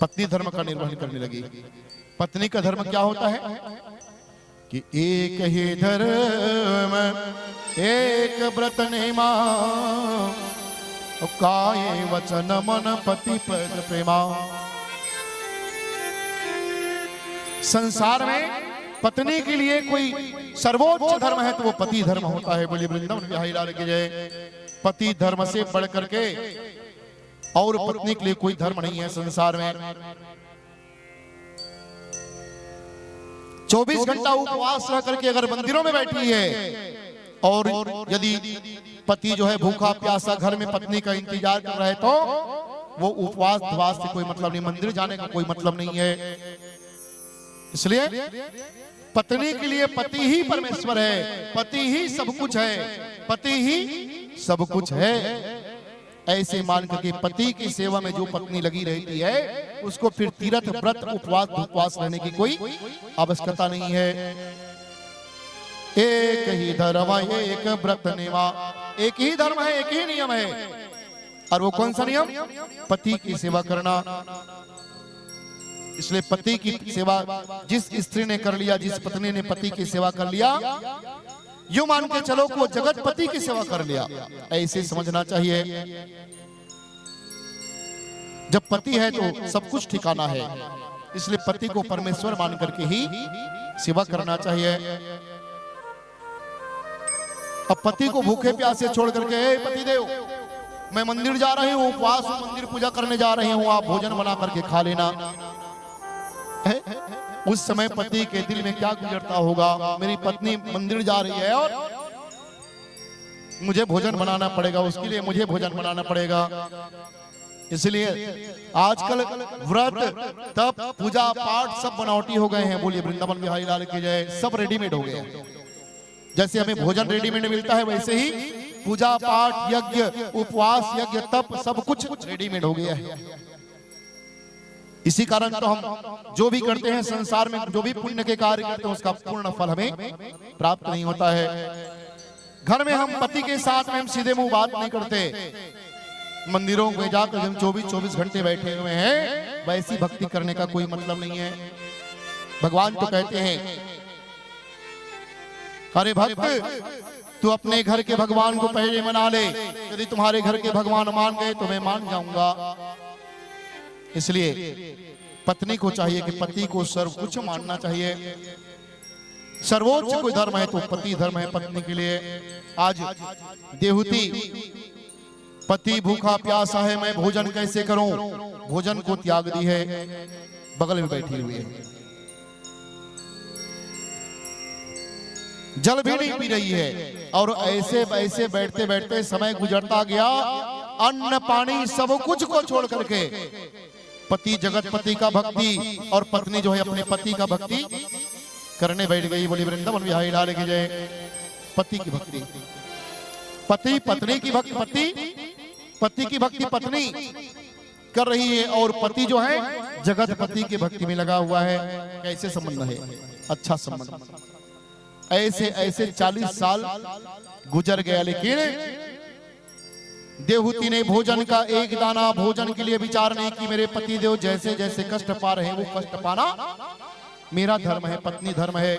पत्नी धर्म का निर्वहन करने लगी। पत्नी का धर्म क्या होता है कि एक ही धर्म एक व्रत नेमा, काये वचन मन पति पद प्रेमा। संसार में पत्नी के लिए कोई सर्वोच्च धर्म है तो वो पति धर्म होता है। बोलिए वृंदावन बिहारी लाल की जय। पति धर्म से बढ़ करके और पत्नी के लिए कोई धर्म नहीं है संसार में। 24 घंटा उपवास रह करके अगर मंदिरों में बैठी है, और यदि पति जो है भूखा प्यासा घर में पत्नी का इंतजार कर रहा है, तो वो उपवास से कोई मतलब नहीं, मंदिर जाने का कोई मतलब नहीं है। इसलिए पत्नी के लिए पति ही परमेश्वर है, पति ही सब कुछ है, पति ही सब कुछ है। ऐसे मान करके पति की सेवा में जो पत्नी लगी रहती है, उसको फिर तीर्थ व्रत उपवास रहने की कोई आवश्यकता नहीं है। एक ही धर्म एक व्रत नेमा, एक ही धर्म है, एक ही नियम है। और वो कौन सा नियम? पति की सेवा करना। इसलिए पति की सेवा जिस स्त्री ने कर लिया, जिस पत्नी ने पति की सेवा कर लिया, यूं मान के चलो को जगत पति की सेवा कर लिया, ऐसे समझना चाहिए। जब पति है तो सब कुछ ठिकाना है, इसलिए पति को परमेश्वर मान करके ही सेवा करना चाहिए। अब पति को भूखे प्यासे छोड़ करके, पति देव मैं मंदिर जा रही हूँ, उपवास हूँ, मंदिर पूजा करने जा रही हूँ, आप भोजन बना करके खा लेना। उस समय पति के दिल में क्या गुजरता होगा? मेरी पत्नी मंदिर जा रही है और मुझे भोजन बनाना पड़ेगा, उसके लिए मुझे भोजन बनाना पड़ेगा। इसलिए आजकल व्रत तप पूजा पाठ सब बनावटी हो गए हैं। बोलिए वृंदावन बिहारी लाल की जय। सब रेडीमेड हो गए हैं। जैसे हमें भोजन रेडीमेड मिलता है, वैसे ही पूजा पाठ यज्ञ उपवास यज्ञ तप सब कुछ रेडीमेड हो गया है। इसी कारण तो हम जो भी करते हैं संसार में, जो भी पुण्य के कार्य करते हैं, उसका पूर्ण फल हमें प्राप्त नहीं होता है। घर में हम पति के साथ में हम सीधे मुंह बात नहीं करते, मंदिरों में जाकर हम 24 घंटे बैठे हुए हैं, वैसी भक्ति करने का कोई मतलब नहीं है। भगवान तो कहते हैं, अरे भक्त तू अपने घर के भगवान को पहले मना ले, यदि तुम्हारे घर के भगवान मान गए तो मैं मान जाऊंगा। इसलिए पत्नी को चाहिए कि पति को सर्वोच्च मानना चाहिए। सर्वोच्च कोई धर्म है तो पति धर्म है पत्नी के लिए। आज देहूती पति भूखा प्यासा है, मैं भोजन कैसे करूं, भोजन को त्याग दी है, बगल में बैठी हुई है, जल भी नहीं पी रही है। और ऐसे ऐसे बैठते बैठते समय गुजरता गया, अन्न पानी सब कुछ को छोड़ करके पति जगत पति का भक्ति और पत्नी जो है अपने पति का भक्ति करने बैठ गई। बोली वृंदावन बिहारी लाल की जय। पति की भक्ति पति, पत्नी की भक्ति पति, पति की भक्ति पत्नी कर रही है और पति जो है जगत पति की भक्ति में लगा हुआ है। कैसे संबंध है, अच्छा संबंध। ऐसे ऐसे 40 साल गुजर गया, लेकिन देहूती ने भोजन का एक दाना भोजन के लिए विचार नहीं कि मेरे पति देव जैसे जैसे कष्ट पा रहे हैं वो कष्ट पाना मेरा धर्म है, पत्नी धर्म है।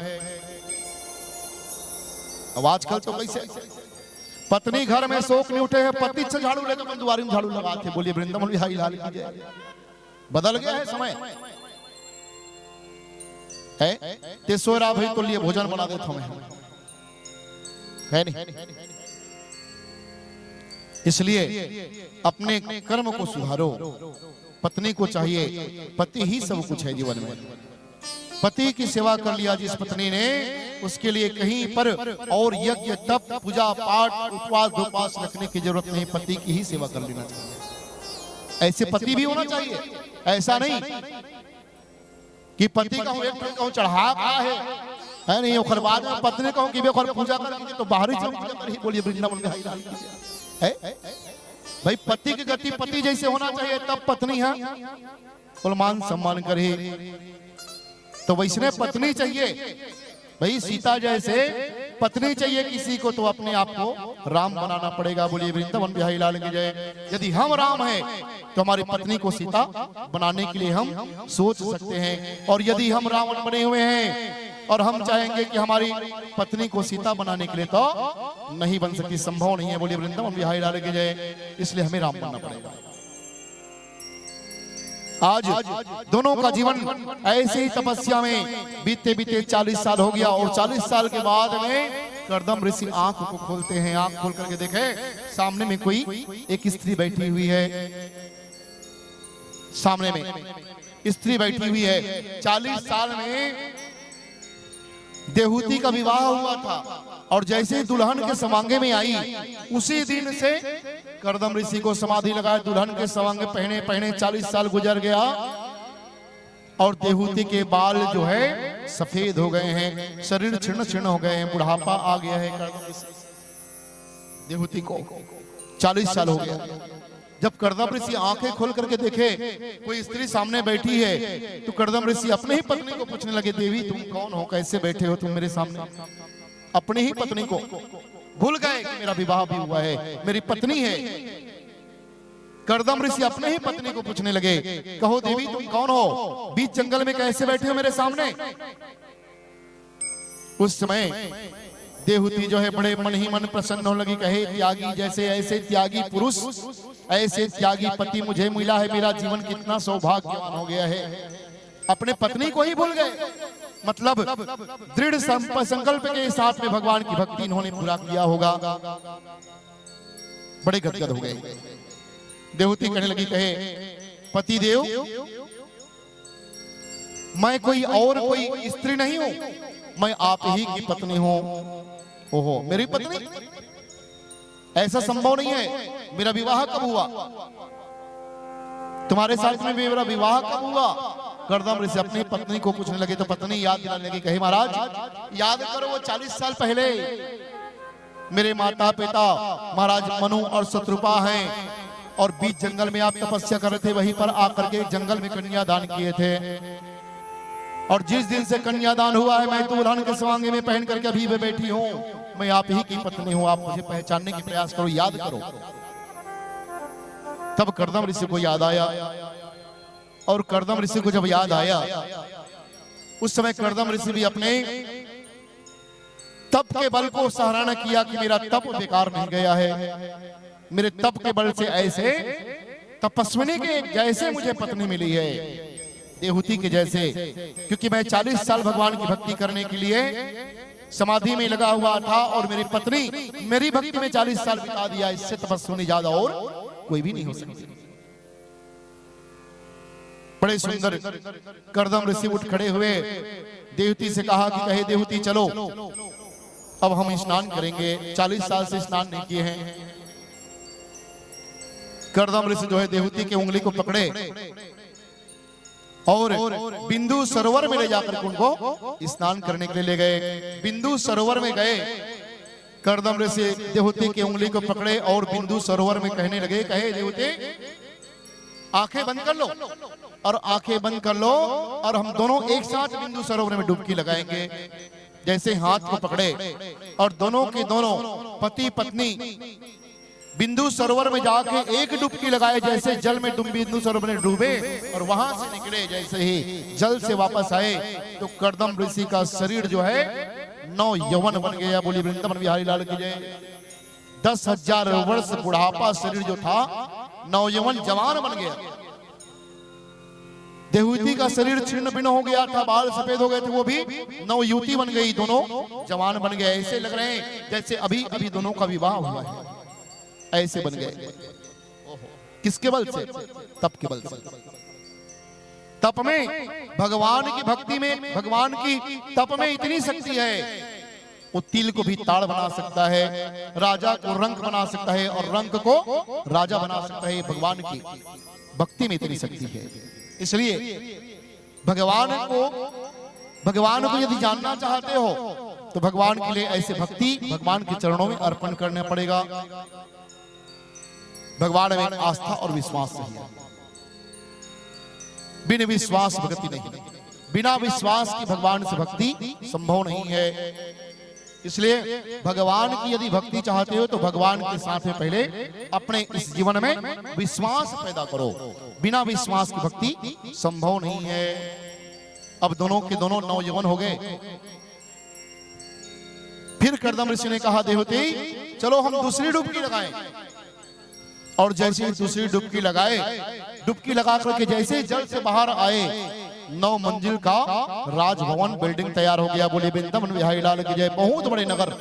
अब आजकल तो कैसे पत्नी घर में शोक नहीं उठे है, पति से झाड़ू ले तो मैं दुआरी में झाड़ू लगाते। बोलिए वृंदावन बिहारी लाल की जय। बदल गया है समय है। ते सोरा भाई तो लिए भोजन बना देता हूं है नहीं। इसलिए अपने कर्म को सुधारो। पत्नी को चाहिए, पति ही सब कुछ है जीवन में। पति की सेवा कर लिया जिस पत्नी ने, उसके लिए कहीं पर और यज्ञ तप पूजा पाठ उपवास दोपास रखने की जरूरत नहीं, पति की ही सेवा कर लेना चाहिए। ऐसे पति भी होना चाहिए। ऐसा नहीं कि पति कहूं एक कहूं चढ़ा है नहीं, और बाद में पत्नी कहूं कि बेखर पूजा करेंगे तो बाहरी चीज। बोलिए वृंदावन बिहारी लाल की जय। भाई पति की गति पति जैसे होना चाहिए, तब पत्नी है कुल मान सम्मान करे। तो वैसने पत्नी चाहिए भाई, सीता जैसे पत्नी चाहिए किसी को तो अपने आप को राम बनाना पड़ेगा। बोलिए वृंदावन बिहारी लाल की जय। यदि हम राम हैं तो हमारी पत्नी को सीता बनाने के लिए हम सोच सकते हैं, और यदि हम रावण बने हुए हैं और हम चाहेंगे कि हमारी पत्नी को सीता बनाने के लिए तो नहीं बन सकती, संभव नहीं है। बोलिए वृंदावन बिहारी लाल की जय। इसलिए हमें राम बनना पड़ेगा। आज दोनों का जीवन ऐसे ही तपस्या में बीते बीते 40 साल हो गया, और 40 साल के बाद में कर्दम ऋषि आंख को खोलते हैं। आंख खोल करके देखे सामने में कोई एक स्त्री बैठी हुई है, सामने में स्त्री बैठी हुई है। 40 साल में देहूती का विवाह हुआ था, और जैसे ही दुल्हन के समांगे में आई उसी दिन से कर्दम ऋषि को समाधि लगाए। दुल्हन के समांगे पहने पहने 40 साल गुजर गया, और देहूती के बाल जो है सफेद हो गए हैं, शरीर छिन्न छिन्न हो गए हैं, बुढ़ापा आ गया है कर्दम ऋषि देहूती को। 40 साल हो गया। जब कर्दम ऋषि आंखें खोल करके देखे कोई स्त्री सामने बैठी है, तो कर्दम ऋषि अपने ही पत्नी को पूछने लगे, देवी तुम कौन हो, कैसे बैठे हो तुम मेरे सामने। अपनी ही पत्नी को भूल गए कि मेरा विवाह भी हुआ है, मेरी पत्नी है। कर्दम ऋषि अपने ही पत्नी को पूछने लगे, कहो देवी तुम कौन हो, बीच जंगल में कैसे बैठे हो मेरे सामने। उस समय देहूती जो है बड़े मन ही मन प्रसन्न होने लगी, कहे त्यागी जैसे ऐसे त्यागी पुरुष, ऐसे त्यागी पति मुझे मिला है, मेरा जीवन कितना सौभाग्यवान हो गया है। अपने पत्नी को ही भूल गए, मतलब दृढ़ संकल्प के साथ में भगवान की भक्ति इन्होंने पूरा किया होगा। बड़े गदगद हो गए। देहूती कहने लगी, कहे पति देव मैं कोई और कोई स्त्री नहीं हूं, मैं आप ही की पत्नी हूं। ओहो मेरी पत्नी, ऐसा संभव नहीं है। मेरा विवाह कब हुआ, तुम्हारे साथ में मेरा विवाह कब हुआ। कर्दम ऋषि अपनी पत्नी को पूछने लगे, तो पत्नी याद दिलाने लगी, कहे महाराज याद करो वो 40 साल पहले मेरे माता पिता महाराज मनु और शत्रुपा हैं, और बीच जंगल में आप तपस्या कर रहे थे, वहीं पर आकर के जंगल में कन्यादान किए थे। और जिस दिन से कन्यादान हुआ है, मैं दुल्हन के समांगे में पहन करके अभी भी बैठी हूँ, मैं आप ही की पत्नी हूँ, आप मुझे पहचानने की प्रयास करो, याद करो। तब कर्दम ऋषि को याद आया, और कर्दम ऋषि को जब याद आया, उस समय कर्दम ऋषि भी अपने तप के बल को सराहना किया कि मेरा तप बेकार नहीं गया है, मेरे तप के बल से ऐसे तपस्विनी के जैसे मुझे पत्नी मिली है, देहूती के जैसे, क्योंकि मैं 40 साल भगवान की भक्ति करने के लिए समाधि में लगा हुआ था और मेरी पत्नी मेरी भक्ति में 40 साल बिता दिया। इससे तपस्विनी ज्यादा और कोई भी नहीं हो सकती। बड़े सुंदर कर्दम ऋषि उठ खड़े हुए, देवती से कहा कि कहे देवती चलो अब हम स्नान करेंगे, 40 साल से स्नान नहीं किए हैं। कर्दम ऋषि जो है देवती की उंगली को पकड़े और बिंदु सरोवर में ले जाकर उनको स्नान करने के लिए ले गए। बिंदु सरोवर में गए, कर्दम ऋषि देवती की उंगली को पकड़े और बिंदु सरोवर में कहने लगे, कहे देवती आंखें बंद कर लो, और आंखें बंद कर लो और हम दोनों एक साथ बिंदु सरोवर में डुबकी लगाएंगे। जैसे हाथ को पकड़े और दोनों के दोनों पति पत्नी बिंदु सरोवर में जाके एक डुबकी लगाए, जैसे जल में बिंदु सरोवर में डूबे और वहां से निकले, जैसे ही जल से वापस आए तो कर्दम ऋषि का शरीर जो है नौ यौवन बन गया। बोली वृंदावन बिहारी लाल की जय। 10,000 वर्ष बुढ़ापा शरीर जो था नौयवन जवान बन गया। देवहूति का शरीर छिन्न भिन्न हो गया था, बाल सफेद हो गए थे, वो भी नवयुवती बन गई, दोनों जवान बन गए। ऐसे लग रहे हैं जैसे अभी अभी दोनों का विवाह हुआ है, ऐसे बन गए। किसके बल से? तप के बल से। तप में भगवान की भक्ति में, भगवान की तप में इतनी शक्ति है, वो तिल को भी ताड़ बना सकता है, राजा को रंक बना सकता है और रंक को राजा बना सकता है। भगवान की भक्ति में इतनी शक्ति है। इसलिए भगवान को यदि जानना चाहते हो तो भगवान के लिए ऐसे भक्ति भगवान के चरणों में अर्पण करना पड़ेगा। भगवान में आस्था और विश्वास चाहिए। बिना विश्वास भक्ति नहीं, बिना विश्वास की भगवान से भक्ति संभव नहीं है। इसलिए भगवान की यदि भक्ति चाहते हो तो भगवान के साथ में पहले अपने इस जीवन में विश्वास पैदा करो। बिना विश्वास की भक्ति संभव नहीं है। अब दोनों के दोनों नौजवान हो गए। फिर कर्दम ऋषि ने कहा देवती चलो हम दूसरी डुबकी लगाएं। और जैसे दूसरी डुबकी लगाए, डुबकी लगा करके जैसे जल से बाहर आए, 9 मंजिल का राजभवन बिल्डिंग तैयार हो गया। बोले वृंदावन बिहारी लाल की जय। बहुत बड़े नगर,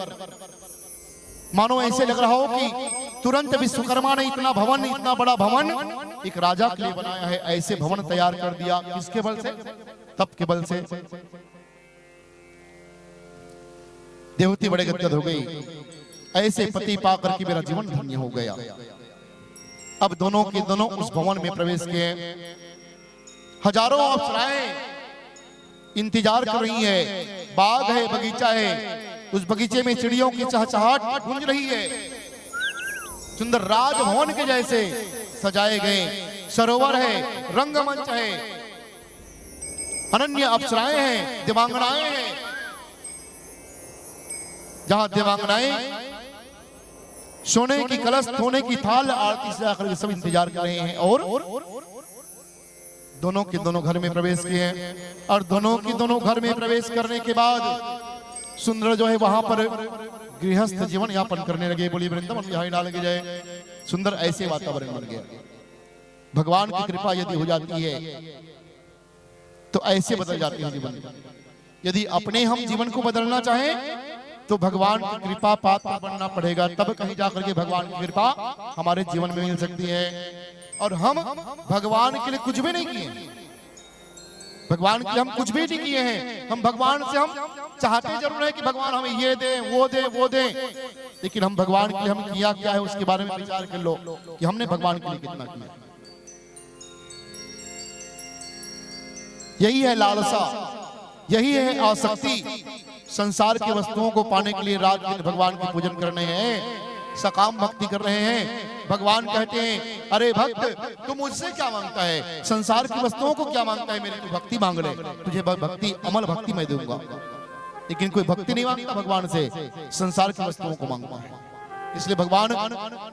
मानो ऐसे लग रहा हो कि तुरंत विश्वकर्मा ने इतना भवन, इतना बड़ा भवन एक राजा के लिए बनाया है। ऐसे भवन तैयार कर दिया। किसके बल से? तप के बल से। देवती बड़े गदगद हो गई। ऐसे पति पाकर के मेरा जीवन धन्य हो गया। अब दोनों के दोनों उस भवन में प्रवेश किए। हजारों अप्सराएं इंतजार कर रही है। बाग है, बगीचा है, उस बगीचे में चिड़ियों की चहचहाट गूंज रही है। सुंदर राजभवन के जैसे सजाए गए सरोवर है, रंगमंच है, अनन्य अप्सराएं हैं, देवांगनाएं हैं। जहां देवांगनाएं सोने की कलश, सोने की थाल, आरती से आकर सब इंतजार कर रहे हैं। और दोनों के दोनों घर में प्रवेश किए। और दोनों के दोनों घर में प्रवेश करने के बाद सुंदर जो है वहां पर गृहस्थ जीवन यापन करने लगे। बोली वृंदावन बिहारी लाल की जय। सुंदर ऐसे वातावरण बन गया। भगवान की कृपा यदि हो जाती है तो ऐसे बदल जाते हैं जीवन। यदि अपने हम जीवन को बदलना चाहें तो भगवान की कृपा पात्र बनना पड़ेगा, तब कहीं जाकर के भगवान की कृपा हमारे जीवन में मिल सकती है। और हम भगवान के लिए कुछ भी नहीं किए, भगवान के लिए हम कुछ भी नहीं किए हैं। हम भगवान से हम चाहते जरूर है कि भगवान हमें ये दे, वो दे, वो दे, लेकिन हम भगवान के लिए हम किया क्या है उसके बारे में विचार कर लो कि हमने भगवान के लिए कितना किया। यही है लालसा, यही है आसक्ति। संसार की वस्तुओं को पाने के लिए रात दिन भगवान की पूजन कर रहे हैं, सकाम भक्ति कर रहे हैं। भगवान कहते हैं अरे भक्त तू मुझसे क्या मांगता है? संसार की वस्तुओं को क्या मांगता है? मेरी तू भक्ति मांग ले, तुझे भक्ति, अमल भक्ति मैं दूंगा। लेकिन कोई भक्ति नहीं मांगता भगवान से, संसार की वस्तुओं को मांगता है। इसलिए भगवान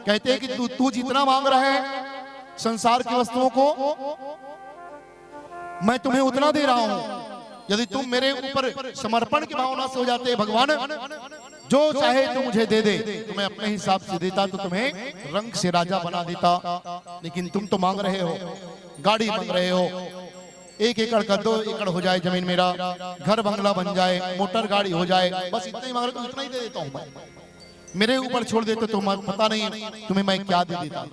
कहते हैं कि तू जितना मांग रहा है संसार की वस्तुओं को, मैं तुम्हें उतना दे रहा हूं। यदि तुम मेरे ऊपर समर्पण की भावना से हो जाते भगवान जो चाहे तू मुझे दे दे, तो मैं अपने हिसाब से देता तो तुम्हें रंग से राजा बना देता। लेकिन तुम तो मांग रहे हो, गाड़ी मांग रहे हो, 1 एकड़ का 2 एकड़ हो जाए जमीन, मेरा घर बंगला बन जाए, मोटर गाड़ी हो जाए, बस इतना ही मांग रहे, तो इतना ही दे देता हूं मैं। मेरे ऊपर छोड़ देते तो पता नहीं तुम्हें मैं क्या दे देता।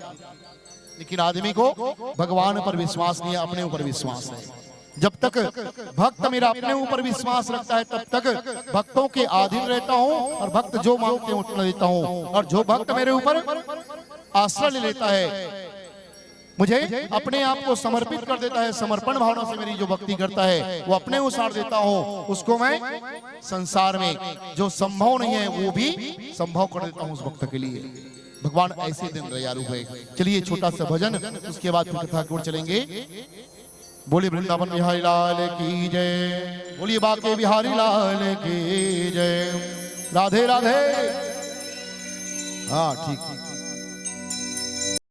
लेकिन आदमी को भगवान पर विश्वास नहीं है, अपने ऊपर विश्वास है। जब तक भक्त मेरा अपने ऊपर विश्वास रखता है, तब तक भक्तों के अधीन रहता हूं, और भक्त जो मांगते हैं उतना देता हूं। और जो भक्त मेरे ऊपर आश्रय ले लेता है, मुझे अपने आप को समर्पित कर देता है, समर्पण भावना से मेरी जो भक्ति करता है वो अपने अनुसार देता हूं, उसको मैं संसार में जो संभव नहीं है वो भी संभव कर देता हूं उस भक्त के लिए। भगवान ऐसे दिन दयालु है। चलिए छोटा सा भजन, उसके बाद फिर कथा की ओर चलेंगे। बोलिए वृंदावन बिहारी लाल की जय, बोलिए बांके बिहारी लाल की जय। राधे राधे। हाँ ठीक।